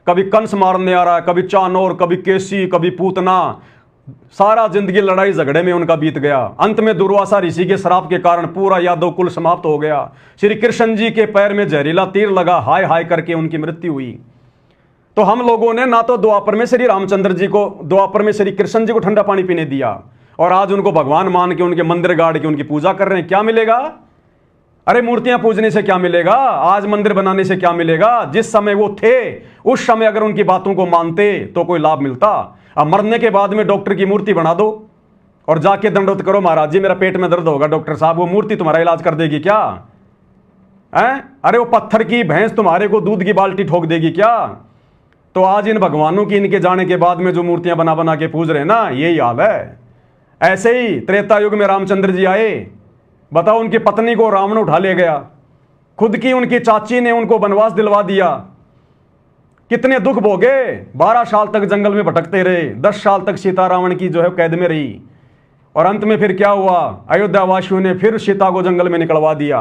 कभी कंस मारने आ रहा है, कभी चानोर, कभी केसी, कभी पूतना, सारा जिंदगी लड़ाई झगड़े में उनका बीत गया। अंत में दुर्वासा ऋषि के श्राप के कारण पूरा यादव कुल समाप्त हो गया। श्री कृष्ण जी के पैर में जहरीला तीर लगा, हाय हाय करके उनकी मृत्यु हुई। तो हम लोगों ने ना तो द्वापर में श्री रामचंद्र जी को, द्वापर में श्री कृष्ण जी को ठंडा पानी पीने दिया, और आज उनको भगवान मान के उनके मंदिर गाड़ के उनकी पूजा कर रहे हैं। क्या मिलेगा? अरे मूर्तियां पूजने से क्या मिलेगा? आज मंदिर बनाने से क्या मिलेगा? जिस समय वो थे उस समय अगर उनकी बातों को मानते तो कोई लाभ मिलता। अब मरने के बाद में डॉक्टर की मूर्ति बना दो और जाके दंडोत करो, महाराज जी मेरा पेट में दर्द होगा, डॉक्टर साहब वो मूर्ति तुम्हारा इलाज कर देगी क्या? है? अरे वो पत्थर की भैंस तुम्हारे को दूध की बाल्टी ठोक देगी क्या? तो आज इन भगवानों की इनके जाने के बाद में जो मूर्तियां बना बना के पूज रहे हैं ना, यही हाल है। ऐसे ही त्रेता युग में रामचंद्र जी आए, बताओ उनकी पत्नी को रावण उठा ले गया, खुद की उनकी चाची ने उनको वनवास दिलवा दिया। कितने दुख भोगे, 12 साल तक जंगल में भटकते रहे, 10 साल तक सीता रावण की जो है कैद में रही। और अंत में फिर क्या हुआ? अयोध्या वासियों ने फिर सीता को जंगल में निकलवा दिया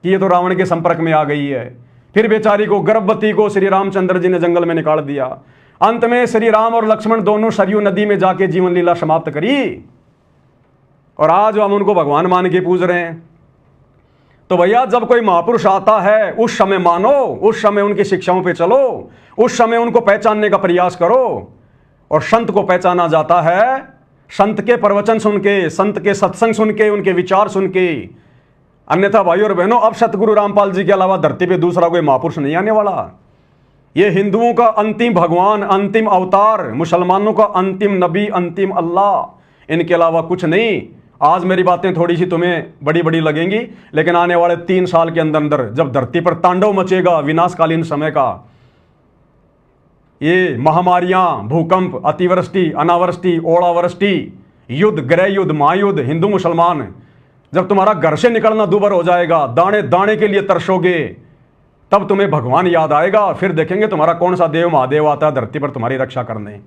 कि ये तो रावण के संपर्क में आ गई है। फिर बेचारी को, गर्भवती को श्री रामचंद्र जी ने जंगल में निकाल दिया। अंत में श्री राम और लक्ष्मण दोनों सरयू नदी में जाके जीवन लीला समाप्त करी, और आज हम उनको भगवान मान के पूज रहे हैं। तो भैया जब कोई महापुरुष आता है उस समय मानो, उस समय उनकी शिक्षाओं पे चलो, उस समय उनको पहचानने का प्रयास करो। और संत को पहचाना जाता है संत के प्रवचन सुन के, संत के सत्संग सुन के, उनके विचार सुन के। अन्यथा भाइयों और बहनों, अब सतगुरु रामपाल जी के अलावा धरती पे दूसरा कोई महापुरुष नहीं आने वाला। ये हिंदुओं का अंतिम भगवान, अंतिम अवतार, मुसलमानों का अंतिम नबी, अंतिम अल्लाह, इनके अलावा कुछ नहीं। आज मेरी बातें थोड़ी सी तुम्हें बड़ी बड़ी लगेंगी, लेकिन आने वाले 3 साल के अंदर अंदर जब धरती पर तांडव मचेगा विनाशकालीन समय का, ये महामारियां, भूकंप, अतिवृष्टि, अनावृष्टि, ओलावृष्टि, युद्ध, गृह युद्ध, महायुद्ध, हिंदू मुसलमान, जब तुम्हारा घर से निकलना दूभर हो जाएगा, दाने दाने के लिए तरसोगे, तब तुम्हें भगवान याद आएगा। फिर देखेंगे तुम्हारा कौन सा देव महादेव आता है धरती पर तुम्हारी रक्षा करने।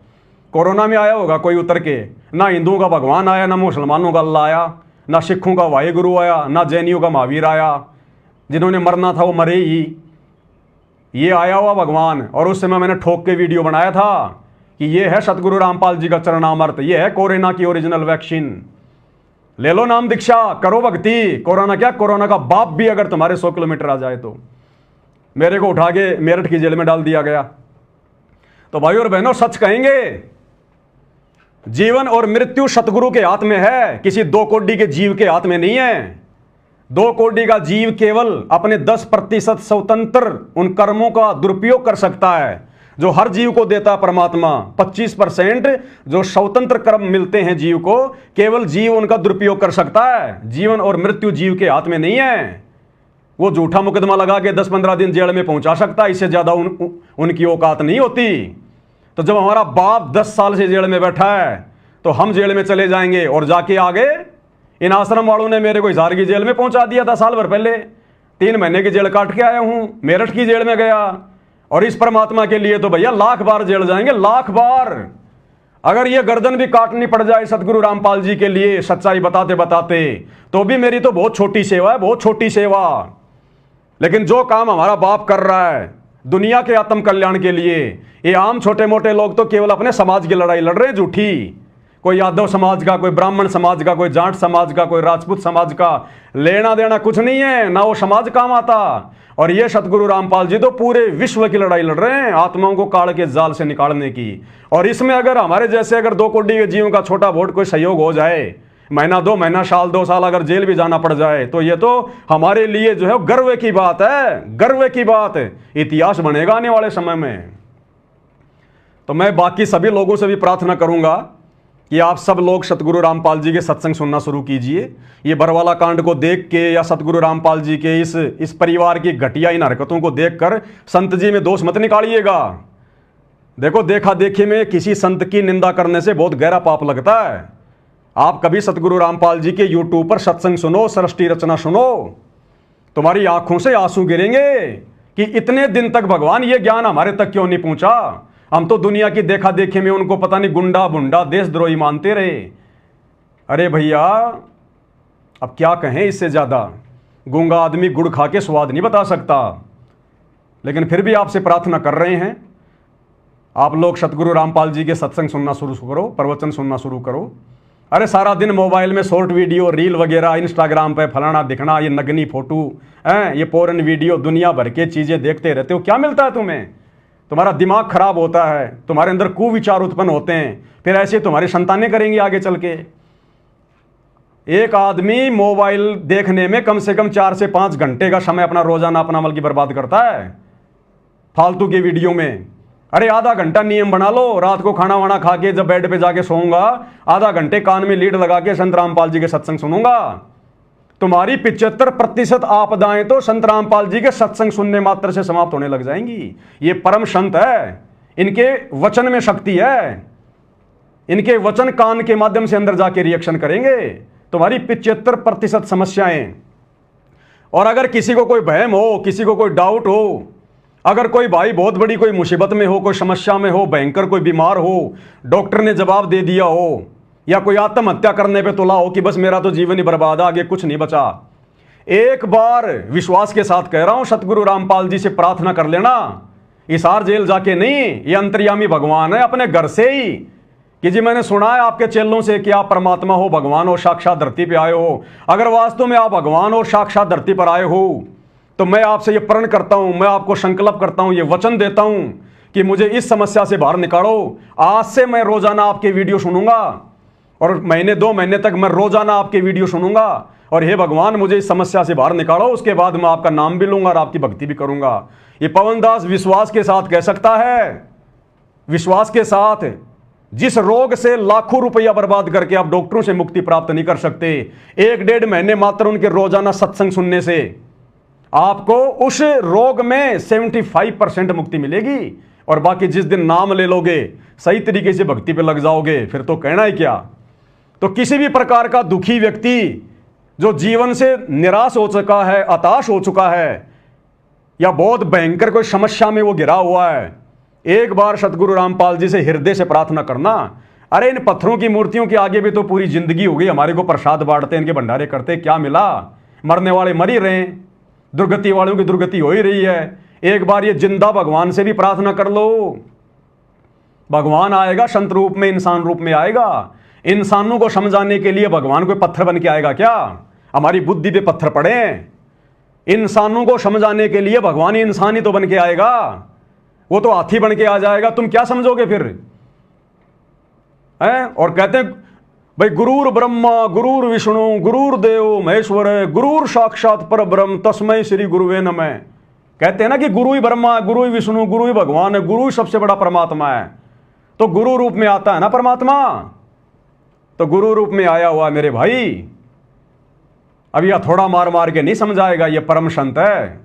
कोरोना में आया होगा कोई उतर के, ना हिंदुओं का भगवान आया, ना मुसलमानों का अल्लाह आया, ना सिखों का वाहिगुरु आया, ना जैनियों का महावीर आया, जिन्होंने मरना था वो मरे ही। ये आया हुआ भगवान। और उस समय मैंने ठोक के वीडियो बनाया था कि ये है सतगुरु रामपाल जी का चरणामृत, ये है कोरोना की ओरिजिनल वैक्सीन। ले लो नाम दीक्षा, करो भक्ति। कोरोना क्या, कोरोना का बाप भी अगर तुम्हारे 100 किलोमीटर आ जाए तो। मेरे को उठा के मेरठ की जेल में डाल दिया गया। तो भाई और बहनों, सच कहेंगे, जीवन और मृत्यु सतगुरु के हाथ में है, किसी 2 कोड़ी के जीव के हाथ में नहीं है। 2 कोड़ी का जीव केवल अपने 10% स्वतंत्र उन कर्मों का दुरुपयोग कर सकता है जो हर जीव को देता परमात्मा। 25% जो स्वतंत्र कर्म मिलते हैं जीव को, केवल जीव उनका दुरुपयोग कर सकता है। जीवन और मृत्यु जीव के हाथ में नहीं है। वो झूठा मुकदमा लगा के 10-15 दिन जेल में पहुंचा सकता है, इससे ज्यादा उनकी औकात नहीं होती। तो जब हमारा बाप 10 साल से जेल में बैठा है तो हम जेल में चले जाएंगे। और जाके आगे इन आश्रम वालों ने मेरे को हिसार की जेल में पहुंचा दिया था साल भर पहले। 3 महीने की जेल काट के आया हूं, मेरठ की जेल में गया। और इस परमात्मा के लिए तो भैया लाख बार जेल जाएंगे, लाख बार। अगर ये गर्दन भी काटनी पड़ जाए सतगुरु रामपाल जी के लिए सच्चाई बताते बताते, तो भी मेरी तो बहुत छोटी सेवा है, बहुत छोटी सेवा। लेकिन जो काम हमारा बाप कर रहा है दुनिया के आत्म कल्याण के लिए, ये आम छोटे मोटे लोग तो केवल अपने समाज की लड़ाई लड़ रहे हैं झूठी। कोई यादव समाज का, कोई ब्राह्मण समाज का, कोई जाट समाज का, कोई राजपूत समाज का लेना देना कुछ नहीं है, ना वो समाज काम आता। और ये सतगुरु रामपाल जी तो पूरे विश्व की लड़ाई लड़ रहे हैं आत्माओं को काल के जाल से निकालने की। और इसमें अगर हमारे जैसे अगर 2 कोड़ी के जीवों का छोटा बहुत कोई सहयोग हो जाए, महीना 2 महीना, साल 2 साल अगर जेल भी जाना पड़ जाए, तो ये तो हमारे लिए जो है गर्व की बात है, गर्व की बात है। इतिहास बनेगा आने वाले समय में। तो मैं बाकी सभी लोगों से भी प्रार्थना करूंगा कि आप सब लोग सतगुरु रामपाल जी के सत्संग सुनना शुरू कीजिए। ये बरवाला कांड को देख के या सतगुरु रामपाल जी के इस परिवार की घटिया इन हरकतों को देखकर संत जी में दोष मत निकालिएगा। देखो, देखा देखी में किसी संत की निंदा करने से बहुत गहरा पाप लगता है। आप कभी सतगुरु रामपाल जी के यूट्यूब पर सत्संग सुनो, सृष्टि रचना सुनो, तुम्हारी आंखों से आंसू गिरेंगे कि इतने दिन तक भगवान ये ज्ञान हमारे तक क्यों नहीं पहुंचा। हम तो दुनिया की देखा देखी में उनको पता नहीं गुंडा बुंडा देशद्रोही मानते रहे। अरे भैया, अब क्या कहें इससे ज्यादा। गूंगा आदमी गुड़ खा के स्वाद नहीं बता सकता। लेकिन फिर भी आपसे प्रार्थना कर रहे हैं, आप लोग सतगुरु रामपाल जी के सत्संग सुनना शुरू करो, प्रवचन सुनना शुरू करो। अरे सारा दिन मोबाइल में शॉर्ट वीडियो, रील वगैरह, इंस्टाग्राम पे फलाना दिखना, ये नगनी फोटो, ये पोर्न वीडियो, दुनिया भर के चीजें देखते रहते हो। क्या मिलता है तुम्हें? तुम्हारा दिमाग खराब होता है, तुम्हारे अंदर कुविचार उत्पन्न होते हैं, फिर ऐसे तुम्हारी संतानें करेंगी आगे चल के। एक आदमी मोबाइल देखने में कम से कम 4 से 5 घंटे का समय अपना रोजाना अपना बल्कि बर्बाद करता है फालतू की वीडियो में। अरे आधा घंटा नियम बना लो, रात को खाना वाना खा के जब बेड पे जाके सोऊंगा, आधा घंटे कान में लीड लगा के संत रामपाल जी के सत्संग सुनूंगा। तुम्हारी 75% आपदाएं तो संत रामपाल जी के सत्संग सुनने मात्र से समाप्त होने लग जाएंगी। ये परम संत है, इनके वचन में शक्ति है, इनके वचन कान के माध्यम से अंदर जाके रिएक्शन करेंगे तुम्हारी 75% समस्याएं। और अगर किसी को कोई भयम हो, किसी को कोई डाउट हो, अगर कोई भाई बहुत बड़ी कोई मुसीबत में हो, कोई समस्या में हो, भयंकर कोई बीमार हो, डॉक्टर ने जवाब दे दिया हो, या कोई आत्महत्या करने पे तुला हो कि बस मेरा तो जीवन ही बर्बाद, आगे कुछ नहीं बचा, एक बार विश्वास के साथ कह रहा हूं, सतगुरु रामपाल जी से प्रार्थना कर लेना। हिसार जेल जाके नहीं, ये अंतर्यामी भगवान है अपने घर से ही कि जी मैंने सुना है आपके चेलों से कि आप परमात्मा हो, भगवान हो, साक्षात धरती पे आए हो। अगर वास्तव में आप भगवान और साक्षात धरती पर आए हो तो मैं आपसे ये प्रण करता हूं, मैं आपको संकल्प करता हूं, ये वचन देता हूं कि मुझे इस समस्या से बाहर निकालो। आज से मैं रोजाना आपके वीडियो सुनूंगा और महीने 2 महीने तक मैं रोजाना आपके वीडियो सुनूंगा और हे भगवान मुझे इस समस्या से बाहर निकालो, उसके बाद मैं आपका नाम भी लूंगा और आपकी भक्ति भी करूंगा। ये पवनदास विश्वास के साथ कह सकता है, विश्वास के साथ। जिस रोग से लाखों रुपया बर्बाद करके आप डॉक्टरों से मुक्ति प्राप्त नहीं कर सकते, 1-1.5 महीने मात्र उनके रोजाना सत्संग सुनने से आपको उस रोग में 75% मुक्ति मिलेगी। और बाकी जिस दिन नाम ले लोगे, सही तरीके से भक्ति पे लग जाओगे, फिर तो कहना ही क्या। तो किसी भी प्रकार का दुखी व्यक्ति जो जीवन से निराश हो चुका है, हताश हो चुका है, या बहुत भयंकर कोई समस्या में वो गिरा हुआ है, एक बार सतगुरु रामपाल जी से हृदय से प्रार्थना करना। अरे इन पत्थरों की मूर्तियों के आगे भी तो पूरी जिंदगी हो गई, हमारे को प्रसाद बांटते, इनके भंडारे करते, क्या मिला? मरने वाले मर ही रहे, दुर्गति वालों की दुर्गति हो ही रही है। एक बार ये जिंदा भगवान से भी प्रार्थना कर लो, भगवान आएगा, संत रूप में, इंसान रूप में आएगा। इंसानों को समझाने के लिए भगवान कोई पत्थर बन के आएगा क्या? हमारी बुद्धि पे पत्थर पड़े। इंसानों को समझाने के लिए भगवान इंसान ही तो बन के आएगा, वो तो हाथी बन के आ जाएगा, तुम क्या समझोगे फिर? हैं? और कहते हैं भाई गुरुर ब्रह्मा गुरुर विष्णु गुरुर्देव महेश्वर, गुरुर साक्षात पर ब्रह्म तस्मै श्री गुरुवे नमः। कहते हैं ना कि गुरु ही ब्रह्मा है, गुरु ही विष्णु, गुरु ही भगवान है, गुरु ही सबसे बड़ा परमात्मा है। तो गुरु रूप में आता है ना परमात्मा, तो गुरु रूप में आया हुआ मेरे भाई। अब यह थोड़ा मार मार के नहीं समझाएगा, ये परम संत है,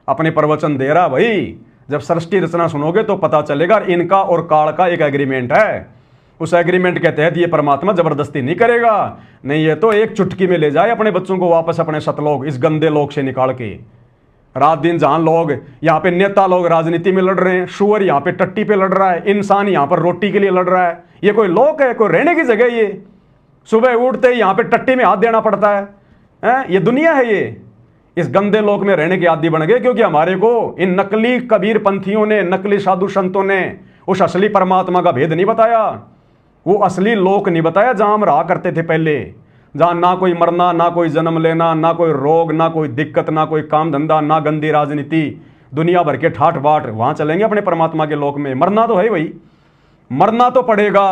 अपने प्रवचन दे रहा भाई। जब सृष्टि रचना सुनोगे तो पता चलेगा, इनका और काल का एक एग्रीमेंट है। उस एग्रीमेंट के तहत ये परमात्मा जबरदस्ती नहीं करेगा, नहीं ये तो एक चुटकी में ले जाए अपने बच्चों को वापस अपने सतलोक, इस गंदे लोक से निकाल के। रात दिन जहां लोग यहाँ पे नेता लोग राजनीति में लड़ रहे हैं, शुअर यहाँ पे टट्टी पे लड़ रहा है, इंसान यहाँ पर रोटी के लिए लड़ रहा है, ये कोई लोक है? कोई रहने की जगह? ये सुबह उठते ही यहाँ पे टट्टी में हाथ देना पड़ता है? ये दुनिया है? ये इस गंदे लोक में रहने के आदी बन गए, क्योंकि हमारे को इन नकली कबीर पंथियों ने, नकली साधु संतों ने उस असली परमात्मा का भेद नहीं बताया, वो असली लोक नहीं बताया जहां हम रहा करते थे पहले, जहां ना कोई मरना, ना कोई जन्म लेना, ना कोई रोग, ना कोई दिक्कत, ना कोई काम धंधा, ना गंदी राजनीति, दुनिया भर के ठाठ बाट। वहां चलेंगे अपने परमात्मा के लोक में। मरना तो है भाई, मरना तो पड़ेगा।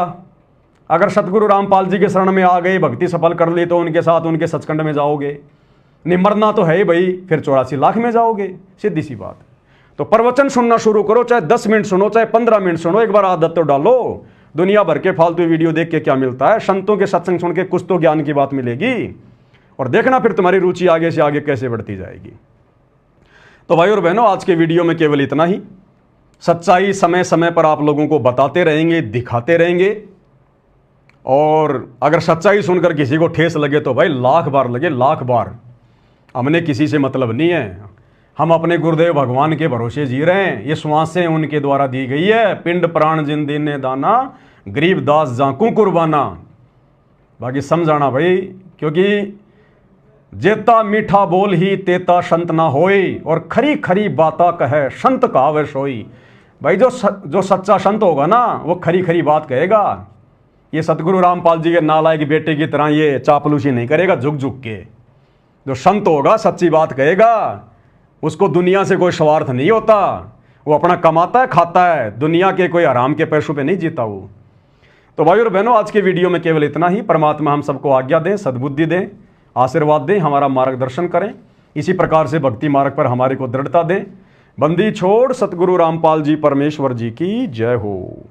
अगर सतगुरु रामपाल जी के शरण में आ गए, भक्ति सफल कर ली, तो उनके साथ उनके सचखंड में जाओगे। नहीं मरना तो है ही भाई, फिर 84 लाख में जाओगे, सीधी सी बात। तो प्रवचन सुनना शुरू करो, चाहे 10 मिनट सुनो, चाहे 15 मिनट सुनो, एक बार आदत तो डालो। दुनिया भर के फालतू वीडियो देख के क्या मिलता है? संतों के सत्संग सुन के कुछ तो ज्ञान की बात मिलेगी, और देखना फिर तुम्हारी रुचि आगे से आगे कैसे बढ़ती जाएगी। तो भाई और बहनों, आज के वीडियो में केवल इतना ही। सच्चाई समय समय पर आप लोगों को बताते रहेंगे, दिखाते रहेंगे, और अगर सच्चाई सुनकर किसी को ठेस लगे तो भाई लाख बार लगे, लाख बार। हमने किसी से मतलब नहीं है, हम अपने गुरुदेव भगवान के भरोसे जी रहे हैं। ये श्वासें उनके द्वारा दी गई है, पिंड प्राण जिन दीने दाना, गरीब दास जाकू कुर्बाना। बाकी समझाना भाई, क्योंकि जेता मीठा बोल ही तेता संत ना होई, और खरी खरी बाता कहे संत कहावे सोई। भाई जो सच्चा संत होगा ना, वो खरी खरी बात कहेगा। ये सतगुरु रामपाल जी के नालायक बेटे की तरह ये चापलूसी नहीं करेगा झुक झुक के। जो संत होगा सच्ची बात कहेगा, उसको दुनिया से कोई स्वार्थ नहीं होता, वो अपना कमाता है, खाता है, दुनिया के कोई आराम के पैसों पे नहीं जीता वो। तो भाई और बहनों, आज के वीडियो में केवल इतना ही। परमात्मा हम सबको आज्ञा दें, सद्बुद्धि दें, आशीर्वाद दें, हमारा मार्गदर्शन करें, इसी प्रकार से भक्ति मार्ग पर हमारे को दृढ़ता दें। बंदी छोड़ सतगुरु रामपाल जी परमेश्वर जी की जय हो।